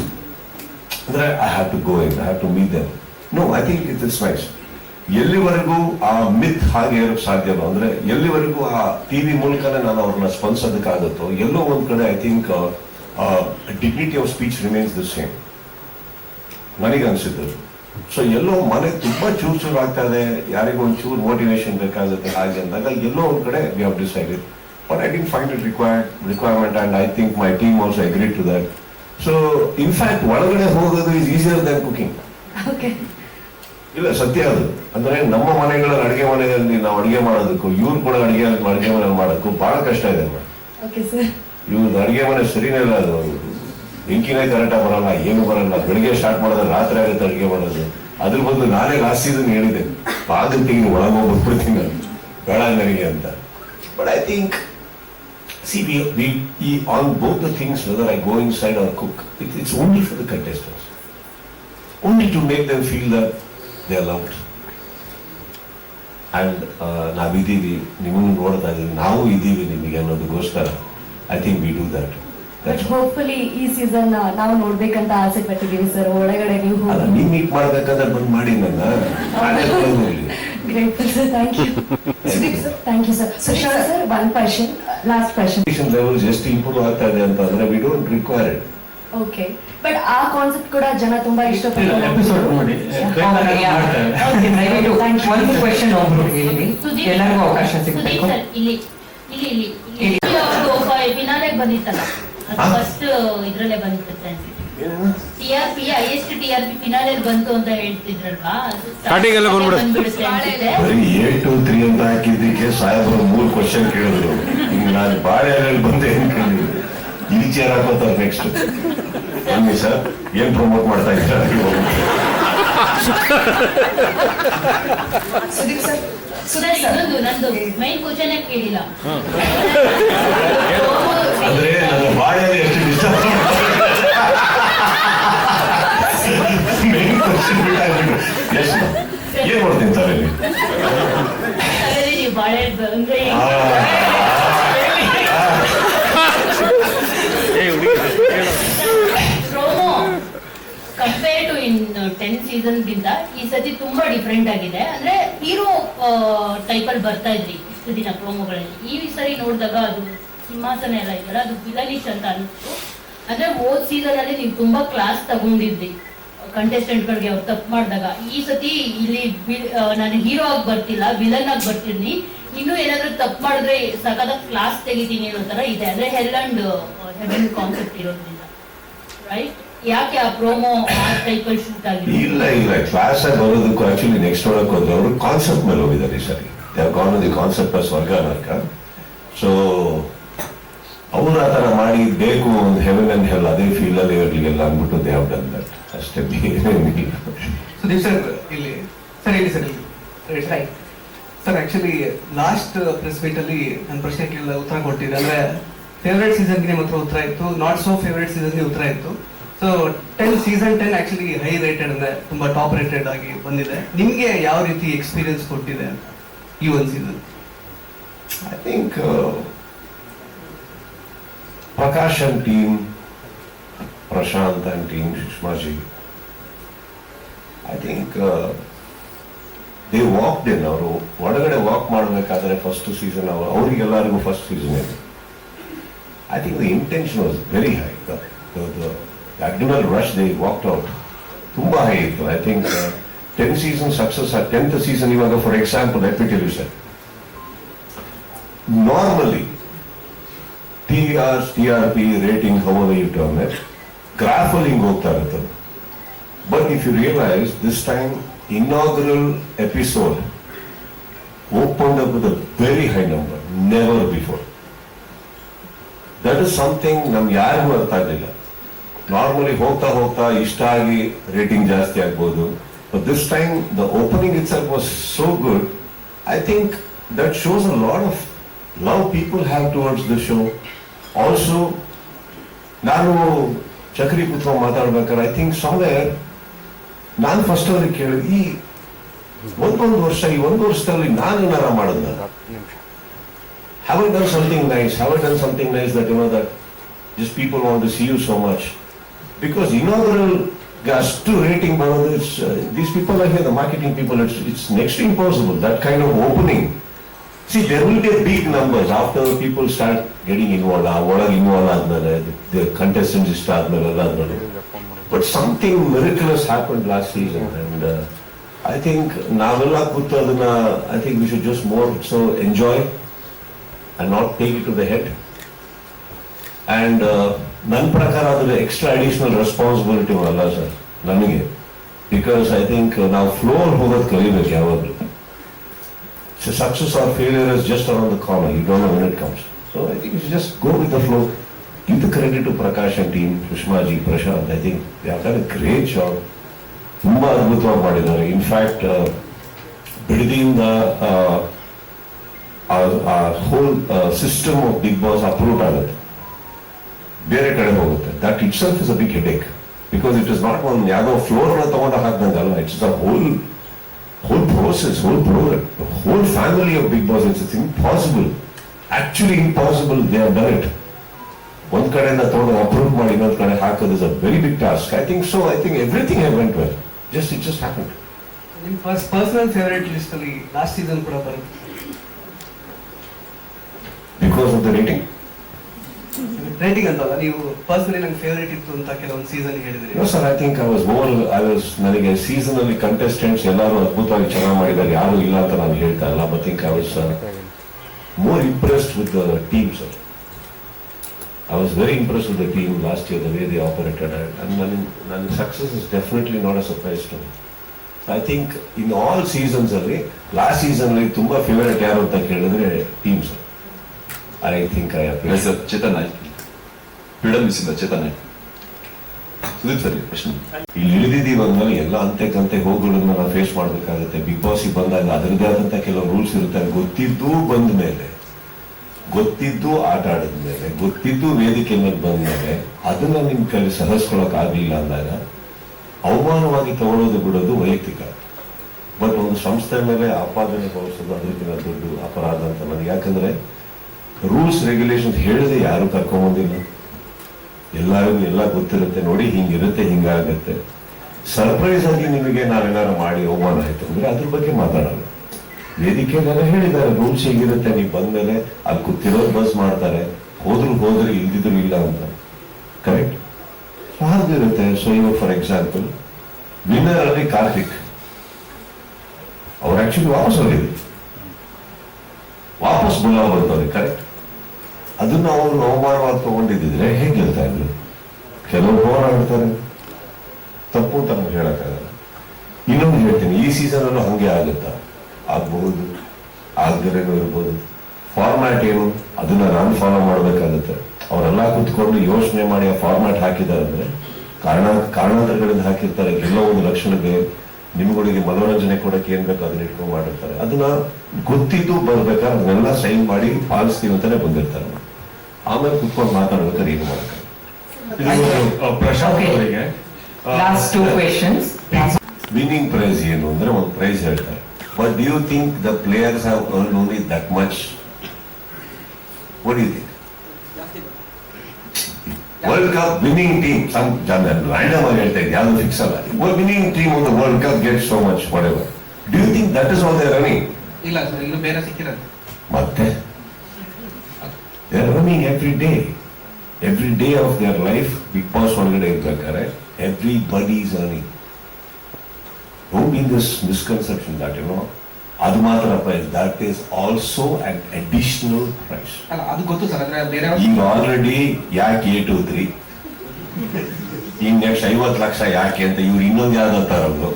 ಅಂದ್ರೆ I have to go in, I have to meet them. No, I think it's nice. ಎಲ್ಲಿವರೆಗೂ ಆ ಮಿತ್ ಹಾಗೆ ಇರೋಕ್ಕೆ ಸಾಧ್ಯನೋ, ಅಂದ್ರೆ ಎಲ್ಲಿವರೆಗೂ ಆ ಟಿವಿ ಮೂಲಕನೇ ನಾನು ಅವ್ರನ್ನ ಸ್ಪಂದಿಸೋದಕ್ಕಾಗುತ್ತೋ, ಎಲ್ಲೋ ಒಂದ್ ಕಡೆ I think dignity of speech remains the same ನನಗೆ ಅನ್ಸಿದ್ದು. ಸೊ ಎಲ್ಲೋ ಮನೆ ತುಂಬಾ ಚೂರು ಆಗ್ತಾ ಇದೆ, ಯಾರಿಗೂ ಒಂದು ಚೂರು ಮೋಟಿವೇಶನ್ ಬೇಕಾಗುತ್ತೆ ಹಾಗೆ ಅಂದಾಗ ಎಲ್ಲೋ ಒಂದ್ ಕಡೆ we have decided. But I didn't find it requirement and I think my team also agreed to that. So in fact ಒಳಗಡೆ ಹೋಗೋದು ಈಸ್ ಈಸಿಯರ್ ದನ್ ಕುಕಿಂಗ್. ಇಲ್ಲ, ಸತ್ಯ ಅದು. ಅಂದ್ರೆ ನಮ್ಮ ಮನೆಗಳಲ್ಲಿ ಅಡಿಗೆ ಮನೆಯಲ್ಲಿ ನಾವು ಅಡಿಗೆ ಮಾಡೋದಕ್ಕೂ ಇವ್ರು ಕೂಡ ಅಡಿಗೆ ಮನೆಯಲ್ಲಿ ಮಾಡೋದಕ್ಕೂ ಬಹಳ ಕಷ್ಟ ಇದೆ. ಇವ್ರದ್ದು ಅಡಿಗೆ ಮನೆ ಸರಿನೇ ಇಲ್ಲ, ಅದು ಬೆಂಕಿನೇ ಕರೆಕ್ಟಾಗಿ ಬರಲ್ಲ, ಏನು ಬರಲ್ಲ. ಬೆಳಿಗ್ಗೆ ಸ್ಟಾರ್ಟ್ ಮಾಡೋದು ರಾತ್ರಿ ಆಗುತ್ತೆ ಅಡಿಗೆ ಮಾಡೋದು. ಅದ್ರ ಬದಲು ನಾನೇ ಲಾಸ್ಟ್ ಸೀಸನ್ ಹೇಳಿದೆ, ಬಾಗಿಲ್ತೀನಿ ಒಳಗೆ ಹೋಗ್ಬಿಡ್ತೀನಿ ನಾನು, ಬೇಡ ನನಗೆ ಅಂತ. But I think on both the things, whether I go inside or cook, it's only for the contestants, only to make them feel that they are loved. And ನಾವಿದ್ದೀವಿ, ನಿಮ್ಮನ್ನು ನೋಡ್ತಾ ಇದೀವಿ, ನಾವು ಇದ್ದೀವಿ ನಿಮಗೆ ಅನ್ನೋದಕ್ಕೋಸ್ಕರ I think we do that. Hopefully ಈ season ನಾವು ನೋಡ್ಬೇಕಂತ ಆಸೆ ಪಟ್ಟಿದ್ದೀವಿ ಸರ್. ಒಳಗಡೆ ನೀವು ನೀವು ಮೀಟ್ ಮಾಡ್ಬೇಕಂದ್ರೆ ಬಂದ್ ಮಾಡಿ ನನ್ನ. Grateful sir, thank you. Thank you sir. Sushant sir, one question, last question. Levels ಎಷ್ಟು ಇಂಪ್ರೂವ್ ಆಗ್ತಾ ಇದೆ ಅಂತಂದ್ರೆ we don't require it. Okay, but ಆ ಕಾನ್ಸೆಪ್ಟ್ ಕೂಡ ಜನ ತುಂಬಾ ಇಷ್ಟಪಡ್ತಾರೆ. ಎಪಿಸೋಡ್ ನೋಡಿ ಒಂದು ಕ್ವೆಶ್ಚನ್ ಎಲ್ಲರಿಗೂ ಅವಕಾಶ ಸಿಗಬೇಕು. ಫಿನಾಲೆಗೆ ಬಂದಿತ್ತಲ್ಲ, ಅದು ಫಸ್ಟ್ ಇದ್ರಲ್ಲೇ ಬಂದಿರುತ್ತೆ ಟಿಆರ್ಪಿ, ಹೈಯೆಸ್ಟ್ ಟಿಆರ್ಪಿ ಫಿನಾಲೆ ಬಂತು ಅಂತ ಹೇಳ್ತಿದ್ರಲ್ವಾ, ಬಂದ್ಬಿಡುತ್ತೆ ಅನ್ಸುತ್ತೆ. 8 to 3 ಅಂತ ಹಾಕಿದ್ದಕ್ಕೆ ಸಾಹೇಬರು 3 ಕ್ವಶನ್ ಕೇಳಿದ್ರು. ನಾನು ಬಾಳೆಹಳ್ಳಿ ಬಂದೆ ಅನ್ಕೊಂಡಿದ್ದೆ, ಈಚೆ ಹಾಕೋತಾರೆ ನೆಕ್ಸ್ಟ್. ಬನ್ನಿ ಸರ್, ಏನ್ ಪ್ರಮೋಟ್ ಮಾಡ್ತಾ ಇದ್ದಾರೆ? ಇನ್ನೊಂದು ನಂದು ಮೈನ್ ಕ್ವಶನ್ ಕೇಳಿಲ್ಲ ಅಂದ್ರೆ ನನ್ನ ಬಾಳೆಹಳ್ಳಿ ಎಷ್ಟು ಡಿಸ್ಟರ್ಬ್ ಮೇನ್ ಕ್ವಶನ್ ಬಿಟ್ಟಾಗ್ಬಿಟ್ಟು ಎಷ್ಟು ಏನ್ ಮಾಡ್ತೀನಿ ತಲೆಯಲ್ಲಿ? ನೀವು ಬಾಳೆ ಅಂದ್ರೆ ಪ್ರೋಮೋ ಕಂಪೇರ್ ಟು ಇನ್ 10 ಸೀಸನ್ಗಿಂತ ಈ ಸತಿ ತುಂಬಾ ಡಿಫ್ರೆಂಟ್ ಆಗಿದೆ. ಅಂದ್ರೆ ಹೀರೋ ಟೈಪ್ ಅಲ್ಲಿ ಬರ್ತಾ ಇದ್ರಿ ಇಷ್ಟು ದಿನ ಪ್ರೋಮೋಗಳಲ್ಲಿ. ಈ ಸರಿ ನೋಡಿದಾಗ ಅದು ಸಿಂಹಾಸನ ಎಲ್ಲ ಇದೆಯಲ್ಲ, ಅದು ವಿಲನಿಶ್ ಅಂತ ಅನಿಸ್ತು. ಅಂದ್ರೆ ಹೋದ್ ಸೀಸನ್ ಅಲ್ಲಿ ನೀವು ತುಂಬಾ ಕ್ಲಾಸ್ ತಗೊಂಡಿದ್ರಿ ಕಂಟೆಸ್ಟೆಂಟ್ ಗಳಿಗೆ ಅವ್ರು ತಪ್ಪು ಮಾಡಿದಾಗ. ಈ ಸತಿ ಇಲ್ಲಿ ನಾನು ಹೀರೋ ಆಗಿ ಬರ್ತಿಲ್ಲ, ವಿಲನ್ ಆಗಿ ಬರ್ತೀನಿ, ಇನ್ನು ಏನಾದ್ರೂ ತಪ್ಪು ಮಾಡಿದ್ರೆ ಸಕದ ಕ್ಲಾಸ್ ತೆಗಿತೀನಿ ಅನ್ನೋ ತರ ಇದೆ. ಅಂದ್ರೆ ಹೆಲ್ ಅಂಡ್ ಹೆವೆನ್ ಕಾನ್ಸೆಪ್ಟ್ ಇರೋದ್ರಿಂದ, ರೈಟ್? ಯಾಕೆ ಆ ಪ್ರೋಮೋ ಆ ಟೈಪ್ ಅಲ್ಲಿ ಶೂಟ್ ಆಗಿದೆ? ಇಲ್ಲ, ಕ್ಲಾಸ್ ಆಗಿ ಬರೋದಕ್ಕೂ ಆಕ್ಚುಲಿ ನೆಕ್ಸ್ಟ್ ನೋಡಕ್ ಹೋದ್ರೆ ಅವರು ಕಾನ್ಸೆಪ್ಟ್ ಮೇಲೆ ಹೋಗಿದ್ದಾರೆ ಈ ಸರಿ. ದಿ ಕಾನ್ಸೆಪ್ಟ್ ಸ್ವರ್ಗ ನರಕ. ಸೊ ಅವ್ರು ಆ ತರ ಮಾಡಿ ಬೇಕು ಒಂದು ಹೆವೆನ್ ಅಂಡ್ ಹೆಲ್ ಅದೇ ಫೀಲ್ ಅಲ್ಲಿ ಇರಲಿಲ್ಲ ಅಂದ್ಬಿಟ್ಟು ದೇ ಹ್ಯಾವ್ ಡನ್ ದಟ್ ಅಷ್ಟೇ. ಸುದೀಪ್ ಸರ್, ಇಲ್ಲಿ ಸರ್ ಹೇಳಿ sir. Right sir, actually last press meet ಅಲ್ಲಿ ನನ್ನ ಪ್ರಶ್ನೆ ಕೇಳಿದ ಉತ್ತರ ಕೊಟ್ಟಿದ್ದೆ. ಅಂದ್ರೆ ಫೇವ್ರೇಟ್ ಸೀಸನ್ಗೆ ನಿಮ್ಮ ಹತ್ರ ಉತ್ತರ ಇತ್ತು, ನಾಟ್ ಸೋ ಫೇವ್ರೇಟ್ ಸೀಸನ್ಗೆ ಉತ್ತರ ಇತ್ತು. So so 10 season 10 actually high rated ಅಂದ್ರೆ ತುಂಬಾ ಟಾಪ್ ರೇಟೆಡ್ ಆಗಿ ಬಂದಿದೆ. ನಿಮ್ಗೆ ಯಾವ ರೀತಿ ಎಕ್ಸ್ಪೀರಿಯನ್ಸ್ ಕೊಟ್ಟಿದೆ ಅಂತ ಈ ಒಂದು season? I think Prakash and team, Prashant and team, Sushmaji, I think they walked in. ಅವರು ಹೊರಗಡೆ ವಾಕ್ ಮಾಡಬೇಕಾದ್ರೆ ಫಸ್ಟ್ ಸೀಸನ್ ಅವರಿಗೆಲ್ಲರಿಗೂ ಫಸ್ಟ್ ಸೀಸನ್ ಇದೆ. I think the intention was very high. The adrenal rush they walked out ತುಂಬಾ high ಇತ್ತು. I think 10 season success at 10th season ಇವಾಗ for example let me tell you sir, normally TRP rating however you term it graph ಅಲ್ಲಿ ಹಿಂಗೆ ಹೋಗ್ತಾ ಇರುತ್ತೆ. But if you realize this time inaugural episode opened up with a very high number, never before. That is something ನಮ್ಗೆ ಯಾರಿಗೂ ಅರ್ಥ ಆಗಲಿಲ್ಲ. Normally ಹೋಗ್ತಾ ಹೋಗ್ತಾ ಇಷ್ಟ ಆಗಿ ರೇಟಿಂಗ್ ಜಾಸ್ತಿ ಆಗ್ಬೋದು. But this time the opening itself was so good. I think that shows a lot of love people have towards the show. Also, ನಾನು ಚಕ್ರಿ ಕೂತ್ಕೊಂಡು ಮಾತಾಡ್ಬೇಕಾದ್ರೆ I think somewhere ನಾನು ಫಸ್ಟ್ ಅವ್ರಿಗೆ ಕೇಳಿದೆ, ಈ ಒಂದು ವರ್ಷದಲ್ಲಿ ನಾನು ಏನಾರ ಮಾಡೋದು, have I done something nice? Have I done something nice that that just people want to see you so much? Because inaugural ಅಷ್ಟು ರೇಟಿಂಗ್ ಬರೋದು, these people are here, the marketing people, it's next to impossible, that kind of opening. See, there will be big numbers after people start getting involved, ಒಳಗೆ involve ಆದ್ಮೇಲೆ, the contestants ಇಷ್ಟ ಆದ್ಮೇಲೆ ಎಲ್ಲ ಆದ್ಮೇಲೆ. But something miraculous happened last season, and I think ನಾವೆಲ್ಲ ಕೂತು ಅದನ್ನ, I think we should just more so enjoy and not take it to the head. And ನನ್ನ ಪ್ರಕಾರ ಅದರ ಎಕ್ಸ್ಟ್ರಾ ಅಡಿಷನಲ್ ರೆಸ್ಪಾನ್ಸಿಬಿಲಿಟಿ ಅಲ್ಲ ಸರ್ ನನಗೆ, ಬಿಕಾಸ್ ಐ ಥಿಂಕ್ ನಾವು floor ಹೋಗೋದು ಕಲಿಬೇಕು ಯಾವಾಗಲೂ. Success or failure is just around the corner, you don't know when it comes. So I think you just go with the flow. Give the credit to Prakash and team, Sushmaji, Prashant. I think they have done a great job. ತುಂಬಾ ಅದ್ಭುತವಾಗಿ ಮಾಡಿದ್ದಾರೆ. In fact ಬಿಡದಿಯಿಂದ whole system of Bigg Boss approve ಆಗುತ್ತೆ, ಬೇರೆ ಕಡೆ ಹೋಗುತ್ತೆ. That itself is a big headache, because it is not one ಯಾವುದೋ floor ತಗೊಂಡು ಹಾಕ್ದಂಗಲ್ಲ. It's the whole process, whole program, the whole family of Big Boss. It's impossible, actually impossible. They have done it. One ಕಡೆಯಿಂದ ತಗೊಂಡು approve ಮಾಡಿ ಇನ್ನೊಂದು ಕಡೆ ಹಾಕೋದು is a very big task. I think so. I think everything went well. It just happened. ನಿಮ್ಮ personal favourite list ಅಲ್ಲಿ last season ಕೂಡ ಬರುತ್ತೆ. Because of the rating? Rating ಅಂತಲ್ಲ, ನೀವು ಪರ್ಸನಲಿ ನಂಗೆ ಫೇವರೇಟ್ ಇತ್ತು ಅಂತ ಕೆಲವೊಂದು ಸೀಸನ್ ಹೇಳಿದ್ರಿ. No sir, I think ನನಗೆ ಸೀಸನ್ ಅಲ್ಲಿ ಕಂಟೆಸ್ಟೆಂಟ್ಸ್ ಎಲ್ಲರೂ ಅದ್ಭುತವಾಗಿ ಚೆನ್ನಾಗಿ ಮಾಡಿದ್ದಾರೆ, ಯಾರು ಇಲ್ಲ ಅಂತ ನಾನು ಹೇಳ್ತಾ ಇಲ್ಲ. But think I was more impressed with the team, sir. I was very impressed with the team last year, the way they operated, and success is definitely not a surprise to me. So I think in all seasons ಅಲ್ಲಿ last season ಅಲ್ಲಿ ತುಂಬಾ favourite ಯಾರು ಅಂತ ಕೇಳಿದ್ರೆ team sir. I think I appreciate. Sir, Chetan Naik. Freedom is in the Chetan Naik. Sudip sir, question. ಇಲ್ಲಿ ಇಳಿದಿದ್ದೀವಿ ಅಂದ್ಮೇಲೆ ಎಲ್ಲ ಅಂತೆ ಕಂತೆ ಹೋಗುಗಳನ್ನ ನಾವು ಫೇಸ್ ಮಾಡಬೇಕಾಗುತ್ತೆ. ಬಿಗ್ ಬಾಸ್ ಬಂದಾಗ ಅದರದೇ ಆದಂತ ಕೆಲವು ರೂಲ್ಸ್ ಇರುತ್ತೆ. ಗೊತ್ತಿದ್ದು ಬಂದ ಮೇಲೆ, ಗೊತ್ತಿದ್ದು ಆಟ ಆಡಿದ್ಮೇಲೆ, ಗೊತ್ತಿದ್ದು ವೇದಿಕೆ ಮೇಲೆ ಬಂದ್ಮೇಲೆ ಅದನ್ನ ನಿಮ್ ಕೈಲಿ ಸಹಿಸ್ಕೊಳಕ್ ಆಗ್ಲಿಲ್ಲ ಅಂದಾಗ ಅವಮಾನವಾಗಿ ತಗೊಳ್ಳೋದು ಬಿಡೋದು ವೈಯಕ್ತಿಕ. ಬಟ್ ಒಂದು ಸಂಸ್ಥೆ ಮೇಲೆ ಆಪಾದನೆ ಹೊರಿಸೋದು ಅದಕ್ಕಿಂತ ದೊಡ್ಡ ಅಪರಾಧ ಅಂತ ನನಗೆ. ಯಾಕಂದ್ರೆ ರೂಲ್ಸ್ ರೆಗ್ಯುಲೇಷನ್ಸ್ ಹೇಳಿದೆ ಯಾರು ಕರ್ಕೊಂಬಂದಿಲ್ಲ, ಎಲ್ಲರಿಗೂ ಎಲ್ಲ ಗೊತ್ತಿರುತ್ತೆ. ನೋಡಿ ಹಿಂಗಿರುತ್ತೆ, ಹಿಂಗಾಗತ್ತೆ. ಸರ್ಪ್ರೈಸ್ ಆಗಿ ನಿಮಗೆ ನಾವೇನಾರು ಮಾಡಿ ಅವಮಾನ ಆಯ್ತು ಅಂದ್ರೆ ಅದ್ರ ಬಗ್ಗೆ ಮಾತಾಡೋಣ. ವೇದಿಕೆಯಲ್ಲೆಲ್ಲ ಹೇಳಿದ್ದಾರೆ ರೂಲ್ಸ್ ಹೇಗಿರುತ್ತೆ, ನೀವು ಬಂದ್ಮೇಲೆ ಅಲ್ಲಿ ಕೂತಿರೋರು ಬಸ್ ಮಾಡ್ತಾರೆ, ಹೋದ್ರೆ ಇಲ್ದಿದ್ರು ಇಲ್ಲ ಅಂತ. ಕರೆಕ್ಟ್ ಹಾಗಿರುತ್ತೆ. ಸೊ ಇವಾಗ ಫಾರ್ ಎಕ್ಸಾಂಪಲ್ ವಿನ್ನರ್ ಅಲ್ಲಿ ಕಾರ್ತಿಕ್ ಅವ್ರು ಆಕ್ಚುಲಿ ವಾಪಸ್ ಹೋಗಿದ್ರು, ವಾಪಸ್ ಬುಲಾವ್ ಬರ್ತವ್ರೆ. ಕರೆಕ್ಟ್, ಅದನ್ನ ಅವರು ಅವಮಾನವಾಗಿ ತಗೊಂಡಿದ್ದಿದ್ರೆ ಹೇಗಿರ್ತಾ ಇದ್ರು. ಕೆಲವರು ಹೋರಾಡ್ತಾರೆ, ತಪ್ಪು ಅಂತ ನಮ್ಗೆ ಹೇಳಕ್ಕಾಗಲ್ಲ. ಇನ್ನೊಂದು ಹೇಳ್ತೀನಿ, ಈ ಸೀಸನ್ ಅಲ್ಲೂ ಹಂಗೆ ಆಗುತ್ತಾ? ಆಗ್ಬಹುದು, ಆಗದೇನೂ ಇರ್ಬೋದು. ಫಾರ್ಮ್ಯಾಟ್ ಏನು ಅದನ್ನ ನಾನು ಫಾಲೋ ಮಾಡ್ಬೇಕಾಗುತ್ತೆ. ಅವರೆಲ್ಲ ಕುತ್ಕೊಂಡು ಯೋಚನೆ ಮಾಡಿ ಆ ಫಾರ್ಮ್ಯಾಟ್ ಹಾಕಿದ್ದಾರೆ ಅಂದ್ರೆ ಕಾರಣಾಂತರಗಳಿಂದ ಹಾಕಿರ್ತಾರೆ. ಎಲ್ಲೋ ಒಂದು ಲಕ್ಷಣಕ್ಕೆ ನಿಮ್ಗಳಿಗೆ ಮನೋರಂಜನೆ ಕೊಡಕ್ಕೆ ಏನ್ ಬೇಕು ಅದನ್ನ ಇಟ್ಕೊಂಡು ಮಾಡಿರ್ತಾರೆ. ಅದನ್ನ ಗೊತ್ತಿದ್ದು ಬರ್ಬೇಕಾದ್ರೆ ಅದನ್ನೆಲ್ಲ ಸೈನ್ ಮಾಡಿ ಪಾಲಿಸ್ತೀವಿ ಅಂತಾನೆ ಬಂದಿರ್ತಾರೆ. ಆಮೇಲೆ ಕುತ್ಕೊಂಡು ಮಾತಾಡ್ಬೇಕಾದ್ರೆ ಏನು ಮಾಡಕ್ಕೆ ಪ್ರಶಾಂತ್ Okay. ಅವರಿಗೆ Last two questions. Winning prize ಏನು ಅಂದ್ರೆ ಒಂದು ಪ್ರೈಸ್ ಹೇಳ್ತಾರೆ, but do you think the players have earn only that much? What you think? World cup winning team, some random ಆಗಿ ಹೇಳ್ತಾ ಇದ್ದೆ, ಯಾವುದು ಫಿಕ್ಸ್ ಅಲ್ಲ. Winning team of the world cup get so much whatever. Do you think that is all they running? ಇಲ್ಲ sir, ಇನ್ನು ಬೇರೆ ಸಿಕ್ಕಿರೋದು. ಮತ್ತೆ they R running every day of their life. Bigg Boss ಒಳಗಡೆ ಇರ್ಬೇಕಾದ್ರೆ everybody is earning. Don't be in this misconception that, you know, ಅದು ಮಾತ್ರ price, that is also an additional price. ಅಲ್ಲ, ಅದು ಗೊತ್ತು ಸರ್. ಅಂದ್ರೆ ಬೇರೆ ಈಗ ಆಲ್ರೆಡಿ ಯಾಕೆ 8-3, ಈಗ ನೆಕ್ಸ್ಟ್ 50 ಲಕ್ಷ ಯಾಕೆ ಅಂತ ಇವ್ರು ಇನ್ನೊಂದು ಯಾವ್ದು ತರೋದು,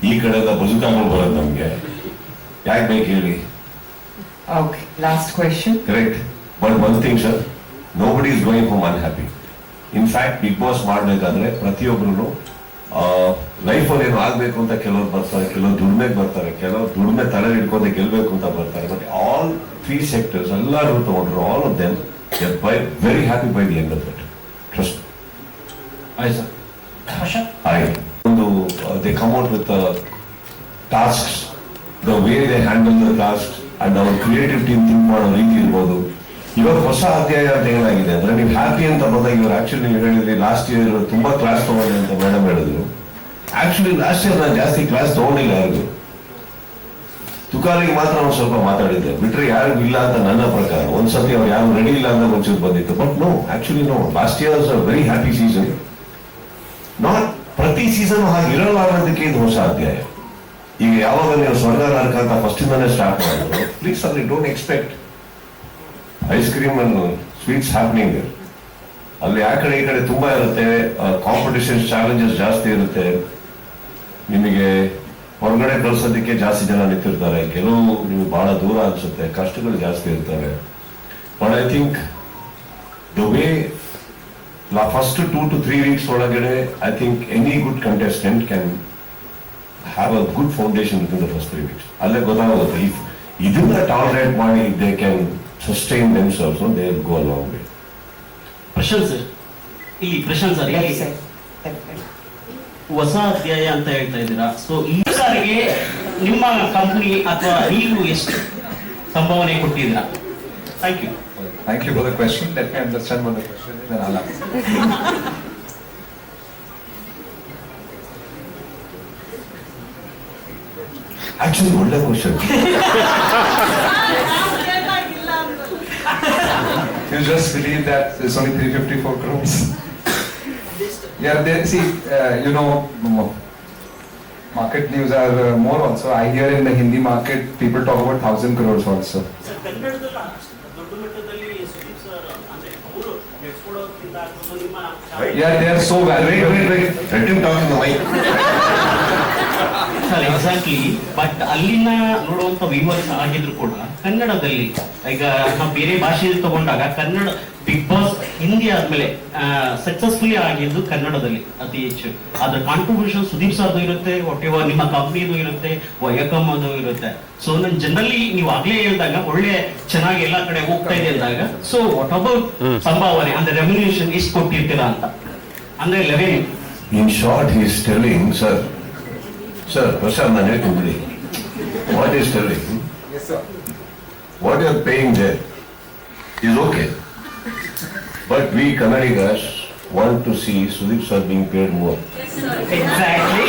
ಈ ಕಡೆಯಿಂದ ಬಜುಕಾಗಳು ಬರೋದು ನಮ್ಗೆ ಯಾಕೆ ಬೇಕು ಹೇಳಿ? Okay, last question. Correct. But one thing sir, nobody is going home unhappy. In fact big boss ಮಾಡಬೇಕಾದ್ರೆ ಪ್ರತಿಯೊಬ್ಬರು ಲೈಫಲ್ಲಿ ಏನು ಆಗ್ಬೇಕು ಅಂತ ಕೆಲವ್ರು ಬರ್ತಾರೆ, ಕೆಲವರು ದುಡಿಮೆಗೆ ಬರ್ತಾರೆ, ಕೆಲವರು ದುಡಿಮೆ ತಲೆ ಹಿಡ್ಕೊಂಡೆ ಗೆಲ್ಬೇಕು ಅಂತ ಬರ್ತಾರೆ. ಬಟ್ ಆಲ್ 3 ಸೆಕ್ಟರ್ಸ್ ಎಲ್ಲರೂ ತಗೊಂಡ್ರು, all of them by very happy by the end of it. Trust. ಆಯ್ತು ಸರ್. ಒಂದು they come out with tasks, the way they handle the task and ಅವ್ರ ಕ್ರಿಯೇಟಿವ್ ಟೀಮ್ ಥಿಂಕ್ ಮಾಡೋ ರೀತಿ ಇರ್ಬೋದು. ಇವಾಗ ಹೊಸ ಅಧ್ಯಾಯ ಅಂತ ಏನಾಗಿದೆ ಅಂದ್ರೆ, ನೀವು ಹ್ಯಾಪಿ ಅಂತ ಬಂದಾಗ ಇವರು ಆಕ್ಚುಲಿ ನೀವು ಹೇಳಿದ್ರಿ ಲಾಸ್ಟ್ ಇಯರ್ ತುಂಬಾ ಕ್ಲಾಸ್ ತಗೊಂಡೆ ಅಂತ ಮೇಡಮ್ ಹೇಳಿದ್ರು. ಆಕ್ಚುಲಿ ಲಾಸ್ಟ್ ಇಯರ್ ನಾನು ಜಾಸ್ತಿ ಕ್ಲಾಸ್ ತಗೊಂಡಿಲ್ಲ ಯಾರಿಗೂ. ತುಕಾಲಿಗೆ ಮಾತ್ರ ಒಂದು ಸ್ವಲ್ಪ ಮಾತಾಡಿದ್ದೆ, ಬಿಟ್ರೆ ಯಾರಿಗೂ ಇಲ್ಲ ಅಂತ ನನ್ನ ಪ್ರಕಾರ. ಒಂದ್ಸತಿ ಅವ್ರು ಯಾರು ರೆಡಿ ಇಲ್ಲ ಅಂತ ಮುಂಚೆ ಬಂದಿತ್ತು. But no, actually no, last year was a very happy season. Not ಪ್ರತಿ ಸೀಸನ್ ಹಾಗೆ ಇರಲ್ಲ ಅನ್ನೋದಕ್ಕೆ ಇದು ಹೊಸ ಅಧ್ಯಾಯ. ಈಗ ಯಾವಾಗ ನೀವು ಸ್ವರ್ಗ ನರಕ ಅಂತ ಫಸ್ಟ್ ಇಂದಾನೆ ಸ್ಟಾರ್ಟ್ ಮಾಡಿದ್ರು, ಪ್ಲೀಸ್ ಅಲ್ಲಿ don't expect ice cream and sweets happening. ಅಲ್ಲಿ ಆ ಕಡೆ ಈ ಕಡೆ ತುಂಬಾ ಇರುತ್ತೆ, ಕಾಂಪಿಟೇಷನ್ ಚಾಲೆಂಜಸ್ ಜಾಸ್ತಿ ಇರುತ್ತೆ. ನಿಮಗೆ ಹೊರಗಡೆ ಕಳ್ಸೋದಕ್ಕೆ ಜಾಸ್ತಿ ಜನ ನಿಂತಿರ್ತಾರೆ, ಕೆಲವು ನಿಮಗೆ ಬಹಳ ದೂರ ಅನ್ಸುತ್ತೆ, ಕಷ್ಟಗಳು ಜಾಸ್ತಿ ಇರ್ತವೆ. But I think the way first 2 to 3 weeks ಒಳಗಡೆ I think any good contestant can have a good foundation with in the first 3 weeks. ಅಲ್ಲೇ ಗೊತ್ತಾಗುತ್ತೆ, ಇಫ್ ಇದನ್ನ ಟಾಲರೇಟ್ ಮಾಡಿ they can sustain themselves, no, they will go a long way. Prashant sir, ಇಲ್ಲಿ Prashant sir, Yes, sir. ಹೊಸ ಅಧ್ಯಾಯ ಅಂತ ಹೇಳ್ತಾ ಇದ್ದೀರಾ. ಸೊ ಈ ಸಾರಿಗೆ ನಿಮ್ಮ ಕಂಪನಿ ಅಥವಾ ನೀವು ಎಷ್ಟು ಸಂಭಾವನೆ ಕೊಟ್ಟಿದ್ದೀರಾ? Thank you. Thank you for the question. Let me understand what the question is, then I'll answer. Actually, ಒಳ್ಳೆ question. You just believe that there's only 354 crores. Yeah, they, see, you know, market news are more also. I hear in the Hindi market, people talk about 1,000 crores also. Yeah, they are so valuable. Wait. Let him talk in the mic. Sir, exactly. But ಅಲ್ಲಿನ ನೋಡುವಂತ viewers ಆಗಿದ್ರು ಕೂಡ ಕನ್ನಡದಲ್ಲಿ, ಈಗ ನಾವು ಬೇರೆ ಭಾಷೆಯಲ್ಲಿ ತಗೊಂಡಾಗ ಕನ್ನಡ ಬಿಗ್ ಬಾಸ್ ಹಿಂದಿ ಆದ್ಮೇಲೆ ಸಕ್ಸಸ್ಫುಲಿ ಆಗಿದ್ದು ಕನ್ನಡದಲ್ಲಿ ಅತಿ ಹೆಚ್ಚು. ಅದ್ರ ಕಾಂಟ್ರಿಬ್ಯೂಷನ್ ಸುದೀಪ್ ಸರ್ದು ಇರುತ್ತೆ, ಒಟ್ಟೆವ ನಿಮ್ಮ ಕಂಪ್ನಿದು ಇರುತ್ತೆ, ವಯಕಮ್ ಅದು ಇರುತ್ತೆ. ಸೊ ನಾನು ಜನರಲಿ ನೀವು ಆಗ್ಲೇ ಹೇಳಿದಾಗ ಒಳ್ಳೆ ಚೆನ್ನಾಗಿ ಎಲ್ಲಾ ಕಡೆ ಹೋಗ್ತಾ ಇದೆ ಅಂದಾಗ, ಸೊ ವಾಟ್ ಅಬೌಟ್ ಸಂಭಾವನೆ ಅಂದ್ರೆ ರೆಮ್ಯುನೇಷನ್ ಎಷ್ಟು ಕೊಟ್ಟಿರ್ತೀರಾ ಅಂತ, ಅಂದ್ರೆ 11. In short, he is telling, sir, Prashant, ನಾನು ಹೇಳ್ತೀನಿ, what he is telling, Yes, sir. what you are paying there is okay. But we Kannadigas want to see Sudeep sir being paid more. Exactly.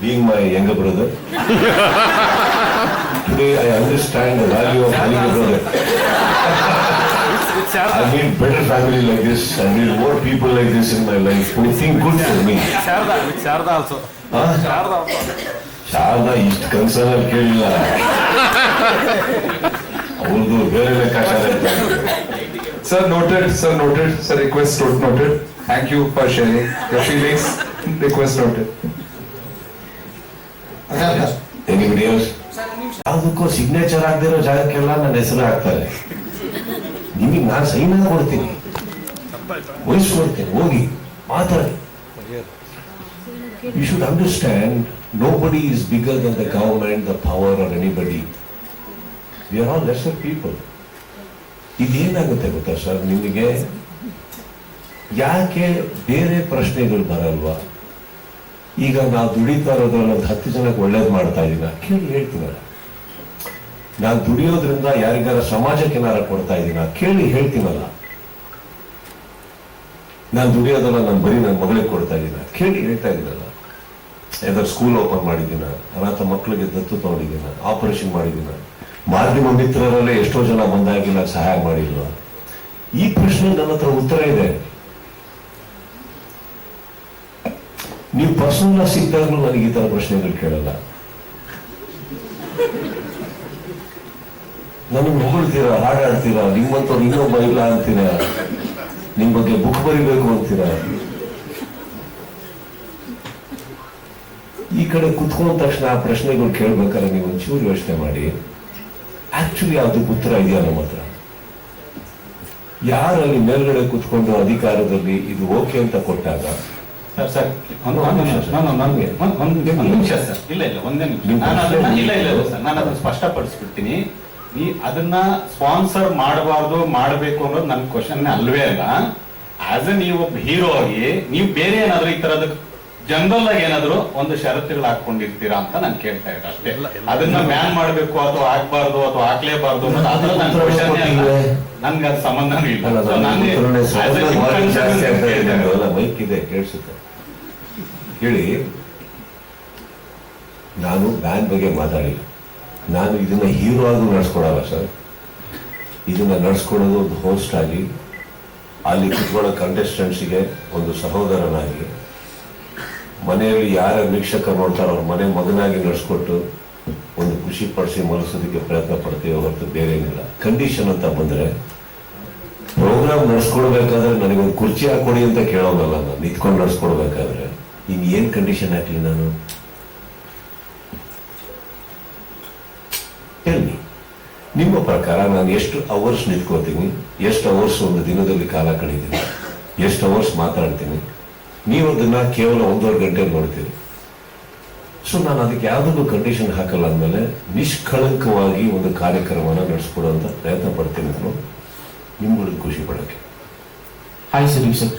Being my younger brother, today I understand the value of having a brother. I need better family like this. I need more people like this in my life who think good for me. Sharada also. Sharada ಇಷ್ಟು concern ಕೇಳಿಲ್ಲ, ಅವ್ರದ್ದು ಬೇರೆ ಲೆಕ್ಕಾಚಾರ ಇರ್ತದೆ. Sir, noted. Sir, request noted. Thank you for sharing your feelings. Request noted. Anybody else? ಯಾವುದಕ್ಕೂ signature ಆಗದಿರೋ ಜಾಗಕ್ಕೆಲ್ಲ ನನ್ನ ಹೆಸರು ಹಾಕ್ತಾರೆ. ನಿಮಗೆ ನಾನು ಸೈನ್ ಕೊಡ್ತೀನಿ, ವಹಿಸ್ಕೊಡ್ತೀನಿ, ಹೋಗಿ ಮಾತಾಡಿ. You should understand, nobody is bigger than the government, the power or anybody. We are all lesser people. ಇದೇನಾಗುತ್ತೆ ಗೊತ್ತಾ ಸರ್, ನಿಮಗೆ ಯಾಕೆ ಬೇರೆ ಪ್ರಶ್ನೆಗಳು ಬರಲ್ವಾ? ಈಗ ನಾವು ದುಡಿತಾ ಇರೋದ್ರಲ್ಲಿ ಒಂದು 10 ಜನಕ್ಕೆ ಒಳ್ಳೇದು ಮಾಡ್ತಾ ಇದ್ದೀನ ಕೇಳಿ ಹೇಳ್ತೀನಲ್ಲ. ನಾನು ದುಡಿಯೋದ್ರಿಂದ ಯಾರಿಗಾರ ಸಮಾಜಕ್ಕೆ ಏನಾರ ಕೊಡ್ತಾ ಇದ್ದೀನ ಕೇಳಿ ಹೇಳ್ತೀನಲ್ಲ. ನಾನು ದುಡಿಯೋದಲ್ಲ ನಾನು ಬರೀ ನನ್ನ ಮಗಳಿಗೆ ಕೊಡ್ತಾ ಇದ್ದೀನ ಕೇಳಿ ಹೇಳ್ತಾ ಇದ್ದೀನಲ್ಲ. ಯಾವ್ದಾದ್ರು ಸ್ಕೂಲ್ ಓಪನ್ ಮಾಡಿದ್ದೀನ, ಅನಾಥ ಮಕ್ಕಳಿಗೆ ದತ್ತು ತಗೊಂಡಿದ್ದೀನ, ಆಪರೇಷನ್ ಮಾಡಿದ್ದೀನ, ಮಾಧ್ಯಮ ಮಿತ್ರರಲ್ಲೇ ಎಷ್ಟೋ ಜನ ಬಂದಾಗಿ ನಾನು ಸಹಾಯ ಮಾಡಿಲ್ವ? ಈ ಪ್ರಶ್ನೆ ನನ್ನ ಹತ್ರ ಉತ್ತರ ಇದೆ. ನೀವು ಪರ್ಸನಲ್ ಸಿಕ್ಕಾಗ್ಲೂ ನನಗೆ ಈ ತರ ಪ್ರಶ್ನೆಗಳು ಕೇಳಲ್ಲ. ನನಗೆ ಹೊಗಳ್ತೀರಾ, ಹಾಡಾಡ್ತೀರಾ, ನಿಮ್ಮಂತವ್ರು ಇನ್ನೊಬ್ಬ ಇಲ್ಲ ಅಂತೀರಾ, ನಿಮ್ ಬಗ್ಗೆ ಬುಕ್ ಬರಿಬೇಕು ಅಂತೀರಾ. ಈ ಕಡೆ ಕುತ್ಕೊಂಡ ತಕ್ಷಣ ಆ ಪ್ರಶ್ನೆಗಳು ಕೇಳ್ಬೇಕಾದ್ರೆ ನೀವು ಒಂಚೂರು ಯೋಚನೆ ಮಾಡಿ, ಆಕ್ಚುಲಿ ಅದಕ್ಕೆ ಉತ್ತರ ಇದೆಯಾ ನಮ್ಮ ಹತ್ರ? ಯಾರಲ್ಲಿ ಮೇಲ್ಗಡೆ ಕುತ್ಕೊಂಡು ಅಧಿಕಾರದಲ್ಲಿ ಇದು ಓಕೆ ಅಂತ ಕೊಟ್ಟಾಗ ಸರ್ ಒಂದೇ ನಿಮಿಷ ಸರ್. ಇಲ್ಲ ಒಂದೇ ನಿಮಿಷ. ನಾನು ಅದನ್ನ ಸ್ಪಷ್ಟಪಡಿಸ್ಬಿಡ್ತೀನಿ. ಅದನ್ನ ಸ್ಪಾನ್ಸರ್ ಮಾಡಬಾರ್ದು ಮಾಡಬೇಕು ಅನ್ನೋದು ನನ್ನ ಕ್ವಶನ್ ಅಲ್ವೇ ಅಲ್ಲ. ಆಸ್ ಎ ನೀವು ಒಬ್ಬ ಹೀರೋ ಆಗಿ ನೀವು ಬೇರೆ ಏನಾದ್ರು ಈ ತರದ ಜನರಲ್ ಆಗಿ ಏನಾದ್ರು ಒಂದು ಷರತ್ತುಗಳು ಹಾಕೊಂಡಿರ್ತೀರಾ ಅಂತ ನಾನು ಕೇಳ್ತಾ ಇದ್ದೆ ಅಷ್ಟೇ. ಅದನ್ನ ಬ್ಯಾನ್ ಮಾಡ್ಬೇಕು ಅಥವಾ ಹಾಕ್ಬಾರ್ದು ಅಥವಾ ಹಾಕ್ಲೇಬಾರ್ದು ಅನ್ನೋದು ಅದ್ರ ನನ್ನ ಕ್ವಶನ್ ನನ್ಗೆ ಅದು ಸಂಬಂಧನೂ ಇಲ್ಲ. ಮೈಕ್ ಇದೆ ಕೇಳಿಸುತ್ತೆ ಹೇಳಿ. ನಾನು ಬ್ಯಾನ್ ಬಗ್ಗೆ ಮಾತಾಡಿಲ್ಲ. ನಾನು ಇದನ್ನ ಹೀರೋ ಆಗಿ ನಡ್ಸ್ಕೊಡಲ್ಲ ಸರ್. ಇದನ್ನ ನಡ್ಸ್ಕೊಡೋದು ಒಂದು ಹೋಸ್ಟ್ ಆಗಿ, ಅಲ್ಲಿ ಕುತ್ಕೊಳ್ಳೋ ಕಂಟೆಸ್ಟೆಂಟ್ಸ್ಗೆ ಒಂದು ಸಹೋದರನಾಗಿ, ಮನೆಯಲ್ಲಿ ಯಾರ ವೀಕ್ಷಕರು ನೋಡ್ತಾರೋ ಅವ್ರ ಮನೆ ಮಗನಾಗಿ ನಡ್ಸ್ಕೊಟ್ಟು ಒಂದು ಖುಷಿ ಪಡಿಸಿ ಮನಸ್ಸೋದಕ್ಕೆ ಪ್ರಯತ್ನ ಪಡ್ತೀವಿ ಹೊರತು ಬೇರೆ ಏನಿಲ್ಲ. ಕಂಡೀಷನ್ ಅಂತ ಬಂದ್ರೆ ಪ್ರೋಗ್ರಾಮ್ ನಡ್ಸ್ಕೊಡ್ಬೇಕಾದ್ರೆ ನನಗೊಂದು ಕುರ್ಚಿ ಹಾಕೊಡಿ ಅಂತ ಕೇಳೋನಲ್ಲ ನಾನು. ನಿಂತ್ಕೊಂಡು ನಡ್ಸ್ಕೊಡ್ಬೇಕಾದ್ರೆ ಇನ್ ಏನ್ ಕಂಡೀಷನ್ ಹಾಕ್ಲಿ ನಾನು? ಹೇಳಿ, ನಿಮ್ಮ ಪ್ರಕಾರ ನಾನು ಎಷ್ಟು ಅವರ್ಸ್ ನಿಂತ್ಕೋತೀನಿ, ಎಷ್ಟು ಅವರ್ಸ್ ಒಂದು ದಿನದಲ್ಲಿ ಕಾಲ ಕಳೀತೀನಿ, ಎಷ್ಟು ಅವರ್ಸ್ ಮಾತಾಡ್ತೀನಿ, ನೀವು ಅದನ್ನ ಕೇವಲ 1.5 ಗಂಟೆ ನೋಡ್ತೀರಿ. ಸೊ ನಾನು ಅದಕ್ಕೆ ಯಾವುದಕ್ಕೂ ಕಂಡೀಷನ್ ಹಾಕಲ್ಲ ಅಂದಮೇಲೆ ನಿಷ್ಕಳಂಕವಾಗಿ ಒಂದು ಕಾರ್ಯಕ್ರಮನ ನಡೆಸ್ಕೊಡುವಂತ ಪ್ರಯತ್ನ ಪಡ್ತೀನಿ ನಾನು, ನಿಮ್ಗಳಿಗೆ ಖುಷಿ ಪಡೋಕೆ. Hi Sudeep sir.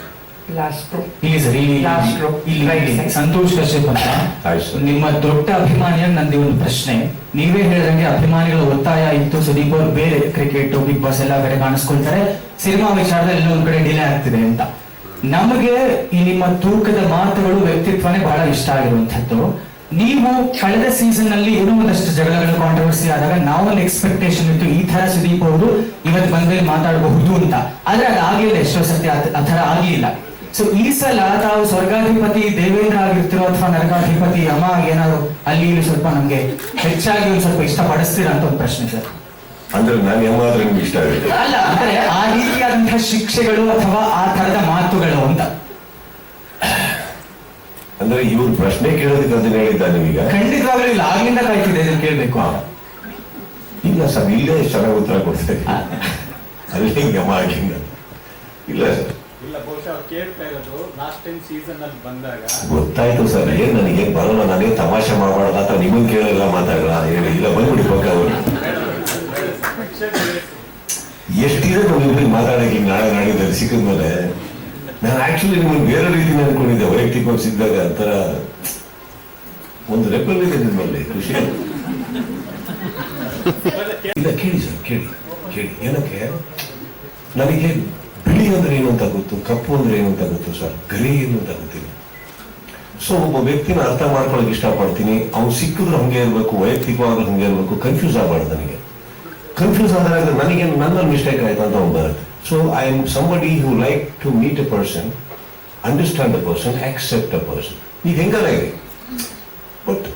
ಇಲ್ಲಿ ಸರ್ ಇಲ್ಲಿ ಸಂತೋಷ್ ಕಶ್ಯಪ್ ಅಂತ ನಿಮ್ಮ ದೊಡ್ಡ ಅಭಿಮಾನಿಯಾಗಿ ನಂದು ಒಂದು ಪ್ರಶ್ನೆ. ನೀವೇ ಹೇಳಿದಂಗೆ ಅಭಿಮಾನಿಗಳ ಒತ್ತಾಯ ಇತ್ತು, ಸುದೀಪ್ ಅವರು ಬೇರೆ ಕ್ರಿಕೆಟ್ ಬಿಗ್ ಬಾಸ್ ಎಲ್ಲ ಕಡೆ ಕಾಣಿಸ್ಕೊಳ್ತಾರೆ, ಸಿನಿಮಾ ವಿಚಾರದಲ್ಲಿ ಎಲ್ಲ ಒಂದ್ ಕಡೆ ಡಿಲೇ ಆಗ್ತಿದೆ ಅಂತ. ನಮಗೆ ಈ ನಿಮ್ಮ ತೂಕದ ಮಾತುಗಳು ವ್ಯಕ್ತಿತ್ವನೇ ಬಹಳ ಇಷ್ಟ ಆಗಿರುವಂತದ್ದು. ನೀವು ಕಳೆದ ಸೀಸನ್ ಅಲ್ಲಿ ಏನೋ ಒಂದಷ್ಟು ಜಗಳಗಳು ಕಾಂಟ್ರವರ್ಸಿ ಆದಾಗ ನಾವೊಂದು ಎಕ್ಸ್ಪೆಕ್ಟೇಷನ್ ಇತ್ತು, ಈ ತರ ಸುದೀಪ್ ಅವರು ಇವತ್ತು ಬಂದ್ಮೇಲೆ ಮಾತಾಡಬಹುದು ಅಂತ. ಆದ್ರೆ ಅದಾಗ್ಲಿಲ್ಲ, ಎಷ್ಟೋ ಸರ್ತಿ ಆ ತರ ಆಗ್ಲಿಲ್ಲ. ಸೊ ಈ ಸಲ ತಾವು ಸ್ವರ್ಗಾಧಿಪತಿ ದೇವೇಂದ್ರ ಆಗಿರ್ತಿರೋ ಅಥವಾ ನರಕಾಧಿಪತಿ ಯಮ ಏನಾದ್ರು ಅಲ್ಲಿ ಇಲ್ಲಿ ಸ್ವಲ್ಪ ನಮ್ಗೆ ಹೆಚ್ಚಾಗಿ ಒಂದು ಸ್ವಲ್ಪ ಇಷ್ಟ ಪಡಿಸ್ತೀರಾ ಅಂತ ಒಂದು ಪ್ರಶ್ನೆ ಸರ್. ಅಂದ್ರೆ ನಾನು ಯಮ ಆದ್ರೆ ನಿಮ್ಗೆ ಇಷ್ಟ ಆಗುತ್ತೆ ಅಲ್ಲ, ಅಂದ್ರೆ ಆ ರೀತಿಯಾದಂತಹ ಶಿಕ್ಷೆಗಳು ಅಥವಾ ಆ ತರದ ಮಾತುಗಳು ಅಂತ. ಅಂದ್ರೆ ಇವ್ರು ಪ್ರಶ್ನೆ ಕೇಳೋದಕ್ಕೆ ಅದನ್ನ ಹೇಳಿದ್ದ ನೀವೀಗ? ಖಂಡಿತವಾಗ್ಲೂ ಇಲ್ಲ, ಆಗ್ಲಿಂದ ಕಾಯ್ತಿದೆ ಇದನ್ನ ಕೇಳ್ಬೇಕು. ಇಲ್ಲ ಸರ್, ಇಲ್ಲೇ ಚೆನ್ನಾಗಿ ಉತ್ತರ ಕೊಡ್ತೇನೆ. ಅಲ್ಲಿ ಯಮ ಆಗಿಲ್ಲ. ಇಲ್ಲ ಸರ್, ಇಲ್ಲ, ಬಹುಶಃ ಕೇಳ್ತಾ ಇರೋದು ಲಾಸ್ಟ್ ಟೈಮ್ ಸೀಸನ್ ಅಲ್ಲಿ ಬಂದಾಗ ಗೊತ್ತಾಯ್ತು ಸರ್. ಏನ್ ನನಗೆ ಬರೋಲ್ಲ, ನಾನೇ ತಮಾಷೆ ಮಾಡಬಾರ್ದ ಅಥವಾ ನಿಮಗ್ ಕೇಳಲ್ಲ ಮಾತಾಡಲ್ಲ ಹೇಳಿ. ಇಲ್ಲ ಬಂದ್ಬಿಡಿ ಪಕ್ಕ ಅವರು ಎಷ್ಟಿದೆ ನಮ್ಗೆ ಮಾತಾಡಕ್ಕೆ ನಾಳೆ ನಾಡಿದ್ದಲ್ಲಿ ಸಿಕ್ಕಿದ್ಮೇಲೆ. ನಾನು ಆಕ್ಚುಲಿ ನಿಮ್ಮನ್ನು ಬೇರೆ ರೀತಿ ಅನ್ಕೊಂಡಿದ್ದೆ, ವೈಯಕ್ತಿಕವಾಗಿ ಸಿದ್ದಾಗ ಅಂತರ ಒಂದು ರೆಪಲ್ ಇದೆ ನಿಮ್ಮಲ್ಲಿ, ಖುಷಿ. ಇಲ್ಲ ಕೇಳಿ ಸರ್, ಕೇಳಿ ಕೇಳಿ. ಏನಕ್ಕೆ ನನಗೆ ಬಿಳಿ ಅಂದ್ರೆ ಏನು ಅಂತ ಗೊತ್ತು, ಕಪ್ಪು ಅಂದ್ರೆ ಏನು ಅಂತ ಗೊತ್ತು ಸರ್, ಗರಿ ಏನು ಅಂತ ಗೊತ್ತಿಲ್ಲ. ಸೊ ಒಬ್ಬ ವ್ಯಕ್ತಿನ ಅರ್ಥ ಮಾಡ್ಕೊಳಕ್ ಇಷ್ಟಪಡ್ತೀನಿ. ಅವ್ನು ಸಿಕ್ಕಿದ್ರು ಹಂಗೆ ಇರ್ಬೇಕು, ವೈಯಕ್ತಿಕವಾದ್ರೂ ಹಂಗೆ ಇರ್ಬೇಕು, ಕನ್ಫ್ಯೂಸ್ ಆಗಬಾರ್ದು. ನನಗೆ ಕನ್ಫ್ಯೂಸ್ ಆದಾಗ ನನಗೆ ನನ್ನಲ್ಲಿ ಮಿಸ್ಟೇಕ್ ಆಯ್ತು ಅಂತ ಅವ್ನು ಬರುತ್ತೆ. So I am somebody who like to meet a person, understand a person, accept a person. ಈಗ ಹೆಂಗಲ್ಲ ಇದೆ, ಬಟ್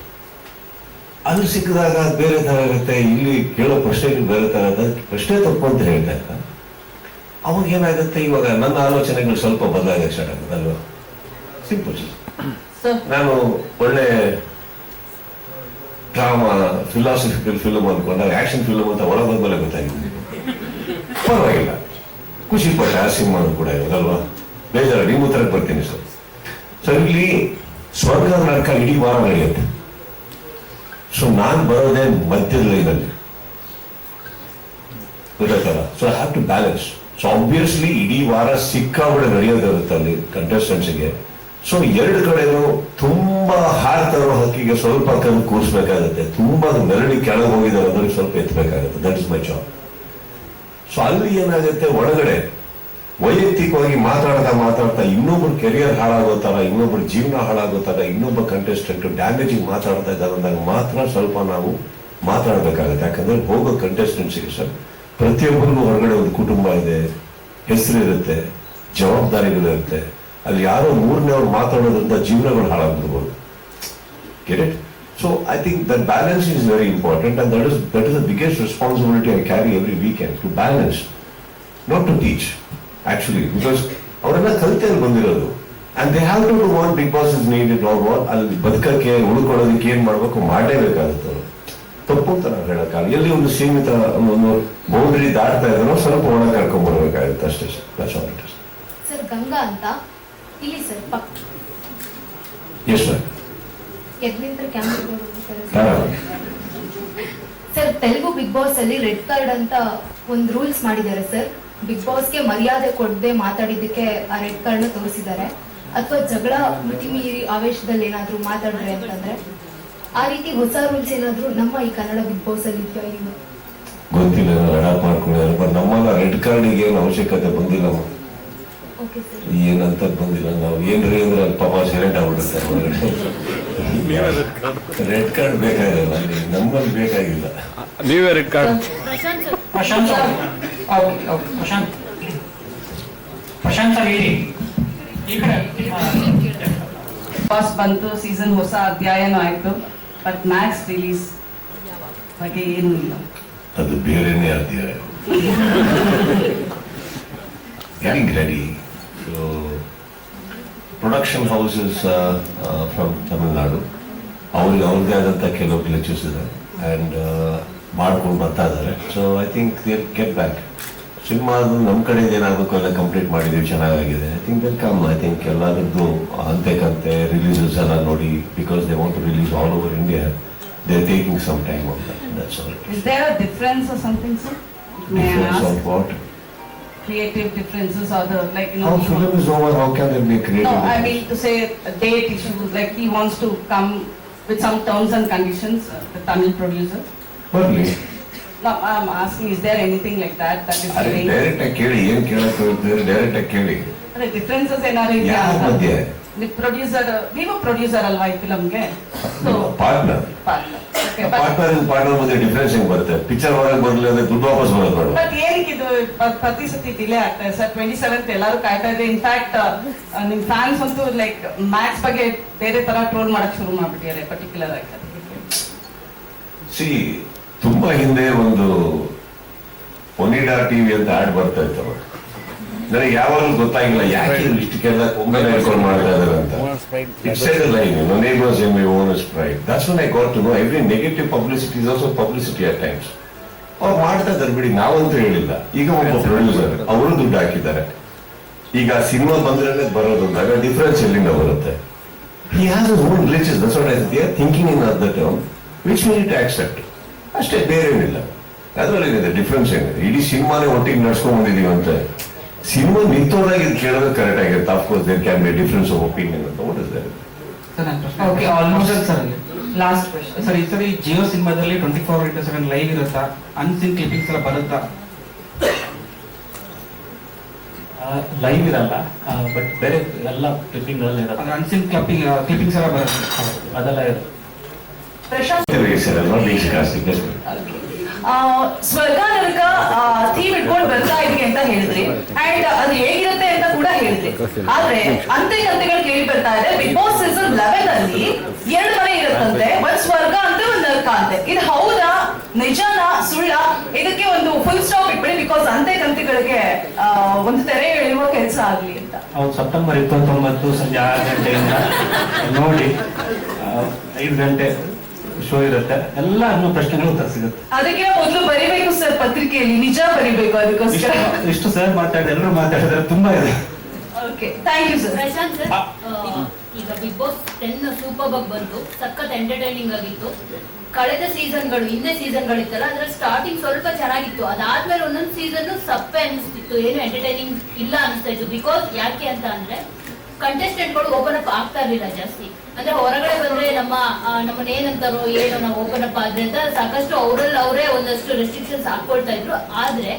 ಅಲ್ಲಿ ಸಿಕ್ಕಿದಾಗ ಬೇರೆ ತರ ಇರುತ್ತೆ, ಇಲ್ಲಿ ಕೇಳೋ ಪ್ರಶ್ನೆಗಳು ಬೇರೆ ತರ ಇರುತ್ತೆ. ಪ್ರಶ್ನೆ ತಪ್ಪು ಅಂತ ಹೇಳಿದಾಗ ಅವಾಗ ಏನಾಗುತ್ತೆ, ಇವಾಗ ನನ್ನ ಆಲೋಚನೆಗಳು ಸ್ವಲ್ಪ ಬದಲಾಗಕ್ಕೆ ಸ್ಟಾರ್ಟ್ ಆಗುತ್ತೆ ಅಲ್ವಾ? ಸಿಂಪಲ್. ನಾನು ಒಳ್ಳೆ ಡ್ರಾಮಾ ಫಿಲಾಸಫಿಕಲ್ ಫಿಲ್ಮ್ ಅನ್ಕೊಂಡಾಗ ಆಕ್ಷನ್ ಫಿಲ್ಮ್ ಅಂತ ಒಳಗೆ ಬಂದ್ಮೇಲೆ ಗೊತ್ತಾಗಿದೆ. ಪರವಾಗಿಲ್ಲ, ಖುಷಿ ಪಟ್ಟ. ಆ ಸಿನಿಮಾನು ಕೂಡ ಇರೋದಲ್ವಾ, ಬೇಜಾರ. ನಿಮ್ಮ ಉತ್ತರಕ್ಕೆ ಬರ್ತೀನಿ ಸರ್. ಸರ್, ಇಲ್ಲಿ ಸ್ವರ್ಗ ನರಕ ಇಡೀ ವಾರ ನಡೆಯುತ್ತೆ. ಸೊ ನಾನು ಬರೋದೇ ಮಧ್ಯದ ಲೈನಲ್ಲಿ. ಗೊತ್ತಾಯ್ತಲ್ಲ. So I have to balance. So obviously ಇಡೀ ವಾರ ಸಿಕ್ಕಾಬಿಡೆ ನಡೆಯೋದಿರುತ್ತೆ ಅಲ್ಲಿ ಕಂಟೆಸ್ಟೆಂಟ್ಸ್ಗೆ. ಸೊ ಎರಡು ಕಡೆನೂ ತುಂಬಾ ಹಾರ್ತಾರೋ ಹಕ್ಕಿಗೆ ಸ್ವಲ್ಪ ಕಣ್ಣು ಕೂರಿಸ್ಬೇಕಾಗುತ್ತೆ, ತುಂಬಾ ನೆರಳಿ ಕೆಳಗೆ ಹೋಗಿದ್ದಾರೆ ಅಂದ್ರೆ ಸ್ವಲ್ಪ ಎತ್ತಬೇಕಾಗುತ್ತೆ. That is my job. So ಅಲ್ಲಿ ಏನಾಗುತ್ತೆ, ಒಳಗಡೆ ವೈಯಕ್ತಿಕವಾಗಿ ಮಾತಾಡ್ತಾ ಇನ್ನೊಬ್ಬರು ಕೆರಿಯರ್ ಹಾಳಾಗೋ ತರ, ಇನ್ನೊಬ್ಬರ ಜೀವನ ಹಾಳಾಗೋ ತರ, ಇನ್ನೊಬ್ಬ ಕಂಟೆಸ್ಟೆಂಟ್ ಡ್ಯಾಮೇಜಿಂಗ್ ಮಾತಾಡ್ತಾ ಇದ್ದಾರೆ ಅಂದಾಗ ಮಾತ್ರ ಸ್ವಲ್ಪ ನಾವು ಮಾತಾಡ್ಬೇಕಾಗುತ್ತೆ. ಯಾಕಂದ್ರೆ ಹೋಗೋ ಕಂಟೆಸ್ಟೆಂಟ್ಸ್ಗೆ ಸರ್ ಪ್ರತಿಯೊಬ್ಬರಿಗೂ ಹೊರಗಡೆ ಒಂದು ಕುಟುಂಬ ಇದೆ, ಹೆಸರು ಇರುತ್ತೆ, ಜವಾಬ್ದಾರಿಗಳಿರುತ್ತೆ. ಅಲ್ಲಿ ಯಾರೋ ಮೂರನೇವ್ರು ಮಾತಾಡೋದ್ರಿಂದ ಜೀವನಗಳು ಹಾಳಾಗ್ಬಿಡ್ಬೋದು. Get it? So I think that balance is very important, and that is the biggest responsibility I carry every weekend, to balance, not to teach actually, because ಅವರೆಲ್ಲ ಕಲಿತೆಯಲ್ಲಿ ಬಂದಿರೋದು, and they have to do what Big Boss is needed or what. ಅಲ್ಲಿ ಬದುಕಕ್ಕೆ ಉಳ್ಕೊಳ್ಳೋದಕ್ಕೆ ಏನ್ ಮಾಡ್ಬೇಕು ಮಾಡಲೇಬೇಕಾಗುತ್ತೆ. ಅವರು ತಪ್ಪು ಅಂತ ನಾವು ಹೇಳಕ್ಕಾಗಲ್ಲ. ಎಲ್ಲಿ ಒಂದು ಸೀಮಿತ ಒಂದು ಬೌಂಡ್ರಿ ದಾಟ್ತಾ ಇದ್ರು ಸ್ವಲ್ಪ ಒಳಗೆ ಕರ್ಕೊಂಡ್ ಬರ್ಬೇಕಾಗುತ್ತೆ ಅಷ್ಟೇ. ಸರ್ ಗಂಗಾ ಅಂತ ಇಲ್ಲಿ ಸರ್ ಪಕ್ಕ ಎಸ್ ಸರ್. ಎದ್ರಿಂದ camera sir, Telugu Bigg Boss ಅಲ್ಲಿ ರೆಡ್ ಕಾರ್ಡ್ ಅಂತ ಒಂದು ರೂಲ್ಸ್ ಮಾಡಿದ್ದಾರೆ ಸರ್. ಬಿಗ್ ಬಾಸ್ಗೆ ಮರ್ಯಾದೆ ಕೊಡದೆ ಮಾತಾಡಿದ್ದಕ್ಕೆ ಆ ರೆಡ್ ಕಾರ್ಡ್ ತೋರಿಸಿದ್ದಾರೆ. ಅಥವಾ ಜಗಳ ಮಿತಿ ಮೀರಿ ಆವೇಶದಲ್ಲಿ ಏನಾದ್ರು ಮಾತಾಡಿದ್ರೆ ಅಂತಂದ್ರೆ ಆ ರೀತಿ ಹೊಸ ರೂಲ್ಸ್ ಏನಾದ್ರು ನಮ್ಮ ಈ ಕನ್ನಡ ಬಿಗ್ ಬಾಸ್ ಅಲ್ಲಿ ಗೊತ್ತಿಲ್ಲ, ಅಡಾಪ್ಟ್ ಮಾಡ್ಕೊಂಡಿದ್ದಾರೆ. ಬಟ್ ನಮ್ಮನ್ನ ರೆಡ್ ಕಾರ್ಡಿಗೆ ಏನು ಅವಶ್ಯಕತೆ ಬಂದಿಲ್ಲ, ಏನಂತ ಬಂದಿಲ್ಲ. ನಾವು ಏನ್ರಿ ಅಂದ್ರೆ ಪಾಪ ಸೈಲೆಂಟ್ ಆಗ್ಬಿಡುತ್ತೆ ಹೊರಗಡೆ. ರೆಡ್ ಕಾರ್ಡ್ ಬೇಕಾಗಿಲ್ಲ, ನಮ್ಮಲ್ಲಿ ಬೇಕಾಗಿಲ್ಲ. ನೀವೇ ರೆಡ್ ಕಾರ್ಡ್. ಪ್ರಶಾಂತ್ ಸರ್ ಹೇಳಿ ಈ ಕಡೆ. ಬಾಸ್ ಬಂತು, ಸೀಸನ್ ಹೊಸ ಅಧ್ಯಾಯನೂ ಆಯ್ತು, ಬಟ್ ಮ್ಯಾಕ್ಸ್ ರಿಲೀಸ್ ಬಗ್ಗೆ ಏನೂ ಇಲ್ಲ. ಅದು ಬೇರೆನೇ ಅಧ್ಯಾಯ. Getting ready. So, production houses from Tamil Nadu, ಅವ್ರದ್ದೇ ಆದಂಥ ಕೆಲವು ಗ್ಲಿಚಸ್ ಇದೆ ಆ್ಯಂಡ್ ಮಾಡ್ಕೊಂಡು ಬರ್ತಾ ಇದ್ದಾರೆ. So I think they get back. ಸಿನಿಮಾದು ನಮ್ಮ ಕಡೆ ಏನಾಗಬೇಕು ಎಲ್ಲ ಕಂಪ್ಲೀಟ್ ಮಾಡಿದ್ದೀವಿ, ಚೆನ್ನಾಗಿದೆ. I think welcome. I think ಎಲ್ಲದರದ್ದು ಅಂತೆ ರಿಲೀಸಸ್ ಎಲ್ಲ ನೋಡಿ, because they want to release all over India, they are taking some time on that. That's all. Is there a difference or something, sir? Difference of what? Creative differences or the, like, you know. How film is over, how can there be creative No, I difference? mean to say date issues, like he wants to come with some terms and conditions, the Tamil producer. Probably. No, I'm asking, is there anything like that that is ಅರೆ going? Direct ಆಗಿ ಕೇಳಿ, ಏನ್ ಕೇಳಕ್ ಹೋಗ್ತಾರೆ, direct ಆಗಿ ಕೇಳಿ. ಅದೇ differences ಏನಾದ್ರು ಇದೆಯಾ ಯಾವ ಅಂತ? ಮಧ್ಯೆ? The producer, ನೀವು producer ಅಲ್ವಾ ಈ ಫಿಲಮ್ಗೆ? So partner. partner. Okay, but partner ಮಧ್ಯೆ ಡಿಫ್ರೆನ್ಸ್ ಹೆಂಗ್ ಬರುತ್ತೆ? ಪಿಕ್ಚರ್ ಒಳಗೆ ಬರಲಿ ಅಂದ್ರೆ ದುಡ್ಡು ವಾಪಸ್ ಬರೋದು ಬೇಡ. ಬಟ್ ಏನಕ್ಕೆ ಇದು ಪ್ರತಿ ಸತಿ ಡಿಲೇ ಆಗ್ತಾ ಇದೆ ಸರ್? 27th ಎಲ್ಲರೂ ಕಾಯ್ತಾ ಇದೆ. ಇನ್ಫ್ಯಾಕ್ಟ್ ನಿಮ್ ಫ್ಯಾನ್ಸ್ ಅಂತೂ ಲೈಕ್ ಮ್ಯಾಕ್ಸ್ ಬಗ್ಗೆ ಬೇರೆ ತರ ಟ್ರೋಲ್ ಮಾಡಕ್ ಶುರು ಮಾಡ್ಬಿಟ್ಟಿದ್ದಾರೆ ಪರ್ಟಿಕ್ಯುಲರ್ ಆಗಿ. ಸಿ ತುಂಬಾ ಹಿಂದೆ ಒಂದು ಒನಿಡಾ ಟಿವಿ ಅಂತ ಆಡ್ ಬರ್ತಾ ಇತ್ತವ. ನನಗೆ ಯಾವಾಗಲೂ ಗೊತ್ತಾಗಿಲ್ಲ ಯಾಕೆ ಇಷ್ಟಕ್ಕೆಲ್ಲ ಒಮ್ಮೆಲೆ ಹೇಳ್ಕೊಂಡು ಮಾಡ್ತಾ ಇದಾರೆ ಅಂತ. It's a line, no neighbours in my own sprite. That's when I got to know every negative publicity is also publicity at times. ಅವ್ರು ಮಾಡ್ತಾ ಇದ್ದಾರೆ ಬಿಡಿ, ನಾವಂತೂ ಹೇಳಿಲ್ಲ. ಈಗ ಒಬ್ಬ ಪ್ರೊಡ್ಯೂಸರ್ ಅವರು ದುಡ್ಡು ಹಾಕಿದ್ದಾರೆ. ಈಗ ಸಿನಿಮಾ ಬಂದ್ರೆ ಬರೋದಂದಾಗ ಡಿಫ್ರೆನ್ಸ್ ಎಲ್ಲಿಂದ ಬರುತ್ತೆ? He has his own glitches. That's what I said. They are thinking in that term, which we need to accept. ಅಷ್ಟೇ, ಬೇರೆ ಏನಿಲ್ಲ. ಅದರಲ್ಲಿ ಏನಿದೆ ಡಿಫ್ರೆನ್ಸ್ ಏನಿದೆ? ಇಡೀ ಸಿನಿಮಾನೇ ಒಟ್ಟಿಗೆ ನಡ್ಸ್ಕೊಂಡ್ ಬಂದಿದೀವಿ ಅಂತ. ಸಿನಿಮಾ ನಿಂತೋದಾಗ ಇದು ಕೇಳೋದು ಕರೆಕ್ಟ್ ಆಗಿರುತ್ತೆ. Of course there can be difference of opinion ಅಂತ. What is that? Okay, almost sir last question sir. ಈ ಸರಿ ಜಿಯೋ ಸಿನಿಮಾದಲ್ಲಿ 24/7 ಲೈವ್ ಇರುತ್ತಾ? ಅನ್ಸಿನ್ ಕ್ಲಿಪ್ಪಿಂಗ್ಸ್ ಎಲ್ಲ ಬರುತ್ತಾ? ಲೈವ್ ಇರಲ್ಲ, ಬಟ್ ಬೇರೆ ಎಲ್ಲ ಕ್ಲಿಪ್ಪಿಂಗ್ ಇರುತ್ತೆ. ಅನ್ಸಿನ್ ಕ್ಲಿಪ್ಪಿಂಗ್ಸ್ ಎಲ್ಲ ಬರುತ್ತೆ, ಅದೆಲ್ಲ ಇರುತ್ತೆ. ಪ್ರಶಾಂತ್, ಸ್ವರ್ಗ ನರಕ ಥೀಮ್ ಇಟ್ಕೊಂಡು ಬರ್ತಾ ಇದ್ವಿ ಅಂತ ಹೇಳಿದ್ರಿ, ಅಂಡ್ ಅದು ಹೇಗಿರುತ್ತೆ ಅಂತ ಕೂಡ ಹೇಳಿದ್ರಿ. ಆದ್ರೆ ಅಂತೆಗಳು ಕೇಳಿ ಬರ್ತಾ ಇದೆ, ಬಿಗ್ ಬಾಸ್ ಸೀಸನ್ 11 ಅಲ್ಲಿ 2 ಮನೆ ಇರುತ್ತಂತೆ, ಒಂದ್ ಸ್ವರ್ಗ ಅಂತೆ, ಒಂದ್ ನರಕ ಅಂತೆ. ಇದು ಹೌದಾ, ನಿಜಾನ, ಸುಳ್ಳ? ಇದಕ್ಕೆ ಒಂದು ಫುಲ್ ಸ್ಟಾಪ್ ಇಟ್ಬಿಡಿ, ಬಿಕಾಸ್ ಅಂತೆಗಳಿಗೆ ಒಂದು ತೆರೆ ಎಳೆಯುವ ಕೆಲಸ ಆಗ್ಲಿ ಅಂತ. ಹೌದು, ಸೆಪ್ಟೆಂಬರ್ 29 ಸಂಜೆ 6 ಗಂಟೆಯಿಂದ ನೋಡಿ 5 ಗಂಟೆ ಶೋ ಇರುತ್ತೆ. ಎಲ್ಲ ಪ್ರಶ್ನೆಗಳು ಉತ್ತರ ಸಿಗುತ್ತೆ. ಅದಕ್ಕೆ ಮೊದಲು ಬರಿಬೇಕು ಸರ್ ಪತ್ರಿಕೆಯಲ್ಲಿ, ನಿಜ ಬರಿಬೇಕು. ಅದಕ್ಕೋಸ್ಕರ ಇಷ್ಟು ಸರ್ ಮಾತಾಡಿದ್ರೆ ಎಲ್ಲರೂ ಮಾತಾಡಿದ್ರೆ ತುಂಬಾ ಇದೆ. Okay, thank you sir. Prashant sir, ಈಗ ಬಿಗ್ ಬಾಸ್ 10 ಸೂಪರ್ ಆಗಿ ಬಂತು, ಸಖತ್ ಎಂಟರ್ಟೈನಿಂಗ್ ಆಗಿತ್ತು. ಕಳೆದ ಸೀಸನ್ಗಳು, ಹಿಂದೆ ಸೀಸನ್ಗಳಿತ್ತಲ್ಲ, ಅದ್ರ ಸ್ಟಾರ್ಟಿಂಗ್ ಸ್ವಲ್ಪ ಚೆನ್ನಾಗಿತ್ತು, ಅದಾದ್ಮೇಲೆ ಒಂದೊಂದು ಸೀಸನ್ ಸಪ್ಪೆ ಅನಿಸ್ತಿತ್ತು, ಏನು ಎಂಟರ್ಟೈನಿಂಗ್ ಇಲ್ಲ ಅನಿಸ್ತಾ ಇತ್ತು. ಬಿಕಾಸ್ ಯಾಕೆ ಅಂತ ಅಂದ್ರೆ ಕಂಟೆಸ್ಟೆಂಟ್ಗಳು ಓಪನ್ ಅಪ್ ಆಗ್ತಾ ಇರ್ಲಿಲ್ಲ ಜಾಸ್ತಿ. ಅಂದ್ರೆ ಹೊರಗಡೆ ಬಂದ್ರೆ ನಮ್ಮನ್ನ ಏನಂತಾರೋ ಏನೋ ನಾವು ಓಪನ್ ಅಪ್ ಆದ್ರೆ ಅಂತ ಸಾಕಷ್ಟು ಅವರೇ ಒಂದಷ್ಟು ರೆಸ್ಟ್ರಿಕ್ಷನ್ಸ್ ಹಾಕೊಳ್ತಾ ಇದ್ರು. ಆದ್ರೆ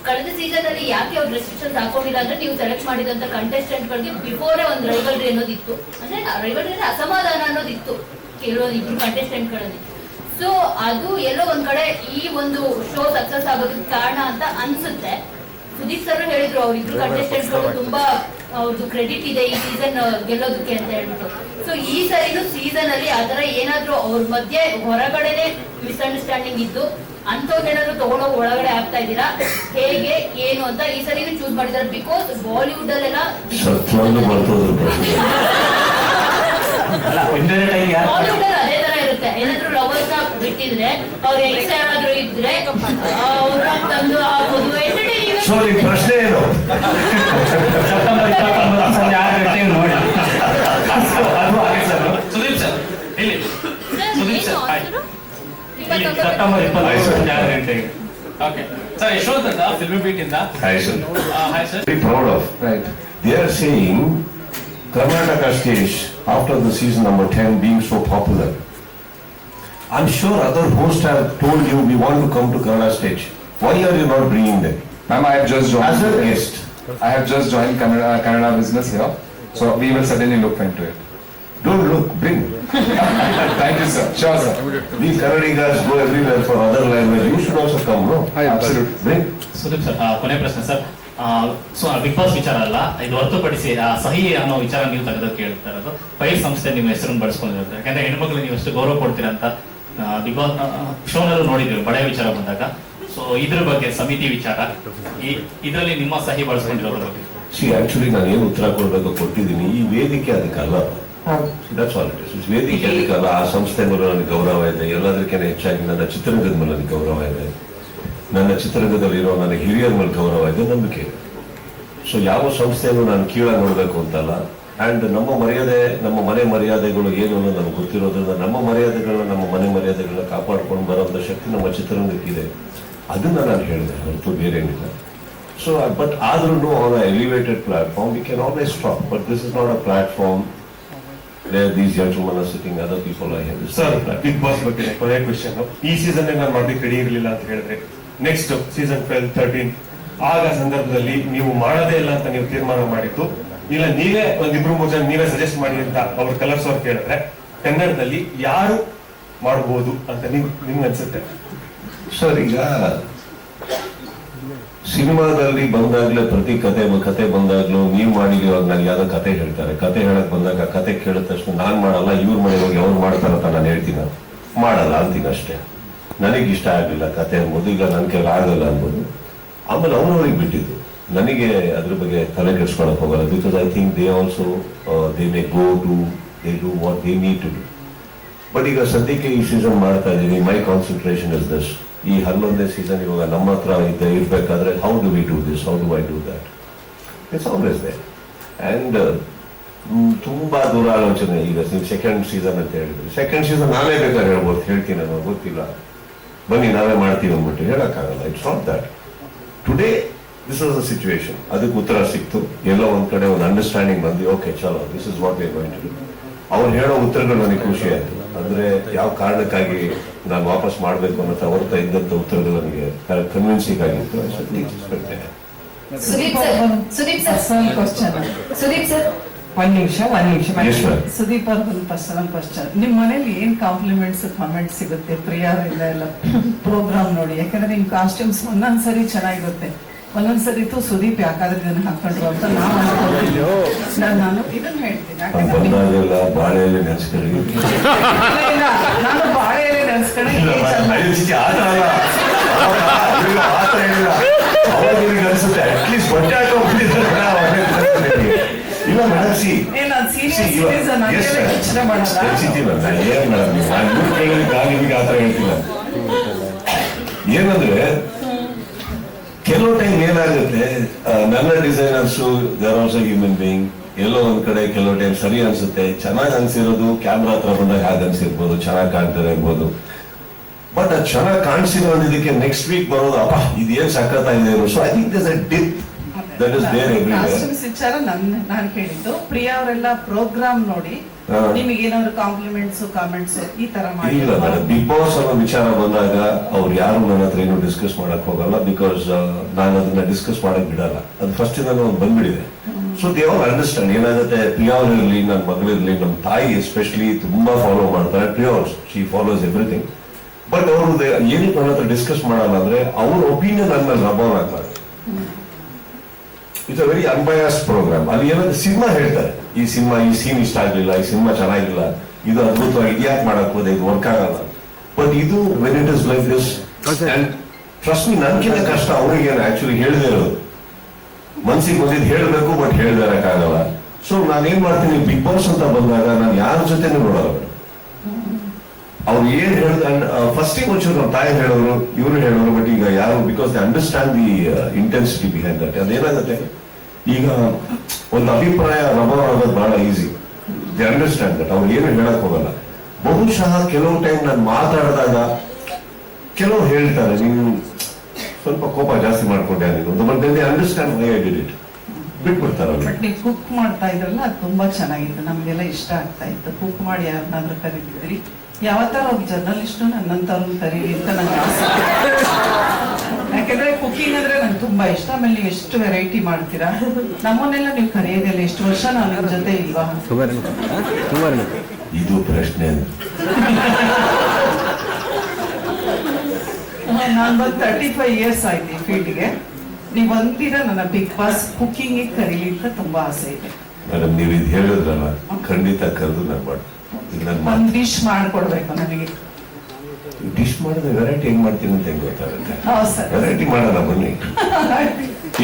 ಕಳೆದ ಸೀಸನ್ ಅಲ್ಲಿ ಯಾಕೆ ಅವ್ರು ರೆಸ್ಟ್ರಿಕ್ಷನ್ಸ್ ಹಾಕೊಂಡಿಲ್ಲ ಅಂದ್ರೆ ನೀವು ಸೆಲೆಕ್ಟ್ ಮಾಡಿದಂತ ಕಂಟೆಸ್ಟೆಂಟ್ ಗಳಿಗೆ ಬಿಫೋರೇ ಒಂದು ರೈವಲ್ರಿ ಅನ್ನೋದಿತ್ತು, ಅಂದ್ರೆ ರೈವಲ್ರಿ ಅಂದ್ರೆ ಅಸಮಾಧಾನ ಅನ್ನೋದಿತ್ತು ಕೆಲವೊಂದು ಇಬ್ರು ಕಂಟೆಸ್ಟೆಂಟ್ ಗಳಲ್ಲಿ. ಸೊ ಅದು ಎಲ್ಲೋ ಒಂದ್ ಕಡೆ ಈ ಒಂದು ಶೋ ಸಕ್ಸಸ್ ಆಗೋದಕ್ಕೆ ಕಾರಣ ಅಂತ ಅನ್ಸುತ್ತೆ. ಸುದೀಪ್ ಸರ್ ಹೇಳಿದ್ರು ಅವ್ರಿಬ್ರು ಕಂಟೆಸ್ಟೆಂಟ್ ಗಳು ತುಂಬಾ ಅವ್ರದ್ದು ಕ್ರೆಡಿಟ್ ಇದೆ ಈ ಸೀಸನ್ ಗೆಲ್ಲೋದಕ್ಕೆ ಅಂತ ಹೇಳ್ಬಿಟ್ಟು. ಸೊ ಈ ಸರಿನೂ ಸೀಸನ್ ಅಲ್ಲಿ ಆತರ ಏನಾದ್ರು ಅವ್ರ ಮಧ್ಯೆ ಹೊರಗಡೆನೆ ಮಿಸ್ಅಂಡರ್ಸ್ಟ್ಯಾಂಡಿಂಗ್ ಇದ್ದು ಅಂತವ್ರನ್ನೇನಾದ್ರು ತಗೊಂಡೋಗಿ ಒಳಗಡೆ ಆಗ್ತಾ ಇದ್ದೀರಾ, ಹೇಗೆ ಏನು ಅಂತ ಈ ಸರಿನೂ ಚೂಸ್ ಮಾಡಿದ್ದಾರೆ. ಬಿಕಾಸ್ ಬಾಲಿವುಡ್ ಅಲ್ಲೆಲ್ಲ ಬಾಲಿವುಡ್ ಅಲ್ಲಿ ಅದೇ ತರ ಇರುತ್ತೆ. ಏನಾದ್ರು ಲವರ್ಸ್ ನ ಬಿಟ್ಟಿದ್ರೆ ಅವ್ರ ಎಕ್ಸ್ ಯಾರಾದ್ರೂ ಇದ್ರೆ ಅವ್ರ ತಂದು ಹಾಕೋದು ಎಂಟರ್ಟೈನಿಂಗ್. ಪ್ರಶ್ನೆ ಏನು? ಸೆಪ್ಟೆಂಬರ್ 29 ಸಂಜೆ 6 ಗಂಟೆಗೆ ನೋಡಿ. ಅದು ಹಾಗೆ ಸರ್. ಸುದೀಪ್ ಸರ್ ಹೇಳಿ. ಸುದೀಪ್ ಸರ್ ಸೆಪ್ಟೆಂಬರ್ 29 ಸಂಜೆ 6 ಗಂಟೆಗೆ. ಓಕೆ ಸರ್, ಯಶವಂತ್ ಅಂತ ಫಿಲ್ಮ್ ಬೀಟ್ ಇಂದ. Hi sir. Hi sir. Very proud of. Right. They are saying Karnataka stage after the season number 10 being so popular. I'm sure other hosts have told you we want to come to Kannada stage. Why are you not bringing them? Ma'am, I have just joined. As a guest. I have just joined Kannada business here, so we will certainly look into it. Don't look, bring. Thank you, sir. Sure, sir. We Kannadigas go everywhere for other language. You should also come, no? Absolutely. Bring. Sudeep sir, ಕೊನೆ ಪ್ರಶ್ನೆ sir. So big boss ವಿಚಾರ ಅಲ್ಲ, ಇದು ಹೊರತುಪಡಿಸಿ ಸಹಿ ಅನ್ನೋ ವಿಚಾರ ನೀವು ತೆಗೆದಕ್ಕೆ ಹೇಳ್ತಾ ಇರೋದು. ಫೈರ್ ಸಂಸ್ಥೆ ನಿಮ್ಮ ಹೆಸರನ್ನು ಬಳಸ್ಕೊಂಡಿರುತ್ತೆ, ಯಾಕಂದ್ರೆ ಹೆಣ್ಮಕ್ಳು ನೀವು ಎಷ್ಟು ಗೌರವ ಕೊಡ್ತೀರಾ ಅಂತ ಬಿಗ್ ಬಾಸ್ ಶೋನಲ್ಲೂ ನೋಡಿದ್ವಿ ಬಡ ವಿಚಾರ ಬಂದಾಗ. ಸೊ ಇದ್ರ ಬಗ್ಗೆ ಸಮಿತಿ ವಿಚಾರ, ಇದರಲ್ಲಿ ನಿಮ್ಮ ಸಹಿ ಬಳಸ್ಕೊಂಡಿರೋದ್ರ ಬಗ್ಗೆ. ಆಕ್ಚುಲಿ ನಾನು ಏನು ಉತ್ತರ ಕೊಡಬೇಕು ಕೊಟ್ಟಿದ್ದೀನಿ. ಈ ವೇದಿಕೆ ಅದಕ್ಕಲ್ಲ. That's all it is. ವೇದಿಕೆ ಅದಕ್ಕಲ್ಲ. ಆ ಸಂಸ್ಥೆ ಮೇಲೆ ನನಗೆ ಗೌರವ ಇದೆ. ಎಲ್ಲದಕ್ಕಿಂತ ಹೆಚ್ಚಾಗಿ ನನ್ನ ಚಿತ್ರರಂಗದ ಮೇಲೆ ನನಗೆ ಗೌರವ ಇದೆ. ನನ್ನ ಚಿತ್ರರಂಗದಲ್ಲಿರೋ ನನ್ನ ಹಿರಿಯರ ಮೇಲೆ ಗೌರವ ಇದೆ, ನಂಬಿಕೆ ಇದೆ. ಸೊ ಯಾವ ಸಂಸ್ಥೆಯನ್ನು ನಾನು ಕೀಳಾಗಿ ನೋಡಬೇಕು ಅಂತಲ್ಲ. ಅಂಡ್ ನಮ್ಮ ಮರ್ಯಾದೆ, ನಮ್ಮ ಮನೆ ಮರ್ಯಾದೆಗಳು ಏನು ಅನ್ನೋದು ನನಗೆ ಗೊತ್ತಿರೋದ್ರಿಂದ ನಮ್ಮ ಮರ್ಯಾದೆಗಳನ್ನ, ನಮ್ಮ ಮನೆ ಮರ್ಯಾದೆಗಳನ್ನ ಕಾಪಾಡ್ಕೊಂಡು ಬರೋಂಥ ಶಕ್ತಿ ನಮ್ಮ ಚಿತ್ರರಂಗಕ್ಕಿದೆ. ಅದನ್ನ ನಾನು ಹೇಳಿದೆ ಹೊರತು ಬೇರೆ ಏನಿಲ್ಲ. ಸೊ ಬಟ್ ಆದ್ರೂ on elevated platform we can always talk, but this is not a platform where these gentlemen are sitting, other people are here. Sir, big boss ಬಗ್ಗೆ ಕೊನೆ ಕ್ವೆಶ್ಚನ್. ಈ ಸೀಸನ್ ನಾನು ಮಾಡ್ಲಿಕ್ಕೆ ರೆಡಿ ಇರಲಿಲ್ಲ ಅಂತ ಹೇಳಿದ್ರೆ, ನೆಕ್ಸ್ಟ್ ಸೀಸನ್ 12, 13 ಆಗ ಸಂದರ್ಭದಲ್ಲಿ ನೀವು ಮಾಡೋದೇ ಇಲ್ಲ ಅಂತ ನೀವು ತೀರ್ಮಾನ ಮಾಡಿದ್ದು, ಇಲ್ಲ ನೀವೇ ಒಂದಿಬ್ರು 3 ಜನ ನೀವೇ ಸಜೆಸ್ಟ್ ಮಾಡಿ ಅಂತ ಅವ್ರ ಕಲರ್ಸ್ ಅವ್ರು ಕೇಳಿದ್ರೆ, ಕನ್ನಡದಲ್ಲಿ ಯಾರು ಮಾಡಬಹುದು ಅಂತ ನಿಮ್ಗೆ ಅನ್ಸುತ್ತೆ? ಸರ್, ಈಗ ಸಿನಿಮಾದಲ್ಲಿ ಬಂದಾಗ್ಲೇ ಪ್ರತಿ ಕತೆ ಬಂದಾಗ್ಲೂ ನೀವು ಮಾಡಿದೀವಾಗ ನಾನು ಯಾವ್ದೋ ಕತೆ ಹೇಳ್ತಾರೆ. ಕತೆ ಹೇಳಕ್ ಬಂದಾಗ ಕತೆ ಕೇಳಿದ ತಕ್ಷಣ ನಾನ್ ಮಾಡಲ್ಲ, ಇವ್ರು ಮನೆ ಹೋಗಿ ಅವ್ರು ಮಾಡ್ತಾರಂತ ನಾನು ಹೇಳ್ತೀನಿ, ಮಾಡಲ್ಲ ಅಂತೀನಿ ಅಷ್ಟೇ. ನನಗೆ ಇಷ್ಟ ಆಗ್ಲಿಲ್ಲ ಕತೆ ಅನ್ಬೋದು, ಈಗ ನನ್ನ ಕೈಲಿ ಆಗಲ್ಲ ಅನ್ಬೋದು. ಆಮೇಲೆ ಅವ್ರವ್ರಿಗೆ ಬಿಟ್ಟಿದ್ದು, ನನಗೆ ಅದ್ರ ಬಗ್ಗೆ ತಲೆ ಕೆಡ್ಸ್ಕೊಳಕ್ ಹೋಗಲ್ಲ. Because I think they also they may go to they do what they need to do. But ಈಗ ಸದ್ಯಕ್ಕೆ ಈ ಸೀಸನ್ ಮಾಡ್ತಾ ಇದ್ದೀನಿ. My concentration is this. ಈ 11ನೇ ಸೀಸನ್ ಇವಾಗ ನಮ್ಮ ಹತ್ರ ಇರ್ಬೇಕಾದ್ರೆ how do we do this, how do I do that, it's always they. And ತುಂಬಾ ದೂರಾಲೋಚನೆ. ಈಗ ನೀವು ಸೆಕೆಂಡ್ ಸೀಸನ್ ಅಂತ ಹೇಳಿದ್ರಿ, ಸೆಕೆಂಡ್ ಸೀಸನ್ ನಾವೇ ಬೇಕಾದ್ರೆ ಹೇಳ್ಬೋದು, ಹೇಳ್ತೀನಿ ನಾನು, ಗೊತ್ತಿಲ್ಲ, ಬನ್ನಿ ನಾವೇ ಮಾಡ್ತೀವಿ ಅಂದ್ಬಿಟ್ಟು ಹೇಳಕ್ಕಾಗಲ್ಲ. It's not that. Today this was a situation. ಅದಕ್ಕೆ ಉತ್ತರ ಸಿಕ್ತು. ಎಲ್ಲೋ ಒಂದ್ ಕಡೆ ಒಂದು ಅಂಡರ್ಸ್ಟ್ಯಾಂಡಿಂಗ್ ಬಂದು, ಓಕೆ ಚಲೋ, this is what we are going to do. ಅವ್ರು ಹೇಳೋ ಉತ್ತರಗಳು ನನಗೆ ಖುಷಿ ಆಯ್ತು. ಅಂದ್ರೆ ಯಾವ ಕಾರಣಕ್ಕಾಗಿ ನಾನು ವಾಪಸ್ ಮಾಡ್ಬೇಕು ಅನ್ನೋ ಹೊರತ ಇದ್ದಂತ ಉತ್ತರಗಳು ನನಗೆ ಕನ್ವಿನ್ಸಿಂಗ್ ಆಗಿತ್ತು. ಒಂದ್ ನಿಮಿಷ Yes, ma'am. ಸುದೀಪ್ ಅವ್ರದ್ದು ಪರ್ಸನಲ್ ಕ್ವಶನ್. ನಿಮ್ ಮನೇಲಿ ಏನ್ ಕಾಂಪ್ಲಿಮೆಂಟ್ಸ್ ಕಮೆಂಟ್ ಸಿಗುತ್ತೆ ಪ್ರಿಯಾರಿಂದ ಎಲ್ಲ ಪ್ರೋಗ್ರಾಮ್ ನೋಡಿ? ಯಾಕಂದ್ರೆ ನಿಮ್ ಕಾಸ್ಟ್ಯೂಮ್ಸ್ ಒಂದೊಂದ್ಸರಿ ಚೆನ್ನಾಗಿರುತ್ತೆ, ಒಂದೊಂದ್ಸರಿ ಸುದೀಪ್ ಯಾಕಾದ್ರೆ ಇದನ್ನ ಹಾಕೊಂಡ್ರು ಅಂತ ನಾವು ನಾನು ಇದನ್ನ ಹೇಳ್ತೀನಿ. ಬಂದಾಗೆಲ್ಲ ಬಾಳೆಯಲ್ಲಿ ನೆನೆಸ್ಕೊಳ್ಳಿ. ನಾನು ಬಾಳೆ ಎಲೆ ನೆನೆಸ್ಕೊಂಡು ಅನ್ಸುತ್ತೆ ಅಟ್ಲೀಸ್ಟ್ ಬಟ್ಟೆ ಇಲ್ಲ ಮೇಡಮ್. ಏನಂದ್ರೆ ಕೆಲವು ಟೈಮ್ ಏನಾಗುತ್ತೆ, ನನ್ನ designers they are also human being, ಎಲ್ಲೋ ಒಂದ್ ಕಡೆ ಕೆಲವು ಟೈಮ್ ಸರಿ ಅನ್ಸುತ್ತೆ, ಚೆನ್ನಾಗಿ ಅನ್ಸಿರೋದು ಕ್ಯಾಮ್ರಾ ಹತ್ರ ಬಂದಾಗ ಹಾಗೆ ಅನ್ಸಿರ್ಬೋದು, ಚೆನ್ನಾಗಿ ಕಾಣ್ತಾರೆ ಇರ್ಬೋದು. ಬಟ್ ಅದು ಚೆನ್ನಾಗಿ ಕಾಣಿಸಿರೋ ಇದಕ್ಕೆ ನೆಕ್ಸ್ಟ್ ವೀಕ್ ಬರೋದು ಅಪ್ಪ ಇದೇನ್ ಸಖತ್ತಾಗಿದೆ. So I think this a dip that is there everywhere. Costumes ವಿಚಾರ ನಾನು ಕೇಳಿದ್ದು, ಪ್ರಿಯಾ ಅವರೆಲ್ಲ ಪ್ರೋಗ್ರಾಮ್ ನೋಡಿ ನಿಮಗೆ ಏನಾದ್ರು ಕಾಂಪ್ಲಿಮೆಂಟ್ಸ್ ಕಾಮೆಂಟ್ಸ್ ಈ ತರ ಇಲ್ಲ ಮಾಡಿ? ಬಿಗ್ ಬಾಸ್ ಅನ್ನೋ ವಿಚಾರ ಬಂದಾಗ ಅವ್ರು ಯಾರು ನನ್ನ ಹತ್ರ ಏನು ಡಿಸ್ಕಸ್ ಮಾಡಕ್ ಹೋಗಲ್ಲ. ಬಿಕಾಸ್ ನಾನು ಅದನ್ನ ಡಿಸ್ಕಸ್ ಮಾಡಕ್ ಬಿಡಲ್ಲ. ಅದು ಫಸ್ಟ್ ಇಂದ ಬಂದ್ಬಿಡಿದೆ. So they all understand. ಏನಾಗುತ್ತೆ, ಪ್ರಿಯಾ ಇರಲಿ, ನನ್ನ ಮಗಳಿರ್ಲಿ, ನಮ್ಮ ತಾಯಿ ಎಸ್ಪೆಷಲಿ ತುಂಬಾ ಫಾಲೋ ಮಾಡ್ತಾರೆ. Priya she follows everything. But ಅವರು ಏನಕ್ಕೆ ನನ್ನ ಹತ್ರ ಡಿಸ್ಕಸ್ ಮಾಡಲ್ಲ ಅಂದ್ರೆ ಅವ್ರ ಒಪಿನಿಯನ್ ನನ್ನ ಮೇಲೆ ರಬಾನ್ ಆಗ್ತಾರೆ. It's a very unbiased programme. ಅಲ್ಲಿ ಏನಾದ್ರು ಸಿನಿಮಾ ಹೇಳ್ತಾರೆ, ಈ ಸೀನ್ ಇಷ್ಟ ಆಗ್ಲಿಲ್ಲ, ಈ ಸಿನಿಮಾ ಚೆನ್ನಾಗಿಲ್ಲ, ಇದು ಅದ್ಭುತವಾಗಿ ಇದ್ಯಾಕ್ ಮಾಡಕ್ ಹೋದೆ, ಇದು ವರ್ಕ್ ಆಗಲ್ಲ. ಬಟ್ ಇದು when it is like this and trust me, ನನ್ಕಿಂತ ಕಷ್ಟ ಅವ್ರಿಗೆ ಆಕ್ಚುಲಿ ಹೇಳದೇ ಇರೋದು. ಮನ್ಸಿಗೆ ಬಂದಿದ್ದು ಹೇಳ್ಬೇಕು, ಬಟ್ ಹೇಳ್ದೇ ಇರಕ್ಕಾಗಲ್ಲ. ಸೊ ನಾನೇನ್ ಮಾಡ್ತೀನಿ, ಬಿಗ್ ಬಾಸ್ ಅಂತ ಬಂದಾಗ ನಾನು ಯಾರ ಜೊತೆನೂ ನೋಡಲ್ಲ. ಅವ್ರು ಏನ್ ಹೇಳಿದ ಫಸ್ಟಿಗೆ ಒಂಚೂರು ನಮ್ಮ ತಾಯಿ ಹೇಳೋರು, ಇವರು ಹೇಳೋರು. ಬಟ್ ಈಗ ಯಾರು, because they understand the intensity behind that. ಅದೇನಾಗುತ್ತೆ, ಈಗ ಒಂದು ಅಭಿಪ್ರಾಯ ರಬರ್ ಆಗೋದು ಬಹಳ ಈಸಿ. They understand that. ಅವ್ರು ಏನು ಹೇಳಕ್ ಹೋಗಲ್ಲ. ಬಹುಶಃ ಕೆಲವು ಟೈಮ್ ನಾನು ಮಾತಾಡಿದಾಗ ಕೆಲವು ಹೇಳ್ತಾರೆ, ನೀವು ಸ್ವಲ್ಪ ಕೋಪ ಜಾಸ್ತಿ ಮಾಡ್ಕೊಂಡೆ ನೀನು, but they understand why I did it. ಬಿಟ್ಬಿಡ್ತಾರಲ್ಲ. ಬಟ್ ನೀವು ಕುಕ್ ಮಾಡ್ತಾ ಇದ್ರಲ್ಲ, ಅದು ತುಂಬಾ ಚೆನ್ನಾಗಿತ್ತು, ನಮ್ಗೆಲ್ಲ ಇಷ್ಟ ಆಗ್ತಾ ಇತ್ತು. ಕುಕ್ ಮಾಡಿ ಯಾರನ್ನಾದ್ರೂ ಕರೀತಿದ್ರಿ? ಯಾವ ತರ ಒಬ್ಬ ಜರ್ನಲಿಸ್ಟ್ ನನ್ನಂತವ್ರನ್ನ ಕರೀರಿ ಅಂತ ನಂಗೆ ಆಸೆ. ಯಾಕಂದ್ರೆ ಕುಕಿಂಗ್ ಅಂದ್ರೆ ನಂಗೆ ತುಂಬಾ ಇಷ್ಟ. ಆಮೇಲೆ ನೀವು ಎಷ್ಟು ವೆರೈಟಿ ಮಾಡ್ತೀರಾ. ನಮ್ಮನ್ನೆಲ್ಲ ನೀವು ಕರೆಯೋದಿಲ್ಲ. ಎಷ್ಟು ವರ್ಷ ನಾವು ನಿಮ್ ಜೊತೆ ಇಲ್ವಾ? ಇದು ಪ್ರಶ್ನೆ. ನಾನು ಬಂದು 35 years ಆಯ್ತು ಈ ಫೀಲ್ಡ್ಗೆ. ನೀವು ಒಂದಿನ ನನ್ನ ಬಿಗ್ ಬಾಸ್ ಕುಕಿಂಗ್ ಕರೀಲಿ ಅಂತ ತುಂಬಾ ಆಸೆ ಇದೆ. ಮೇಡಮ್, ನೀವು ಇದು ಹೇಳಿದ್ರಲ್ಲ, ಖಂಡಿತ ಕರೆದು ನಾನು ಮಾಡ್ತೀನಿ. ಒಂದ್ ಡಿಶ್ ಮಾಡ್ಕೊಡ್ಬೇಕು ನನಗೆ. ಡಿಶ್ ಮಾಡಿದ್ರೆ ವೆರೈಟಿ ಹೆಂಗ್ ಮಾಡ್ತೀನಿ ಅಂತ ಹೆಂಗ್ ಗೊತ್ತಾಗುತ್ತೆ. ವೆರೈಟಿ ಮಾಡೋಣ ಬನ್ನಿ.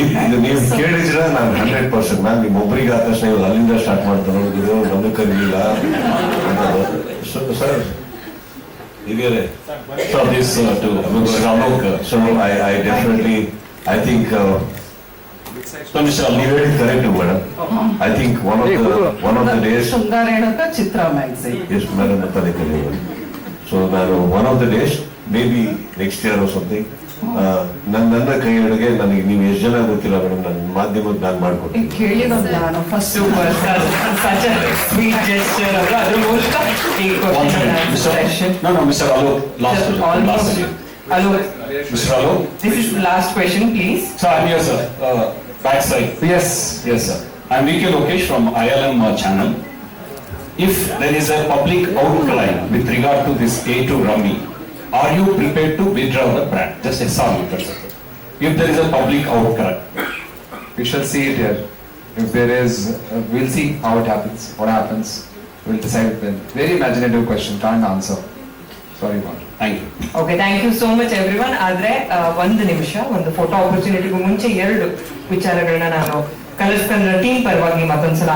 ಇದು ನೀವು ಕೇಳಿದ್ರ ನಾನು 100%. ನಾನು ನಿಮ್ಮೊಬ್ಬರಿಗೆ ಆದ ತಕ್ಷಣ ಇವಾಗ ಅಲ್ಲಿಂದ ಸ್ಟಾರ್ಟ್ ಮಾಡ್ತಾನೆ, ನೋಡಿದ್ರು ನಮಗೆ ಕರೀಲಿಲ್ಲ ಸರ್. ಇದೆಯೇ so I definitely I think ನೀವು ಹೇಳಿದ್ correct madam. I think one of the days ಶೃಂಗಾರ ಹೇಳೋಕ ಚಿತ್ರ ಮ್ಯಾಗಝೈನ್. ಎಷ್ಟು ಮೇಡಮ್ ಅಂತಾನೆ ಕರೀಬೋದು. ಸೊ ನಾನು one of the days may be next year something ನನ್ನ ಕೈಯೊಳಗೆ ನನಗೆ ನೀವು ಎಷ್ಟು ಜನ ಗೊತ್ತಿಲ್ಲ ಮೇಡಮ್, ನನ್ನ ಮಾಧ್ಯಮಕ್ಕೆ ನಾನು ಮಾಡ್ಕೊಡ್ತೀನಿ. ಕೇಳಿರೋದು ನಾನು first. Mr. Alok, This is the last question, please. sir, I'm here, sir. Backside. Yes. Yes, sir. I'm VK Lokesh from ILM channel. If there is a public outcry with regard to this A2 Rummy, are you prepared to withdraw the brand? Just a solid answer. If there is a public outcry. We shall see it here. If there is, we'll see how it happens. What happens, we'll decide then. Very imaginative question, can't answer. Sorry about it. Thank you. Okay, thank you so much everyone. ಆದ್ರೆ ಒಂದು ನಿಮಿಷ, ಒಂದು photo ಆಪರ್ಚುನಿಟಿಗೂ ಮುಂಚೆ 2 ವಿಚಾರಗಳನ್ನ ನಾನು colours Kannada team ಪರವಾಗಿ ಮತ್ತೊಂದ್ಸಲ